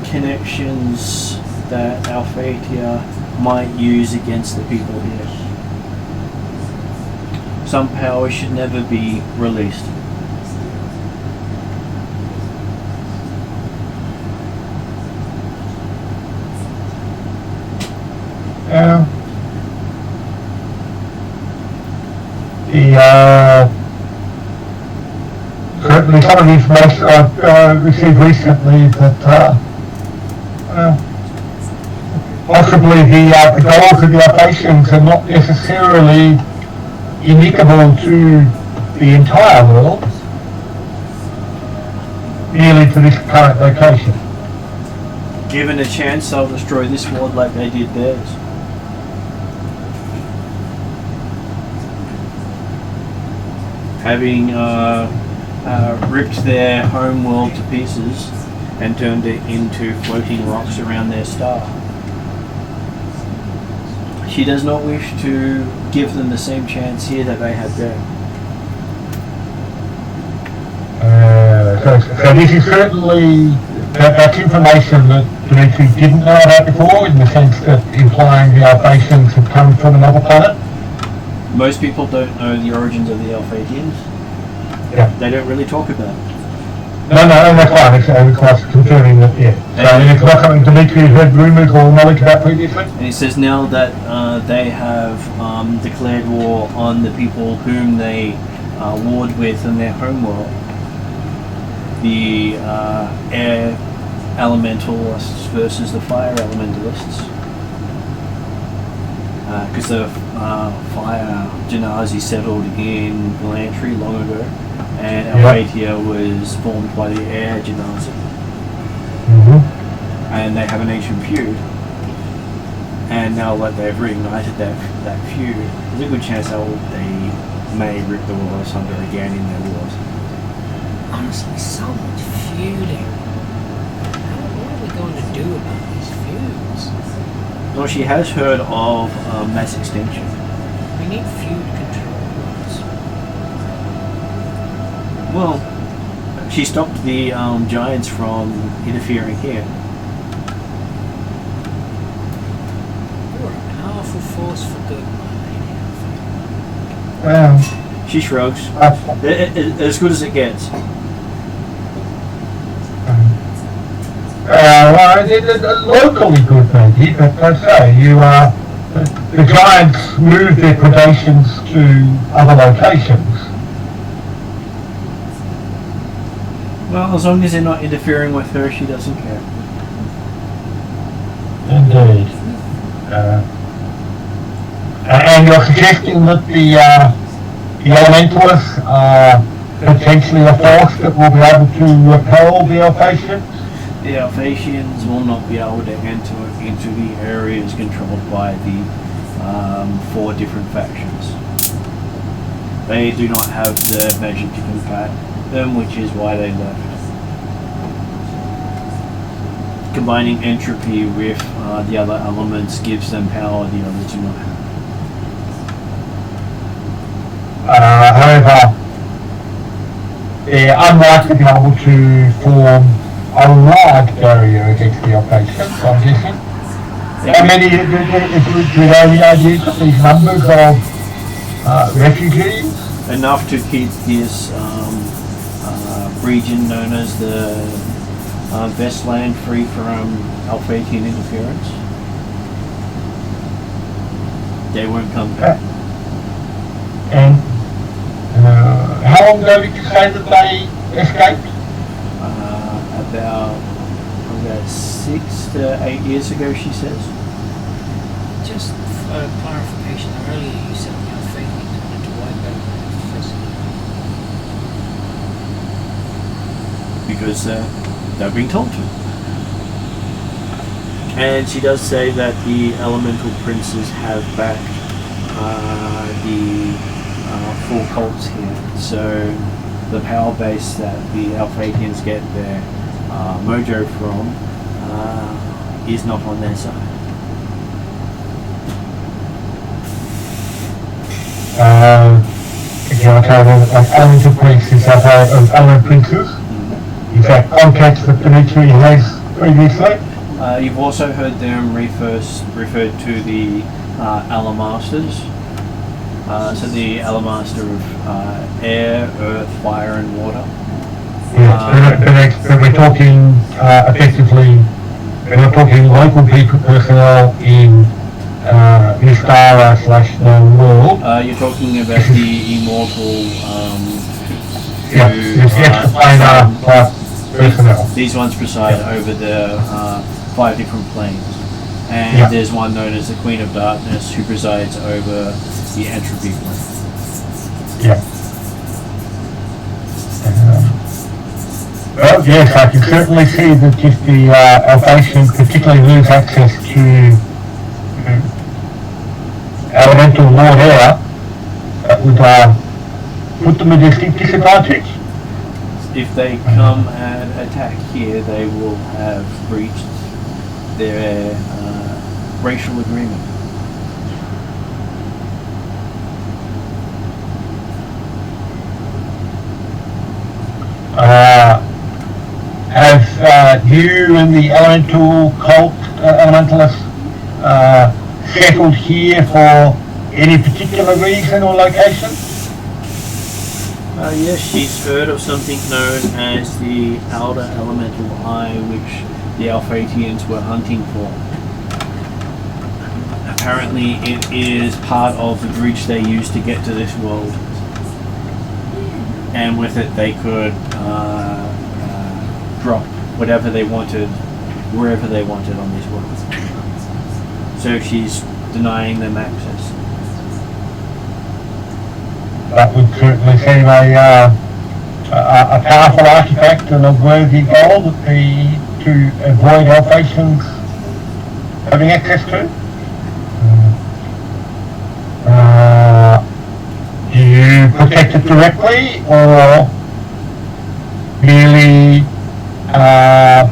connections that Alphakia might use against the people here. Some power should never be released. Certainly some of the information I've received recently that possibly the goals of the Alphakians are not necessarily inicable to the entire world, merely to this current location. Given a chance, they'll destroy this world like they did theirs. Having ripped their home world to pieces and turned it into floating rocks around their star. She does not wish to give them the same chance here that they had there. So this is certainly that's information that Dimitri didn't know about before, in the sense that implying the Alphatians had come from another planet. Most people don't know the origins of the Alphatians. Yeah. They don't really talk about it. No, that's fine. It's class confirming that, yeah. So it's not something Dimitri has heard rumours or knowledge about previously? And he says now that they have declared war on the people whom they warred with in their homeworld, the air elementalists versus the fire elementalists. Because the fire Genasi settled in Galantry long ago, and Alphatia was formed by the air Genasi. And they have an ancient feud. And now that they've reignited that feud, there's a good chance they may rip the world asunder again in their wars. Honestly, so much feuding. What are we going to do about these feuds? Well, she has heard of mass extinction. We need feud controls. Well, she stopped the giants from interfering here. You're a powerful force for good, my lady. Well, She shrugs. As good as it gets. Locally good, maybe, but let's say the giants moved their predations to other locations. Well, as long as they're not interfering with her, she doesn't care. Indeed. And you're suggesting that the elementalists are potentially a force that will be able to repel the Alphatians? The Alphatians will not be able to enter into the areas controlled by the 4 different factions. They do not have the magic to combat them, which is why they left. Combining entropy with the other elements gives them power the others do not have. However, they're unlikely to be able to form a large barrier against the Alphatians, I'm guessing. How many, do you have any ideas of these numbers of refugees? Enough to keep this region known as the Vestland free from Alphatian interference. They won't come back. And how long ago did you say that they escaped? About 6 to 8 years ago, she says. Just for clarification, earlier you said the Alphatians wanted to wipe out physically. Because they're being told to. And she does say that the elemental princes have backed the 4 cults here. So the power base that the Alphatians get their mojo from is not on their side. Elemental princes have elemental princes. Is that context that Dimitri has previously? You've also heard them referred to the Alamasters. So the Alamaster of air, earth, fire and water. But we're talking effectively, we're talking local people personnel in Mystara / Lull. You're talking about the Immortal personnel. These ones preside over the 5 different planes. And there's one known as the Queen of Darkness who presides over the entropy plane. Well, yes, I can certainly see that if the Alphatians particularly lose access to elemental Lord Air, that would put them at a distinct disadvantage. If they come and attack here, they will have breached their racial agreement. Have you and the elemental cult elementalists settled here for any particular reason or location? Yes, she's heard of something known as the Outer Elemental Eye, which the Alphatians were hunting for. Apparently it is part of the bridge they used to get to this world. And with it they could drop whatever they wanted, wherever they wanted on this world. So she's denying them access. That would certainly seem a powerful artifact and a worthy goal to avoid Alphatians having access to. Do you protect it directly or merely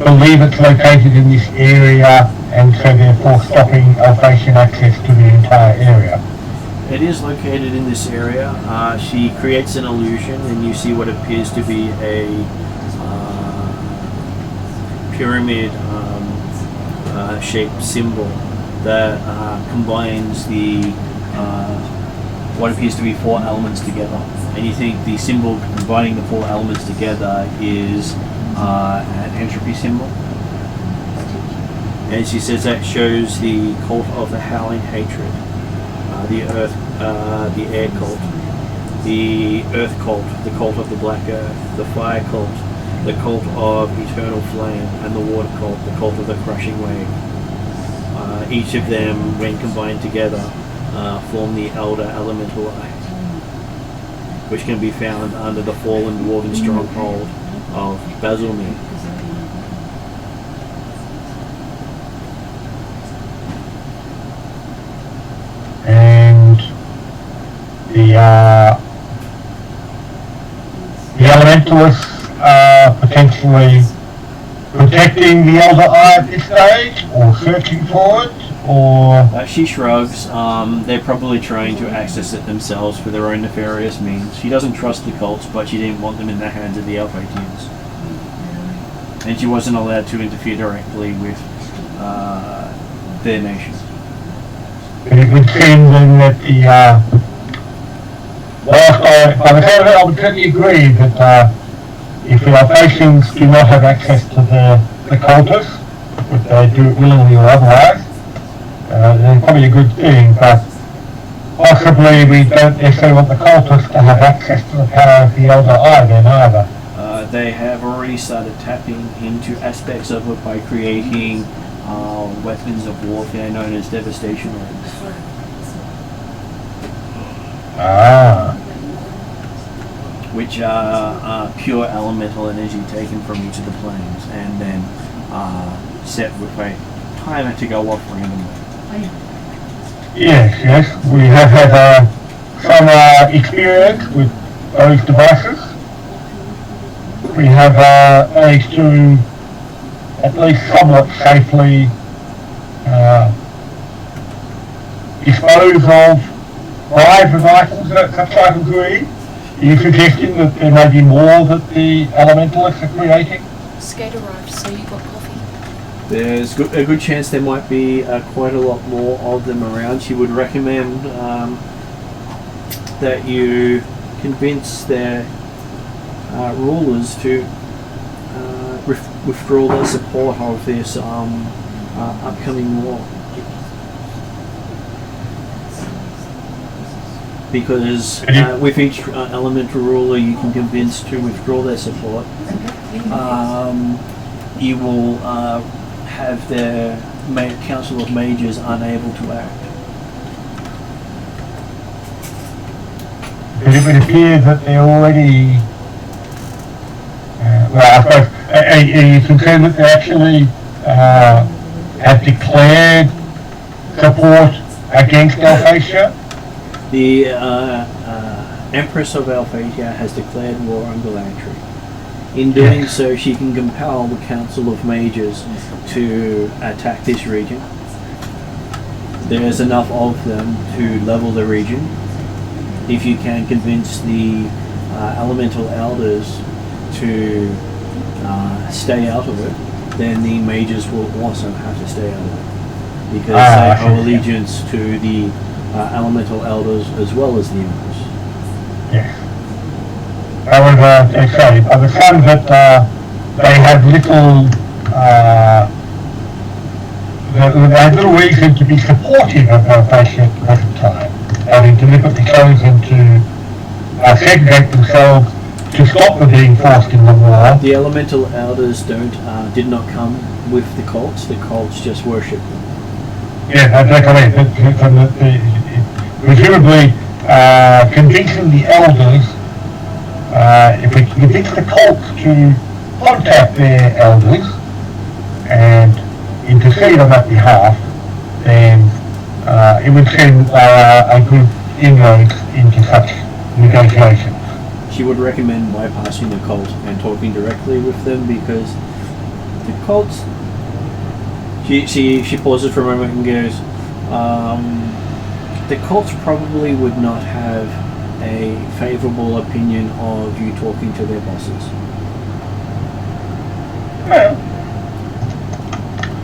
believe it's located in this area and so therefore stopping Alphatian access to the entire area? It is located in this area. She creates an illusion and you see what appears to be a pyramid shaped symbol that combines the what appears to be 4 elements together. And you think the symbol combining the 4 elements together is an entropy symbol. And she says that shows the cult of the howling hatred, the earth, the air cult, the earth cult, the cult of the black earth, the fire cult, the cult of eternal flame, and the water cult, the cult of the crushing wave. Each of them, when combined together, form the Elder Elemental Eye, which can be found under the fallen dwarven stronghold of Basilmir. And the elementalists are potentially protecting the Elder Eye at this stage, or searching for it, or... She shrugs. They're probably trying to access it themselves for their own nefarious means. She doesn't trust the cults, but she didn't want them in the hands of the Alphatians. And she wasn't allowed to interfere directly with their nation. It would seem then that the... whilst I would certainly agree that if the Alphatians do not have access to the cultists, if they do it willingly or otherwise, then probably a good thing, but possibly we don't necessarily want the cultists to have access to the power of the Elder Eye then either. They have already started tapping into aspects of it by creating weapons of warfare known as devastation weapons. Which are pure elemental energy taken from each of the planes and then set with a timer to go off randomly. Yes, we have had some experience with those devices. We have managed to at least somewhat safely dispose of 5 of items that such items were. Are you suggesting that there may be more that the elementalists are creating? Skate arrived, so you got coffee. There's a good chance there might be quite a lot more of them around. She would recommend that you convince their rulers to withdraw their support of this upcoming war. Because with each elemental ruler you can convince to withdraw their support, you will have their council of mages unable to act. But it would appear that they're already, well, I suppose Are you concerned that they actually have declared support against Alphasia? The Empress of Alphasia has declared war on Galantry. In doing so, she can compel the Council of Mages to attack this region. There's enough of them to level the region. If you can convince the Elemental Elders to stay out of it, then the Mages will also have to stay out of it. Because they owe allegiance to the Elemental Elders as well as the Empress. Yes. However, they say, by the sounds that they have little, they have little reason to be supportive of Alphasia at the present time, having deliberately chosen to segregate themselves to stop them being forced in the war. The Elemental Elders did not come with the cults. The cults just worship them. Yeah, that's exactly. Presumably, convincing the elders, if we can convince the cults to contact their elders and intercede on that behalf, then it would seem a good inroads into such negotiations. She would recommend bypassing the cult and talking directly with them, because the cults... She pauses for a moment and goes, the cults probably would not have a favourable opinion of you talking to their bosses. Well,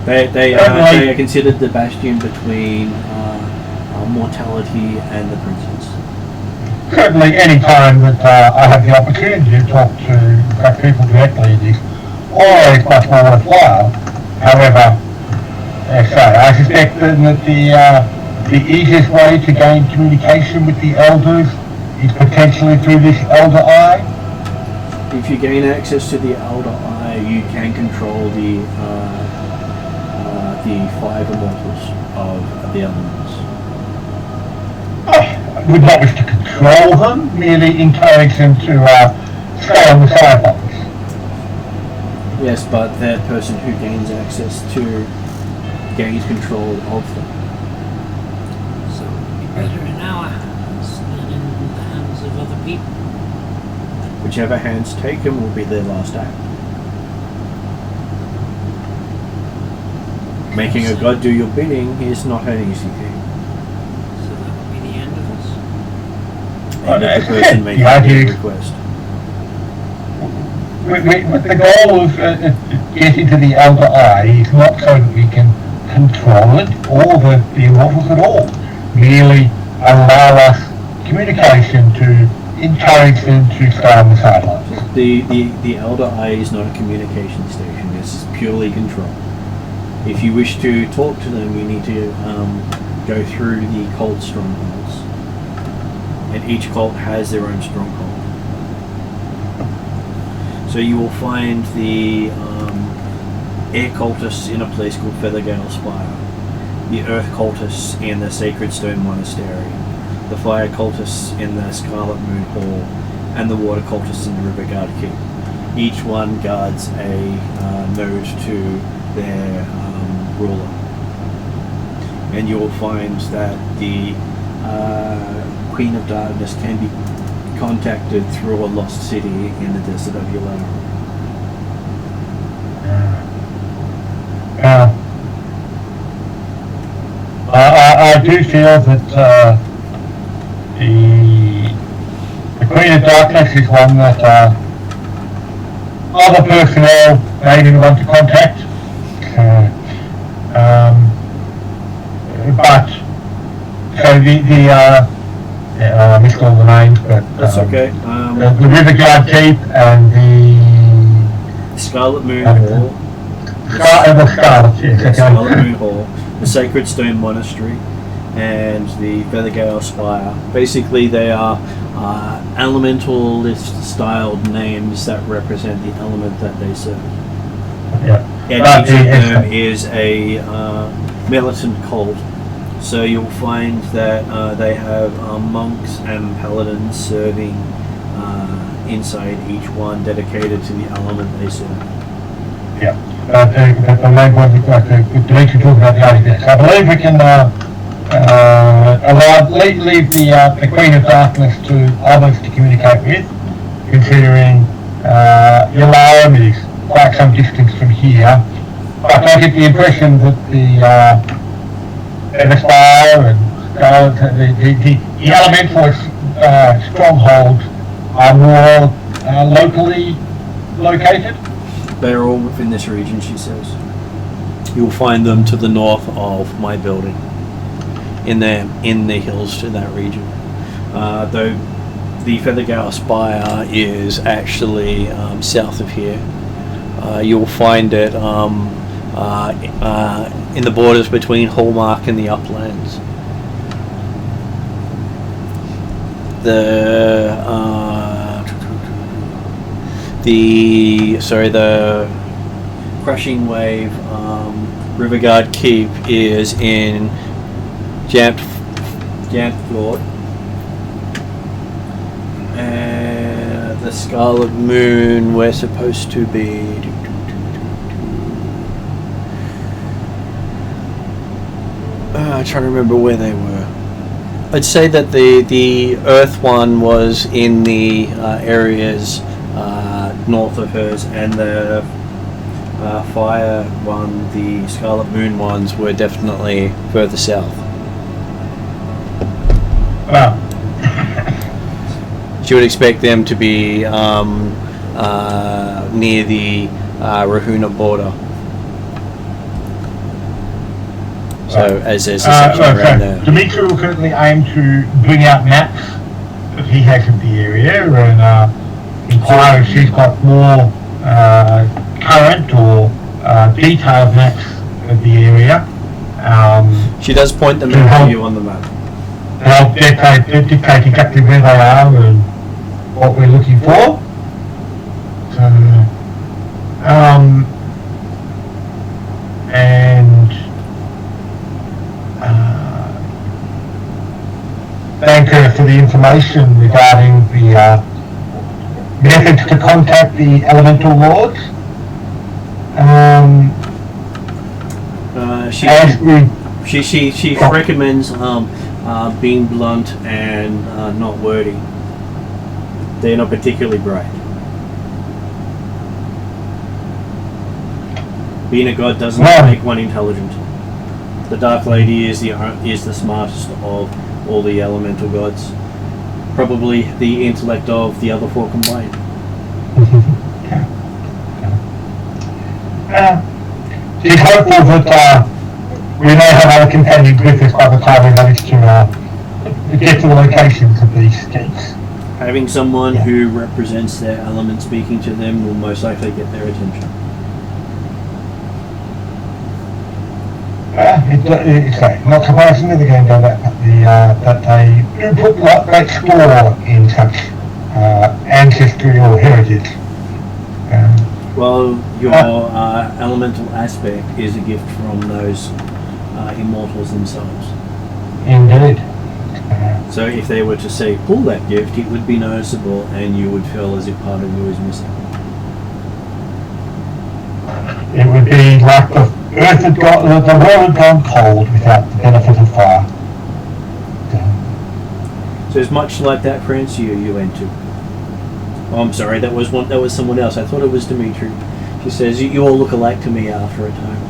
They are considered the bastion between mortality and the princes. certainly any time that I have the opportunity to talk to people directly, it is always much more worthwhile. However, as I suspect that the easiest way to gain communication with the elders is potentially through this Elder Eye. If you gain access to the Elder Eye, you can control the 5 Immortals of the elements. I would not wish to control them, merely encourage them to stay on the sidelines. Yes, but that person who gains access to gains control of them. So it would be better in our hands than in the hands of other people. Whichever hands take them will be their last act. Making a god do your bidding is not an easy thing. So that would be the end of us. And if the person making a request. With the goal of getting to the Elder Eye is not so that we can control it or the Immortals at all. Merely allow us communication to encourage them to stay on the sidelines. The Elder Eye is not a communication station. It's purely control. If you wish to talk to them, you need to go through the cult strongholds. And each cult has their own stronghold. So you will find the air cultists in a place called Feathergale Spire, the earth cultists in the Sacred Stone Monastery, the fire cultists in the Scarlet Moon Hall, and the water cultists in the Riverguard Keep. Each one guards a node to their ruler. And you will find that the Queen of Darkness can be contacted through a lost city in the desert of Yellow. I do feel that the Queen of Darkness is one that other personnel may be the one to contact. But so I missed all the names, but That's okay. the Riverguard Keep and the Scarlet Moon Hall. Scarlet, yes, Scarlet Moon Hall, the Sacred Stone Monastery, and the Feathergale Spire. Basically, they are elementalist styled names that represent the element that they serve. Yeah. And each of them is a militant cult. So you'll find that they have monks and paladins serving inside each one, dedicated to the element they serve. Yeah. But the main point is Dimitri talking about the artifacts. I believe we can leave the Queen of Darkness to others to communicate with, considering your alarm is quite some distance from here. But I get the impression that the Mystara and the elemental strongholds are more locally located. They're all within this region, she says. You'll find them to the north of my building, in the hills to that region. Though the Feathergale Spire is actually south of here. You'll find it in the borders between Hallmark and the Uplands. The Crushing Wave Riverguard Keep is in Jamfjord, and the Scarlet Moon we're supposed to be I'm trying to remember where they were. I'd say that the Earth one was in the areas north of hers, and the Fire one, the Scarlet Moon ones, were definitely further south. Wow. She would expect them to be near the Rahuna border. So as there's a section around there. Dimitri will currently aim to bring out maps that he has of the area and inquire if she's got more current or detailed maps of the area. She does point them out to you on the map. Help dictate exactly where they are and what we're looking for. So, and thank her for the information regarding the methods to contact the elemental lords. She recommends being blunt and not wordy. They're not particularly bright. Being a god doesn't make one intelligent. The Dark Lady is the smartest of all the elemental gods. Probably the intellect of the other four combined. She's hopeful that we may have our companions with us by the time we manage to get to the locations of these gates. Having someone who represents their element speaking to them will most likely get their attention. It's not surprising that they're going down that they do put great store in such ancestry or heritage. Well, your elemental aspect is a gift from those immortals themselves. Indeed. So if they were to say, pull that gift, it would be noticeable and you would feel as if part of you is missing. It would be like the earth had gone, the world had gone cold without the benefit of fire. So it's much like that France you went to. Oh, I'm sorry, that was someone else. I thought it was Dimitri. She says, you all look alike to me after a time.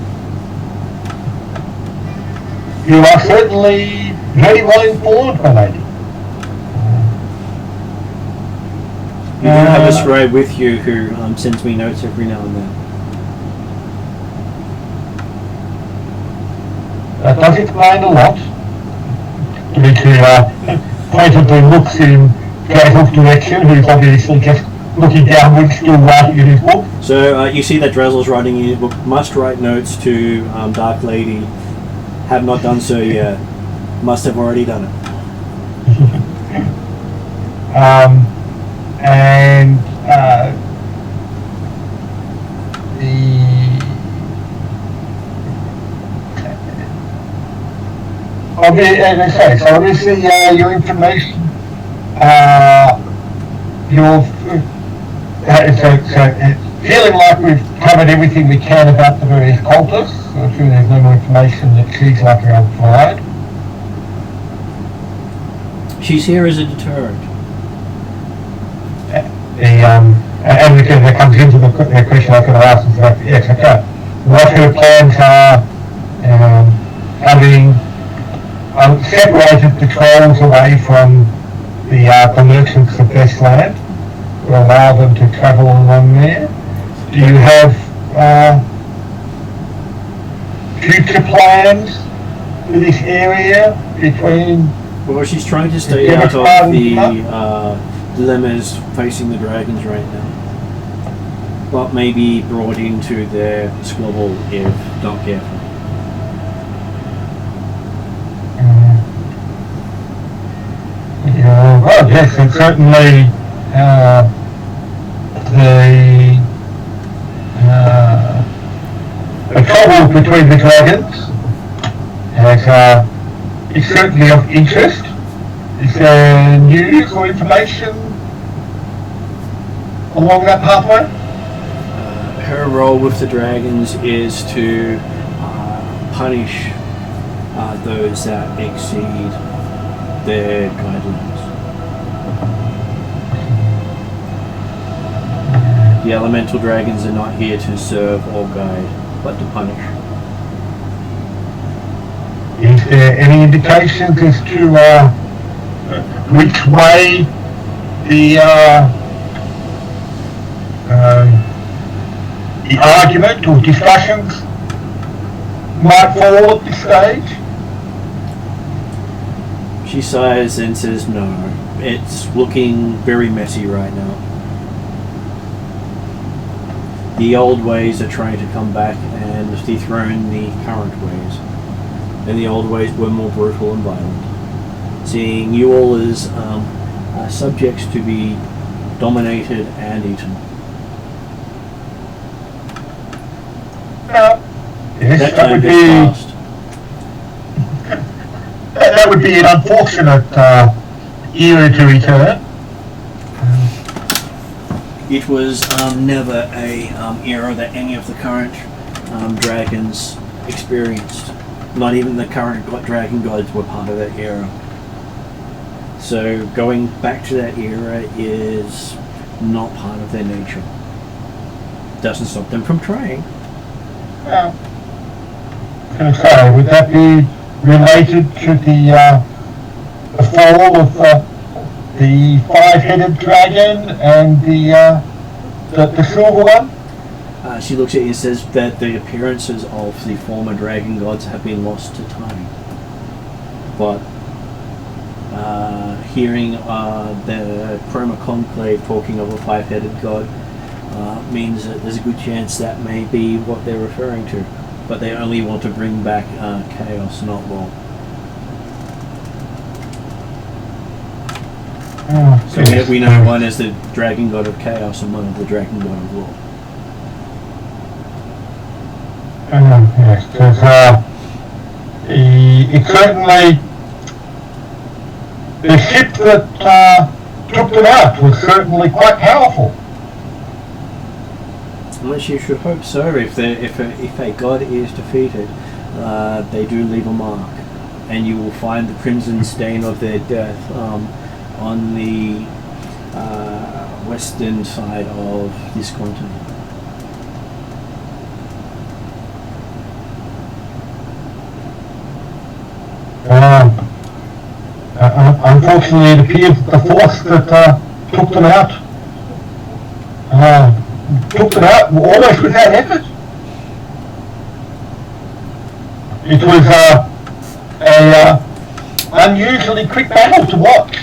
You are certainly very well informed, my lady. You do have a scribe with you who sends me notes every now and then. That does explain a lot. Dimitri pointedly looks in Drazel's direction, who's obviously just looking downwards, still writing in his book. So you see that Drazel's writing in his book, must write notes to Dark Lady, have not done so yet, must have already done it. And so obviously your information, feeling like we've covered everything we can about the various cultists, so I'm sure there's no more information that she's like to provide. She's here as a deterrent. And because that comes into the question I was going to ask is about the Exeter. What her plans are, having separated the trolls away from the merchants of Westland to allow them to travel along there. Do you have future plans for this area between? Well, she's trying to stay out of the dilemmas facing the dragons right now, but may be brought into their squabble if not careful. Yeah, well, yes, and certainly the trouble between the dragons is certainly of interest. Is there news or information along that pathway? Her role with the dragons is to punish those that exceed their guidelines. The elemental dragons are not here to serve or guide, but to punish. Is there any indications as to which way the argument or discussions might fall at this stage? She sighs and says no. It's looking very messy right now. The old ways are trying to come back and dethrone the current ways. And the old ways were more brutal and violent. Seeing you all as subjects to be dominated and eaten. Yes, That time has passed. That would be an unfortunate era to return. It was never a era that any of the current dragons experienced. Not even the current dragon gods were part of that era. So going back to that era is not part of their nature. Doesn't stop them from trying. Yeah. Okay, would that be related to the fall of the five-headed dragon and the silver one? She looks at you and says that the appearances of the former dragon gods have been lost to time. But hearing the Chroma Conclave talking of a five-headed god means that there's a good chance that may be what they're referring to. But they only want to bring back chaos, not Lull. So we know one as the dragon god of chaos and one as the dragon god of Lull. Yes, because it certainly, the ship that took them out was certainly quite powerful. Unless you should hope so. If a god is defeated, they do leave a mark, and you will find the crimson stain of their death on the western side of this continent. Unfortunately, it appears that the force that took them out almost without effort. It was a unusually quick battle to watch.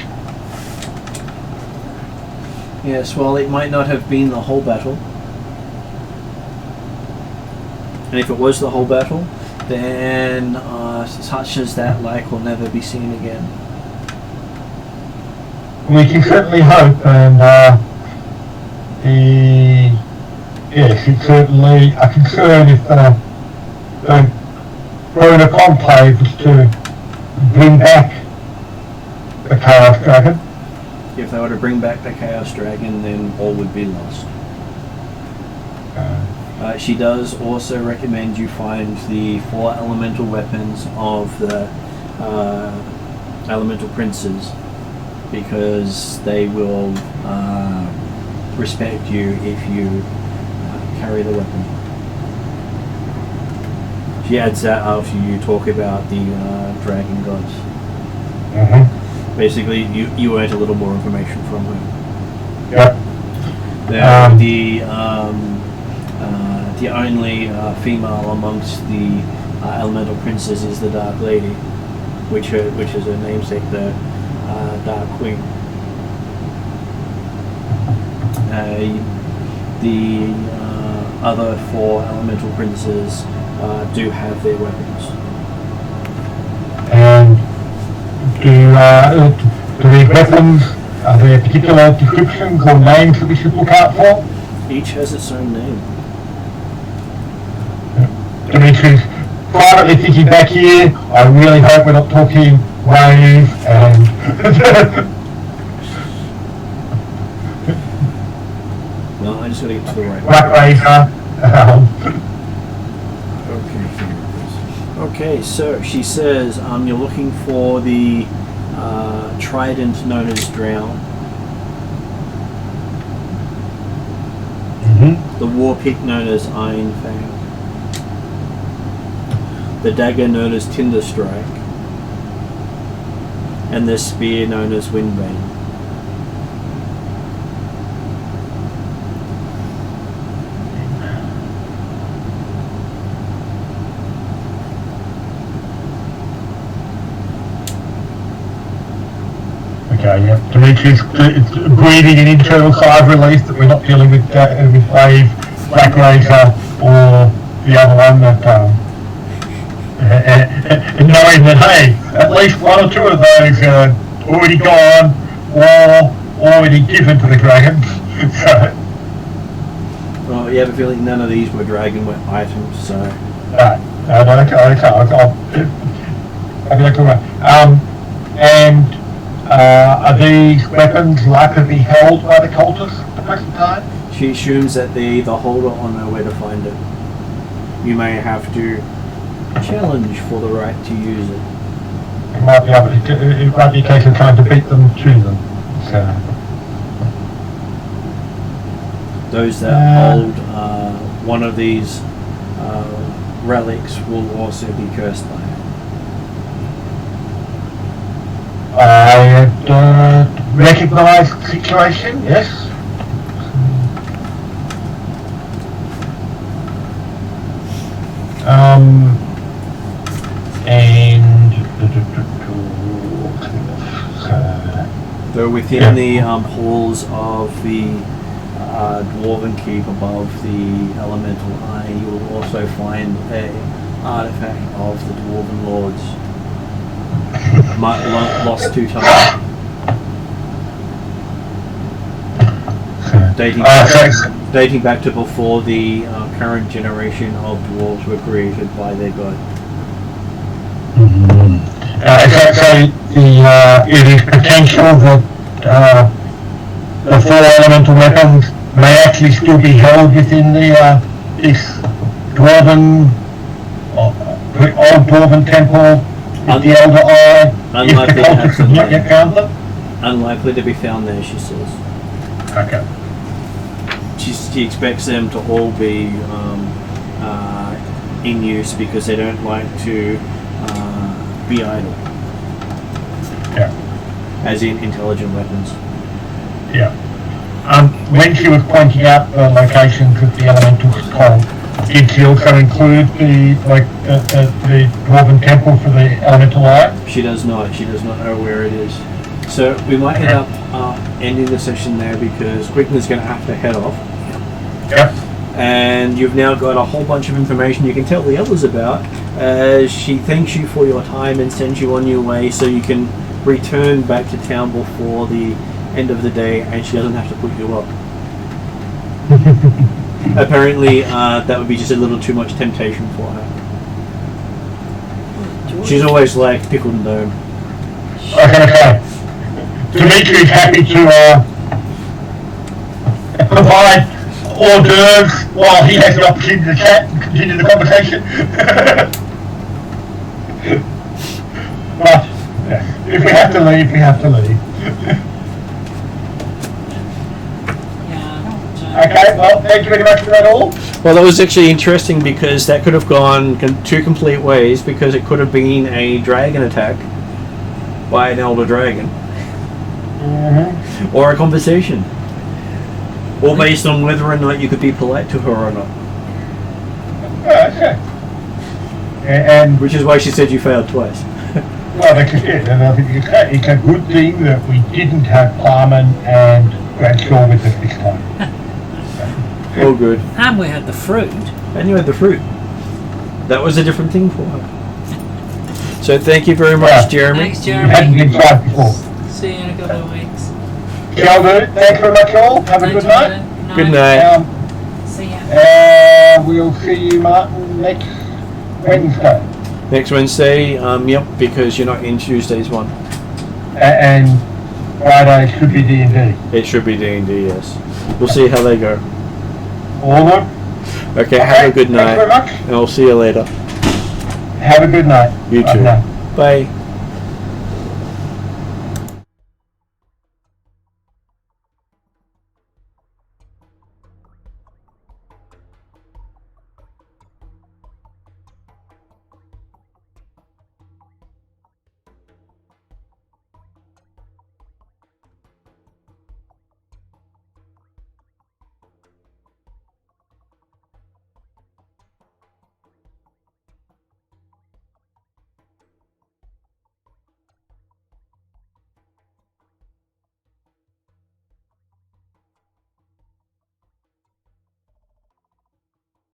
Yes, well, it might not have been the whole battle. And if it was the whole battle, then such as that like will never be seen again. We can certainly hope, and yes, it's certainly a concern if the Rona Conclave was to bring back the Chaos Dragon. If they were to bring back the Chaos Dragon, then all would be lost. She does also recommend you find the 4 elemental weapons of the elemental princes, because they will respect you if you carry the weapon. She adds that after you talk about the dragon gods. Mm-hmm. Basically, you earned a little more information from her. Yep. The only female amongst the elemental princes is the Dark Lady, which is her namesake, the Dark Queen. The other 4 elemental princes do have their weapons. And do these weapons, are there particular descriptions or names that we should look out for? Each has its own name. Dimitri's privately thinking back here, I really hope we're not talking wave and Well, I just got to get to the right one. Black Razor. Okay, so she says you're looking for the trident known as Drown, the war pick known as Iron Fang, the dagger known as Tinder Strike, and the spear known as Windbane. Okay, yeah. Dimitri's breathing an internal sigh of relief that we're not dealing with Wave, Black Razor, or the other one that, and knowing that, hey, at least 1 or 2 of those are already gone or already given to the dragons. So, Well, you have a feeling none of these were dragon items, so... I'll be like, and are these weapons likely to be held by the cultists at the present time? She assumes that the holder will know where to find it. You may have to challenge for the right to use it. It might be a case of trying to beat them to them. So. Those that hold one of these relics will also be cursed by it. I recognise the situation, yes. Though within the halls of the Dwarven Keep above the Elemental Eye, you will also find a artifact of the Dwarven Lords. Lost 2 times. Dating back to before the current generation of dwarves were created by their god. So it is potential that the 4 elemental weapons may actually still be held within the this dwarven old dwarven temple with the Elder Eye. Unlikely to have them not yet found them. Unlikely to be found there, she says. Okay. She expects them to all be in use because they don't like to be idle. Yeah. As in intelligent weapons. Yeah. When she was pointing out the locations of the elementals hold, did she also include the dwarven temple for the elemental eye? She does not. She does not know where it is. So we might end up ending the session there because Quickman's going to have to head off. Yep. And you've now got a whole bunch of information you can tell the others about. She thanks you for your time and sends you on your way so you can return back to town before the end of the day, and she doesn't have to put you up. Apparently, that would be just a little too much temptation for her. She's always like pickled and bone. Okay. Dimitri's happy to provide hors d'oeuvres while he has the opportunity to chat and continue the conversation. But yeah, if we have to leave, we have to leave. Okay, well, thank you very much for that all. Well, that was actually interesting because that could have gone two complete ways, because it could have been a dragon attack by an elder dragon, or a conversation, or based on whether or not you could be polite to her or not. Okay. And Which is why she said you failed twice. well, that's it. And I think it's a good thing that we didn't have Parman and Bradshaw with us this time. Oh, good. And we had the fruit. And you had the fruit. That was a different thing for her. So thank you very much, Yeah. Jeremy. Thanks, You hadn't Jeremy. been tried before. See you in a couple of weeks. Shall do. Thanks very much all. Have a good night. Good night. See ya. We'll see you, Martin, next Wednesday. Next Wednesday, yep, because you're not in Tuesday's one. And Friday should be D&D. It should be D&D, yes. We'll see how they go. All of them? Okay, have a good Thanks very night. much. And I'll see you later. Have a good night. You Bye too. now. Bye.